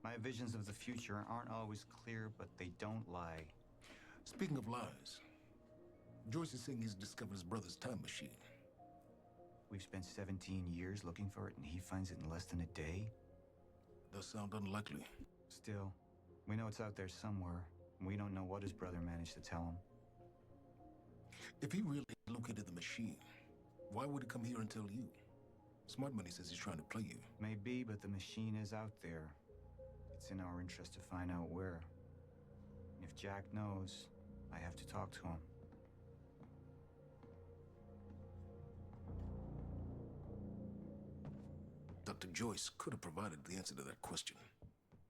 My visions of the future aren't always clear, but they don't lie. Speaking of lies, Joyce is saying he's discovered his brother's time machine. We've spent 17 years looking for it, and he finds it in less than a day? Does sound unlikely. Still, we know it's out there somewhere, and we don't know what his brother managed to tell him. If he really located the machine, why would he come here and tell you? Smart Money says he's trying to play you. Maybe, but the machine is out there. It's in our interest to find out where. And if Jack knows, I have to talk to him. Joyce could have provided the answer to that question.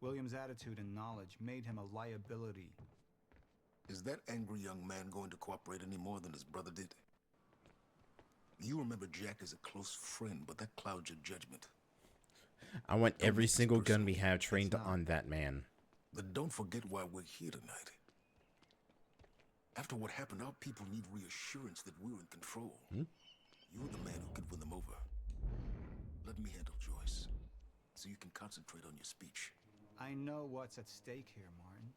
William's attitude and knowledge made him a liability. Is that angry young man going to cooperate any more than his brother did? You remember Jack as a close friend, but that clouds your judgment. I want every single gun we have trained on that man. But don't forget why we're here tonight. After what happened, our people need reassurance that we're in control. You're the man who could win them over. Let me handle Joyce, so you can concentrate on your speech. I know what's at stake here, Martin.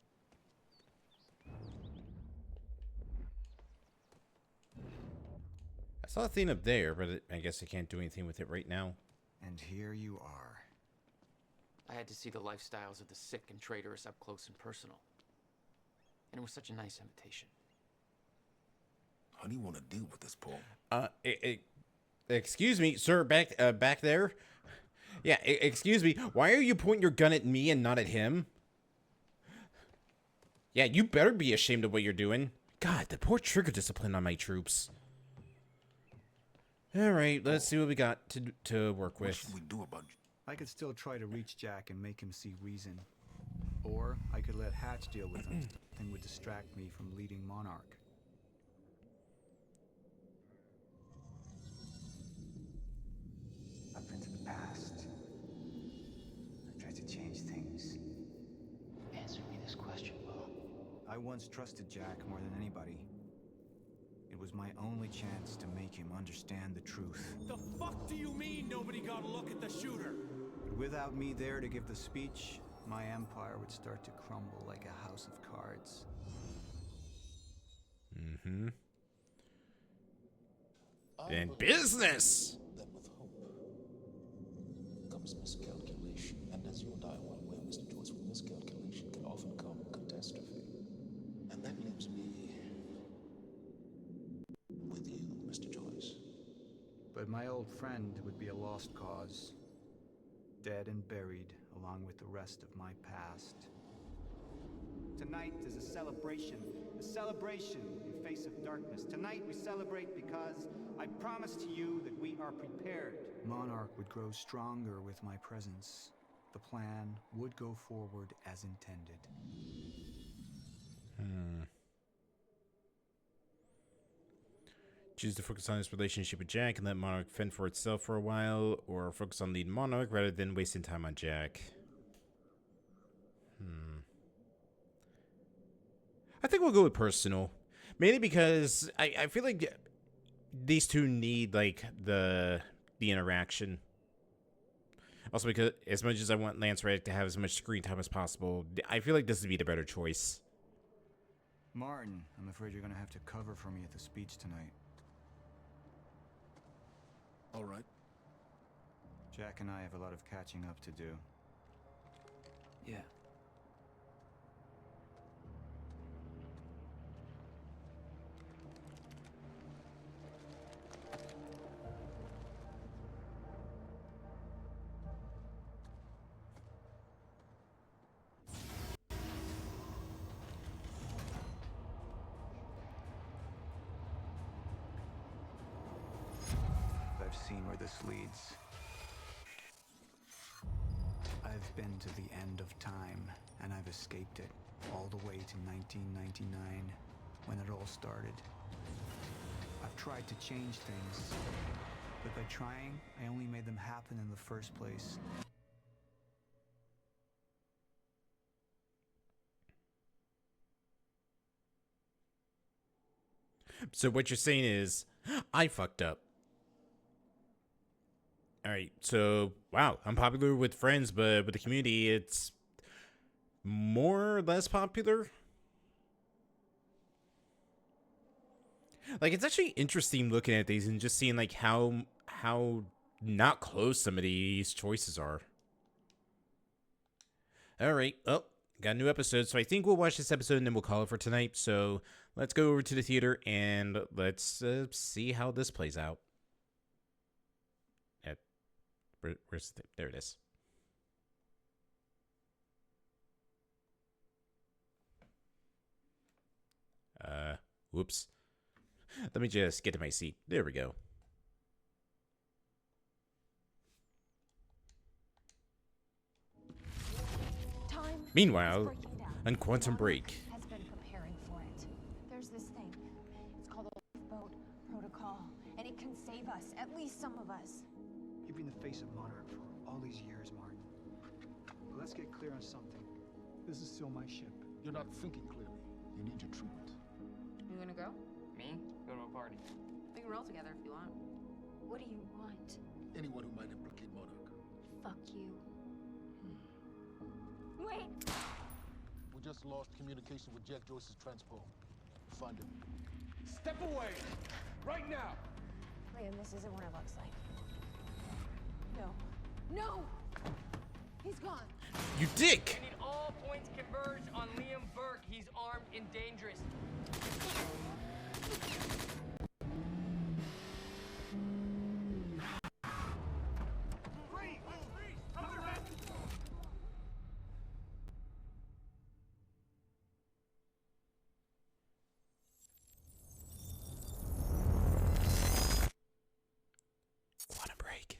I saw a thing up there, but I guess I can't do anything with it right now. And here you are. I had to see the lifestyles of the sick and traitorous up close and personal. And it was such a nice invitation. How do you want to deal with this, Paul? Excuse me, sir, back there. Yeah, excuse me. Why are you pointing your gun at me and not at him? Yeah, you better be ashamed of what you're doing. God, the poor trigger discipline on my troops. All right, let's see what we got to work with. What should we do about? I could still try to reach Jack and make him see reason. Or I could let Hatch deal with him. Thing would distract me from leading Monarch. I've been to the past. I tried to change things. Answer me this question, Paul. I once trusted Jack more than anybody. It was my only chance to make him understand the truth. The fuck do you mean nobody got a look at the shooter? But without me there to give the speech, my empire would start to crumble like a house of cards. Mm-hmm. And business! That with hope comes miscalculation, and as you and I are well aware, Mr. Joyce, with miscalculation can often come catastrophe. And that leaves me with you, Mr. Joyce. But my old friend would be a lost cause. Dead and buried, along with the rest of my past. Tonight is a celebration in face of darkness. Tonight we celebrate because I promise to you that we are prepared. Monarch would grow stronger with my presence. The plan would go forward as intended. Choose to focus on his relationship with Jack and let Monarch fend for itself for a while, or focus on leading Monarch rather than wasting time on Jack. I think we'll go with personal. Mainly because I feel like these two need, like, the interaction. Also because as much as I want Lance Reddick to have as much screen time as possible, I feel like this would be the better choice. Martin, I'm afraid you're gonna have to cover for me at the speech tonight. All right. Jack and I have a lot of catching up to do. Yeah. I've seen where this leads. I've been to the end of time, and I've escaped it, all the way to 1999, when it all started. I've tried to change things, but by trying, I only made them happen in the first place. So what you're saying is, I fucked up. Alright, so, wow, I'm popular with friends, but with the community, it's more or less popular? Like, it's actually interesting looking at these and just seeing, like, how not close some of these choices are. Alright, oh, got a new episode, so I think we'll watch this episode and then we'll call it for tonight. So, let's go over to the theater and let's see how this plays out. Where's there it is. Whoops. Let me just get to my seat. There we go. Meanwhile, on Quantum Break. Has been preparing for it. There's this thing. It's called the Lifeboat Protocol, and it can save us, at least some of us. You've been the face of Monarch for all these years, Martin. But let's get clear on something. This is still my ship. You're not thinking clearly. You need your treatment. You gonna go? Me? Go to a party. We can roll together if you want. What do you want? Anyone who might implicate Monarch. Fuck you. Wait! We just lost communication with Jack Joyce's transpo. Find him. Step away! Right now! Liam, this isn't what it looks like. No. No! He's gone. You dick! We need all points converge on Liam Burke. He's armed and dangerous. Quantum Break.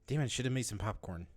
Damn, I should have made some popcorn.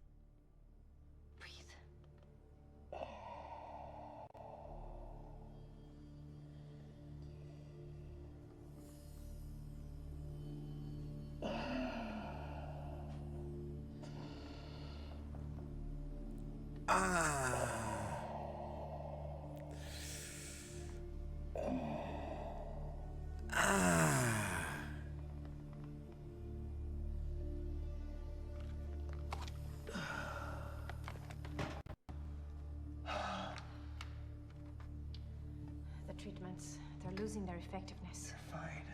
The treatments, they're losing their effectiveness. You're fine.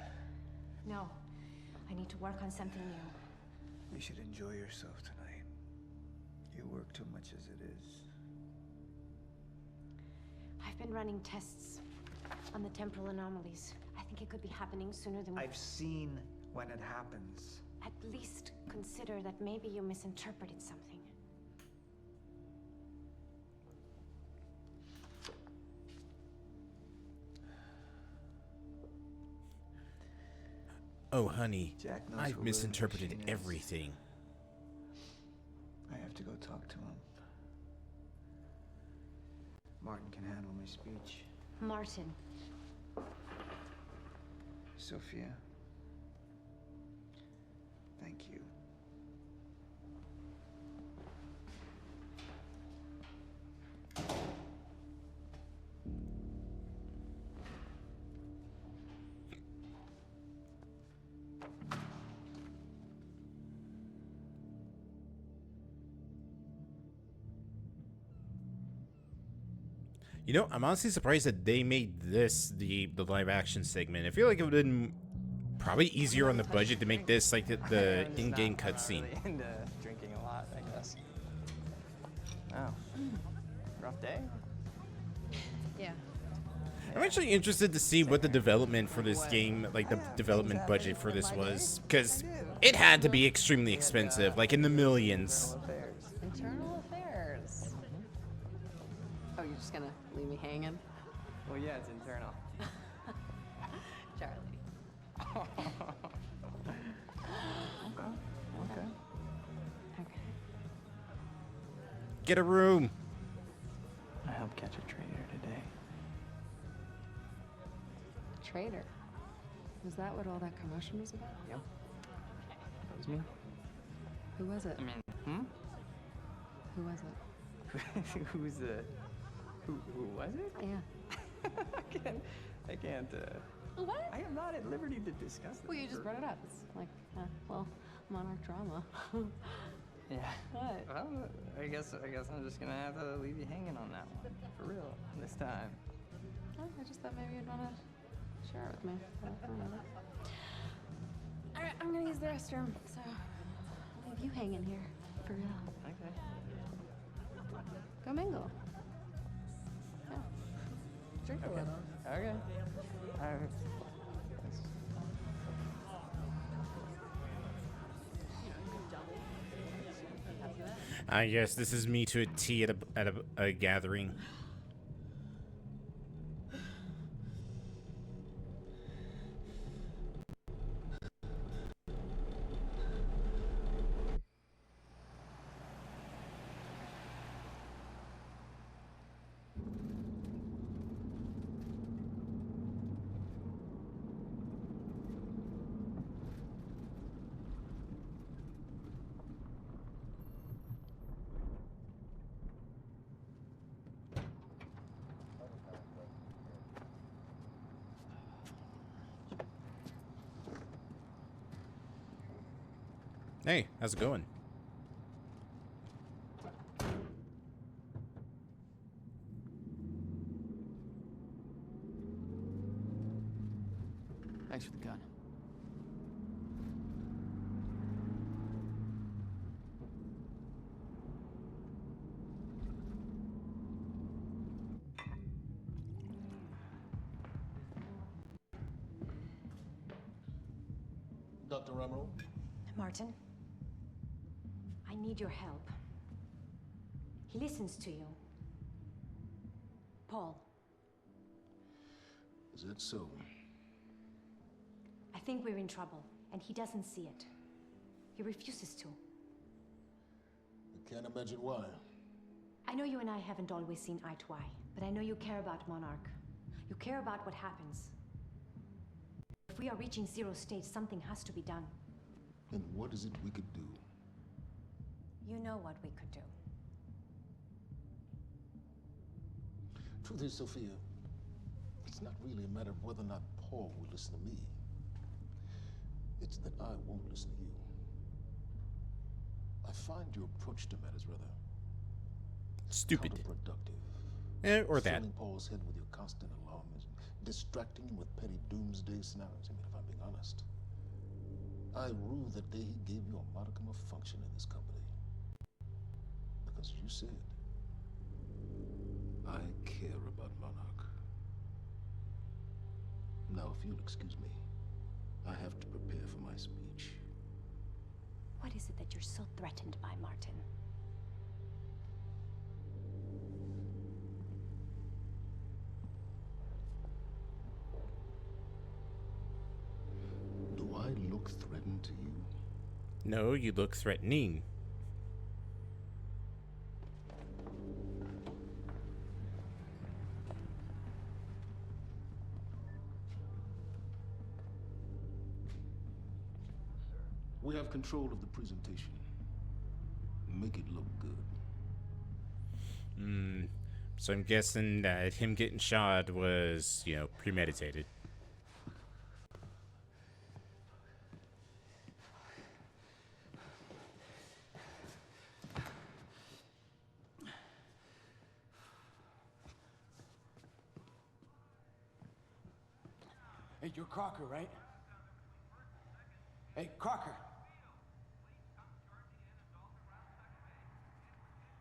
No. I need to work on something new. You should enjoy yourself tonight. You work too much as it is. I've been running tests on the temporal anomalies. I think it could be happening sooner than we... I've seen when it happens. At least consider that maybe you misinterpreted something. Oh, honey, Jack knows I've who misinterpreted William Machine is. everything. I have to go talk to him. Martin can handle my speech. Martin. Sophia. Thank you. You know, I'm honestly surprised that they made this the live action segment. I feel like it would have been probably easier on the budget to make this like the in-game cutscene. Really into drinking a lot, I guess. Oh. Rough day? Yeah. I'm actually interested to see what the development for this game, like the development budget for this was, because it had to be extremely expensive, like in the millions. Internal affairs. Oh, you're just gonna leave me hanging? Well, yeah, it's internal. Charlie. Okay. Get a room. I helped catch a traitor today. Traitor. Was that what all that commotion was about? Yep. That was me. Who was it? I mean, Who was it? Who's the... Who was it? Yeah. I can't, What? I am not at liberty to discuss this. Well, you just brought it up. It's like, well, Monarch drama. Yeah. What? Well, I guess I'm just gonna have to leave you hanging on that one. For real. This time. Oh, I just thought maybe you'd want to share it with me. Alright, I'm gonna use the restroom, so I'll leave you hanging here. For real. Okay. Go mingle. Yeah. Drink a little. Okay. Alright. I guess this is me to a T at a gathering. Hey, how's it going? Thanks for the gun. Dr. Emerald? Martin, I need your help. He listens to you. Paul, Is that so? I think we're in trouble, and he doesn't see it. He refuses to. I can't imagine why. I know you and I haven't always seen eye to eye, but I know you care about Monarch. You care about what happens. If we are reaching zero stage, something has to be done. And what is it we could do? You know what we could do. Truth is, Sophia, it's not really a matter of whether or not Paul will listen to me. It's that I won't listen to you. I find your approach to matters rather stupid, counterproductive. Or that. Filling Paul's head with your constant alarms, distracting him with petty doomsday scenarios. I mean, if I'm being honest, I rue the day he gave you a modicum of function in this company. Because you said, I care about Monarch. Now, if you'll excuse me, I have to prepare for my speech. What is it that you're so threatened by, Martin? Do I look threatened to you? No, you look threatening. We have control of the presentation. Make it look good. So I'm guessing that him getting shot was, you know, premeditated. Hey, you're Crocker, right? Hey, Crocker!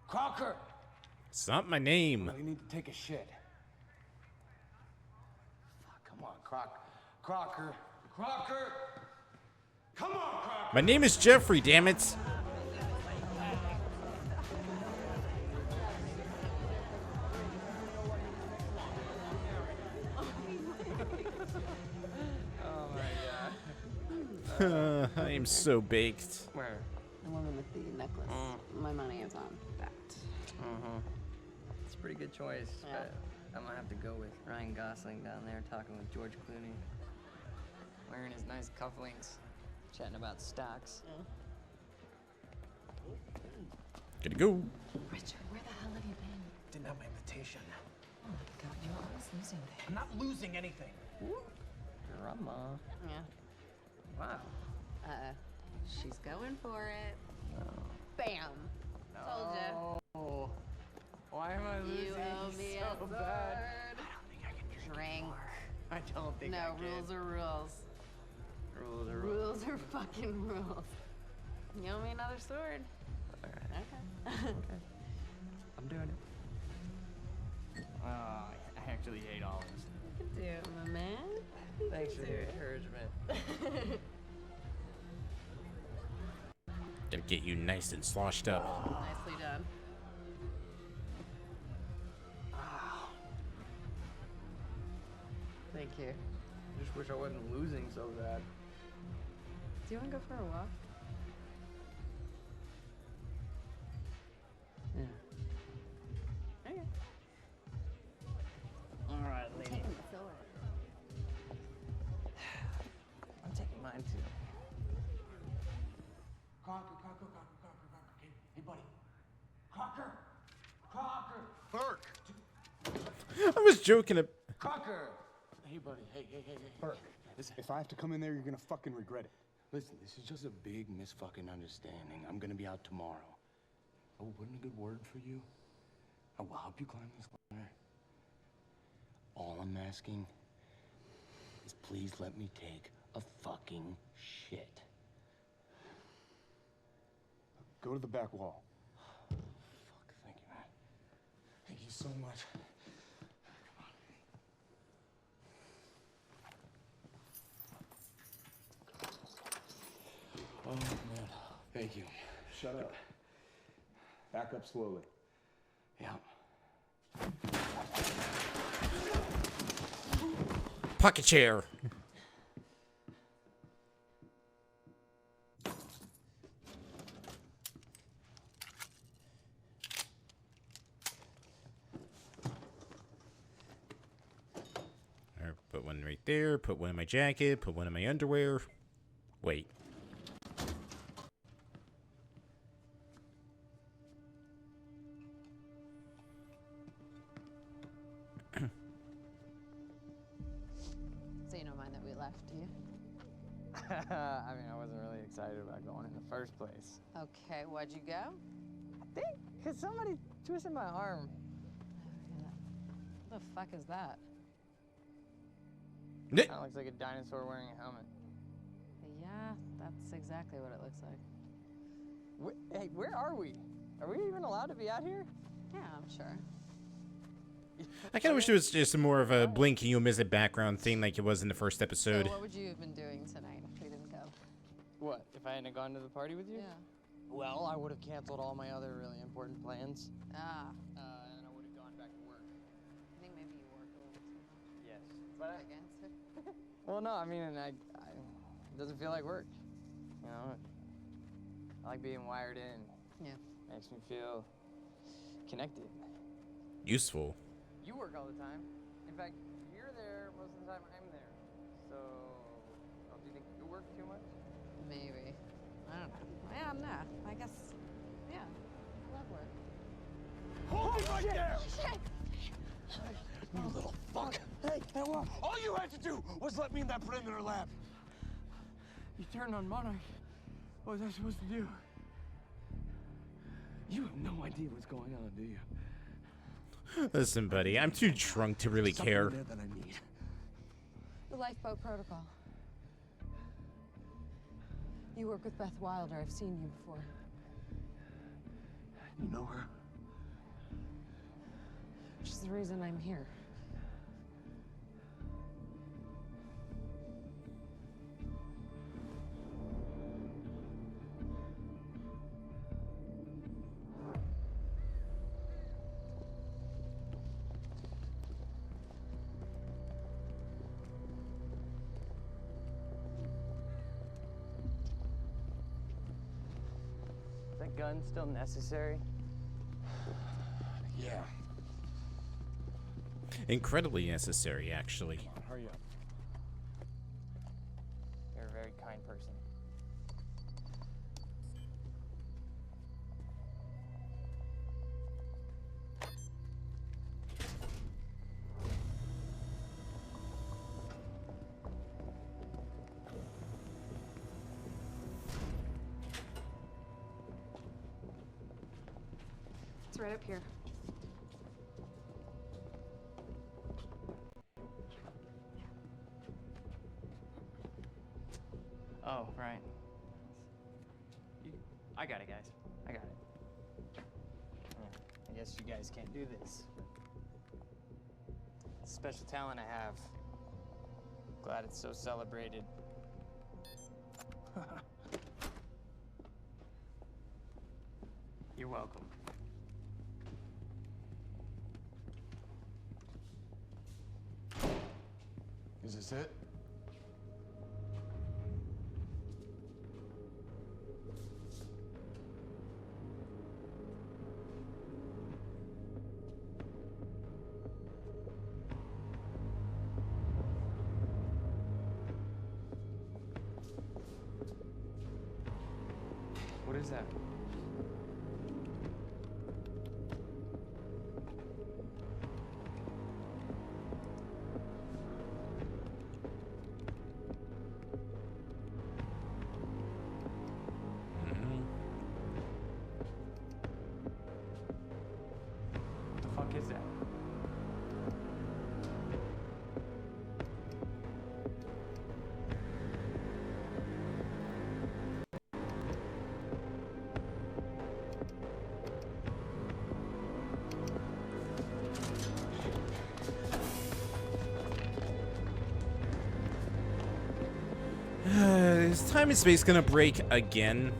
Crocker! It's not my name. Well, you need to take a shit. Fuck, come on, Crocker. Crocker! Come on, Crocker! My name is Jeffrey, damn it. Oh my god. I am so baked. Where? The woman with the necklace. My money is on that. It's a pretty good choice, Yeah. but I'm gonna have to go with Ryan Gosling down there talking with George Clooney. Wearing his nice cufflinks, chatting about stocks. Gotta go. Richard, where the hell have you been? Didn't have my invitation. Oh my god, you're always losing things. I'm not losing anything. Drama. Yeah. Wow. She's going for it. Bam. Told ya. Oh. Why am I losing You owe me so a sword. bad? I don't think I can drink. Drink. I don't think I No, can. rules are rules. Rules are rules. Rules are fucking rules. You owe me another sword. Alright. Okay. Okay. I'm doing it. Oh, I actually hate all this. You can do it, my man. You Thanks can for do the it. encouragement. Gonna get you nice and sloshed up. Nicely done. Thank you. Just wish I wasn't losing so bad. Do you want to go for a walk? Yeah. Okay. Alright, I'm lady. taking the sword. I'm taking mine too. Crocker. Hey, buddy. Crocker! Burke! I was joking. Crocker! Hey, buddy. Hey. Burke, listen, if I have to come in there, you're gonna fucking regret it. Listen, this is just a big misfucking understanding. I'm gonna be out tomorrow. I will put in a good word for you. I will help you climb this ladder. All I'm asking is please let me take a fucking shit. Go to the back wall. Fuck, thank you, man. Thank you so much. Oh, man. Thank you. Shut up. Back up slowly. Yeah. Pocket chair. Alright, put one right there, put one in my jacket, put one in my underwear. Wait. So you don't mind that we left, do you? I mean, I wasn't really excited about going in the first place. Okay, why'd you go? I think because somebody twisted my arm. What the fuck is that? Kind of looks like a dinosaur wearing a helmet. Yeah, that's exactly what it looks like. Hey, where are we? Are we even allowed to be out here? Yeah, I'm sure. I kind of wish it was just more of a blink and you'll miss it background thing like it was in the first episode. So what would you have been doing tonight if we didn't go? What, if I hadn't gone to the party with you? Yeah. Well, I would have canceled all my other really important plans. Ah. And I would have gone back to work. I think maybe you work a little bit too much. Yes. But Against it? well, no, I mean, it doesn't feel like work. You know, I like being wired in. Yeah. Makes me feel connected. Useful. You work all the time. In fact, you're there most of the time I'm there. So, don't you think you work too much? Maybe. I don't know. Yeah, I'm not. I guess, yeah. Love work. Hold it right there! Shit! You little fuck. Hey, all you had to do was let me in that perimeter lab. You turned on Monarch. What was I supposed to do? You have no idea what's going on, do you? Listen, buddy, I'm too drunk to really care. Something there that I need. The lifeboat protocol. You work with Beth Wilder. I've seen you before. You know her? She's the reason I'm here. Is that gun still necessary? Yeah. Incredibly necessary, actually. Come on, hurry up. You're a very kind person. It's right up here. Oh, right. I got it, guys. I got it. I guess you guys can't do this. It's a special talent I have. Glad it's so celebrated. You're welcome. Is this it? What is that? time and space gonna break again?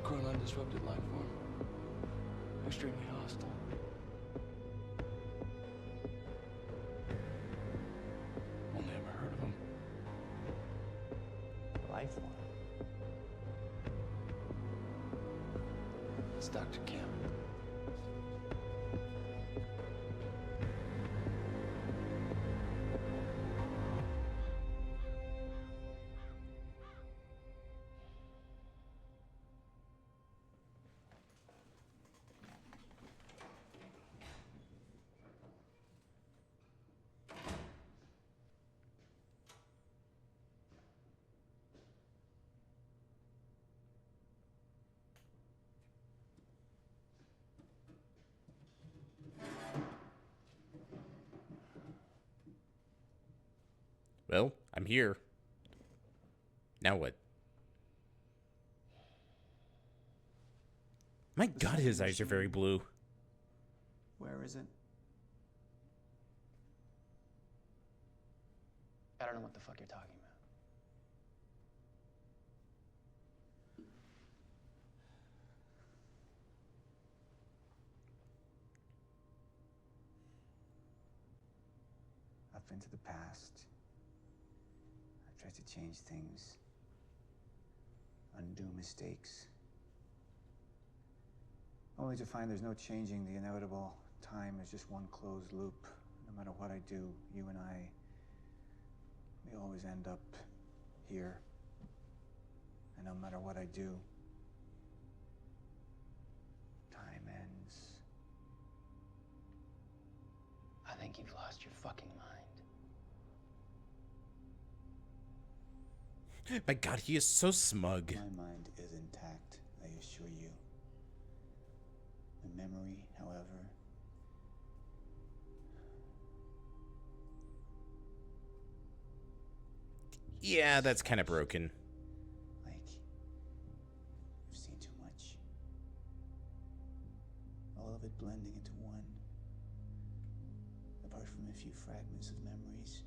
Chronon disrupted life form. Extremely hostile. Only ever heard of him. Life form. It's Dr. Kim. Well, I'm here. Now what? My God, his eyes are very blue. Where is it? I don't know what the fuck you're talking about. I've been to the past. I've tried to change things, undo mistakes, only to find there's no changing the inevitable. Time is just one closed loop. No matter what I do, you and I, we always end up here. And no matter what I do, time ends. I think you've lost your fucking mind. My God, he is so smug. My mind is intact, I assure you. The memory, however, Yeah, that's kind of broken. like, you've seen too much. All of it blending into one. Apart from a few fragments of memories.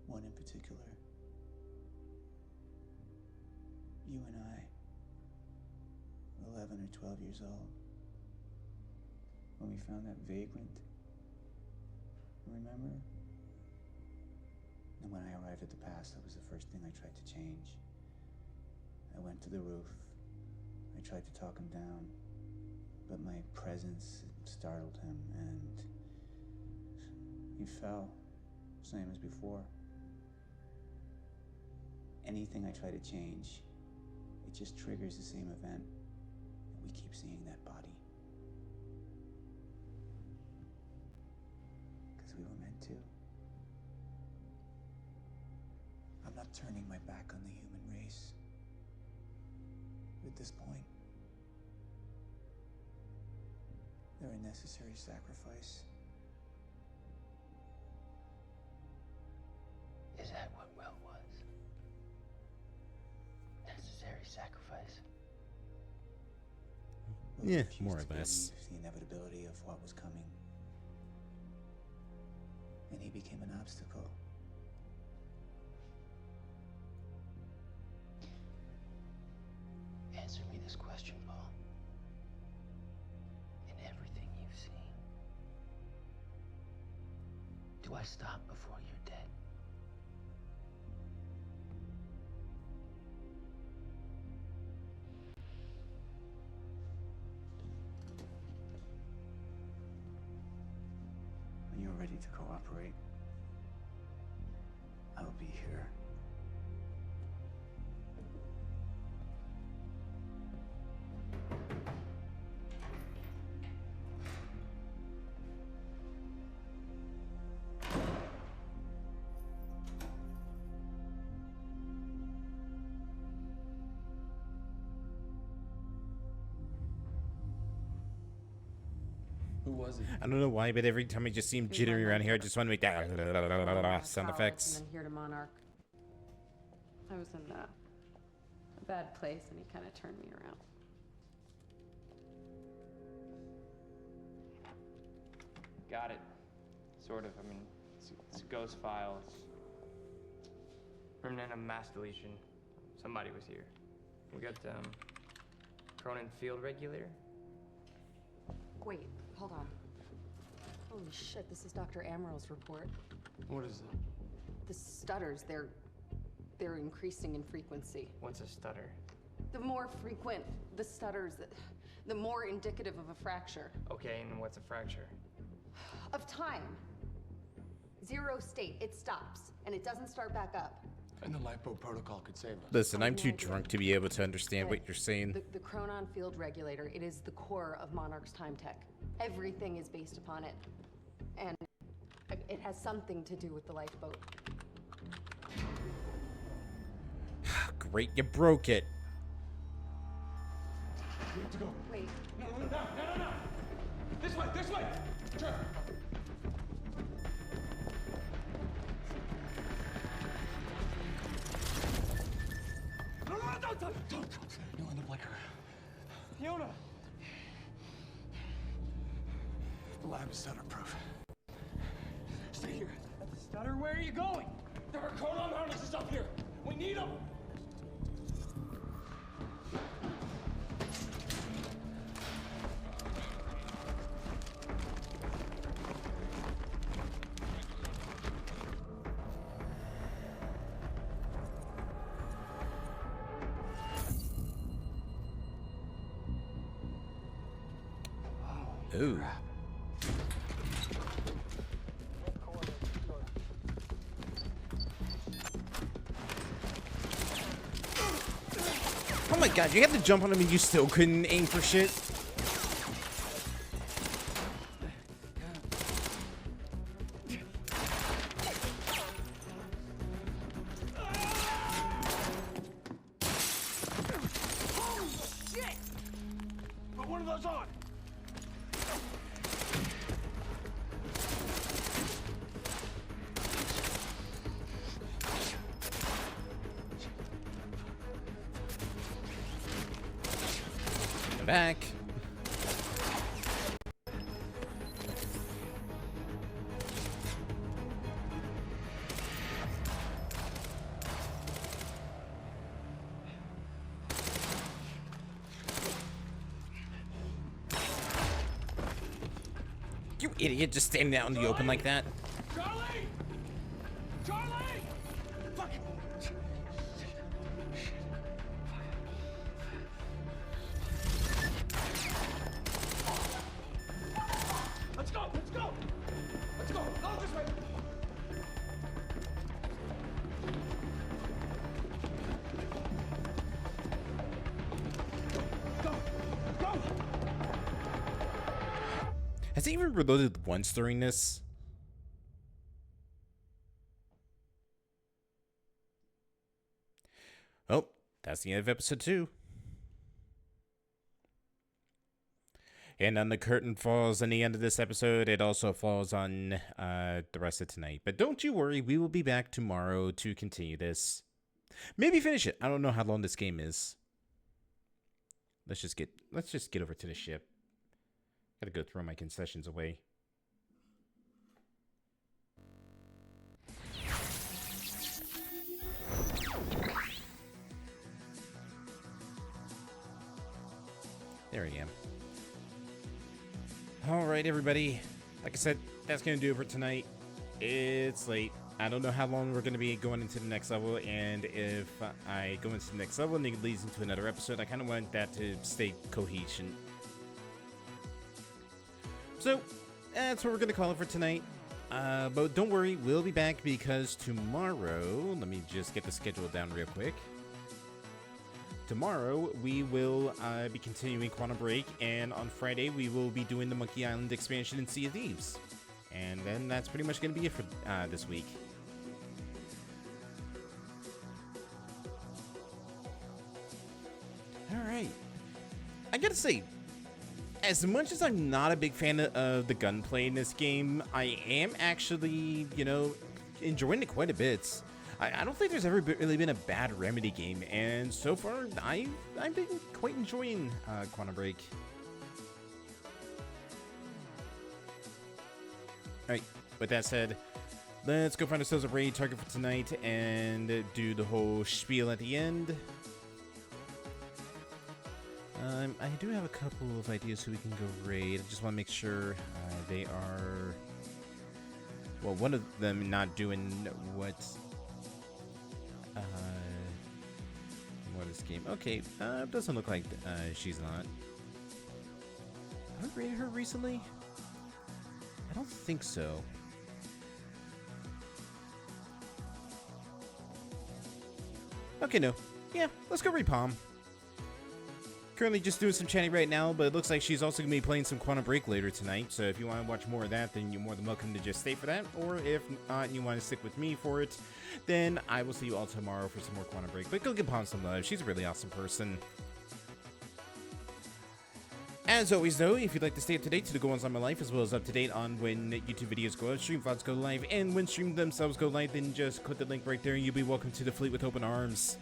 One in particular. You and I, 11 or 12 years old, when we found that vagrant. Remember? And when I arrived at the past, that was the first thing I tried to change. I went to the roof. I tried to talk him down, but my presence startled him, and he fell, same as before. Anything I try to change, it just triggers the same event, and we keep seeing that body. Because we were meant to. I'm not turning my back on the human race. At this point, they're a necessary sacrifice. Is that what Will was? Necessary sacrifice? Will Yeah, refused more or to believe less. the inevitability of what was coming. And he became an obstacle. Answer me this question, Paul. In everything you've seen, do I stop before you're dead? When you're ready to cooperate, I'll be here. Who was it? I don't know why, but every time I just see him jittering around here, I just want to make that sound effects. And then here to Monarch. I was in a bad place, and he kind of turned me around. Got it. Sort of. I mean, it's ghost files. Permanent mass deletion. Somebody was here. We got, Cronin Field Regulator. Wait, hold on. Holy shit, this is Dr. Amaril's report. What is it? The stutters, they're increasing in frequency. What's a stutter? The more frequent the stutters, the more indicative of a fracture. Okay, and what's a fracture? Of time. 0 state, it stops, and it doesn't start back up. And the lipo protocol could save us. Listen, I'm too drunk to be able to understand what you're saying. The Cronon Field Regulator, it is the core of Monarch's time tech. Everything is based upon it. And it has something to do with the lifeboat. Great, you broke it. We have to go. Wait. No. This way. Turn. Don't. You end up like her. Fiona! The lab is stutter-proof. Stay here. Stutter, where are you going? There are Cronon harnesses up here. We need them. Ooh. Oh my god, you had to jump on him and you still couldn't aim for shit? Shit! Put one of those on! Back. You idiot, just standing out in the open like that. Charlie! Fuck! Let's go! Go this way! Go! Has he even reloaded once during this? Well, that's the end of episode 2. And then the curtain falls on the end of this episode. It also falls on the rest of tonight. But don't you worry, we will be back tomorrow to continue this. Maybe finish it. I don't know how long this game is. Let's just get over to the ship. Gotta go throw my concessions away. There I am. Alright, everybody. Like I said, that's going to do it for tonight. It's late. I don't know how long we're going to be going into the next level, and if I go into the next level and it leads into another episode, I kind of want that to stay cohesion. So, that's what we're going to call it for tonight. But don't worry, we'll be back because tomorrow, let me just get the schedule down real quick. Tomorrow, we will be continuing Quantum Break, and on Friday, we will be doing the Monkey Island expansion in Sea of Thieves. And then that's pretty much going to be it for this week. Alright. I gotta say, as much as I'm not a big fan of the gunplay in this game, I am actually, enjoying it quite a bit. I don't think there's ever really been a bad Remedy game, and so far, I've been quite enjoying Quantum Break. Alright, with that said, Let's go find ourselves a raid target for tonight and do the whole spiel at the end. I do have a couple of ideas who we can go raid. I just want to make sure they are... Well, one of them not doing what is game? Okay, doesn't look like she's not. Have I raided her recently? I don't think so. Okay, no. Yeah, let's go raid Palm. Currently just doing some chatting right now, but it looks like she's also going to be playing some Quantum Break later tonight. So if you want to watch more of that, then you're more than welcome to just stay for that. Or if not, you want to stick with me for it, then I will see you all tomorrow for some more Quantum Break. But go give Palm some love. She's a really awesome person. As always, though, if you'd like to stay up to date to the goings on my life, as well as up to date on when YouTube videos go out, stream VODs go live, and when stream themselves go live, then just click the link right there and you'll be welcome to the fleet with open arms.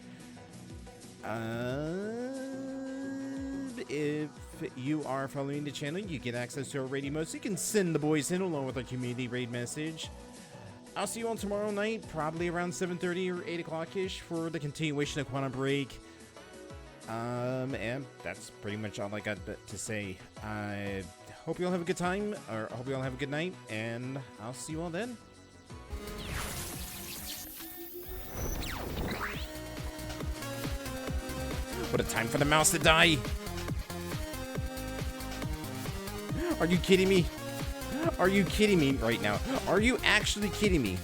If you are following the channel, you get access to our raid emotes. So you can send the boys in along with our community raid message. I'll see you all tomorrow night, probably around 7:30 or 8 o'clock-ish for the continuation of Quantum Break. And that's pretty much all I got to say. I hope you all have a good time, or I hope you all have a good night, and I'll see you all then. What a time for the mouse to die! Are you kidding me? Are you kidding me right now? Are you actually kidding me?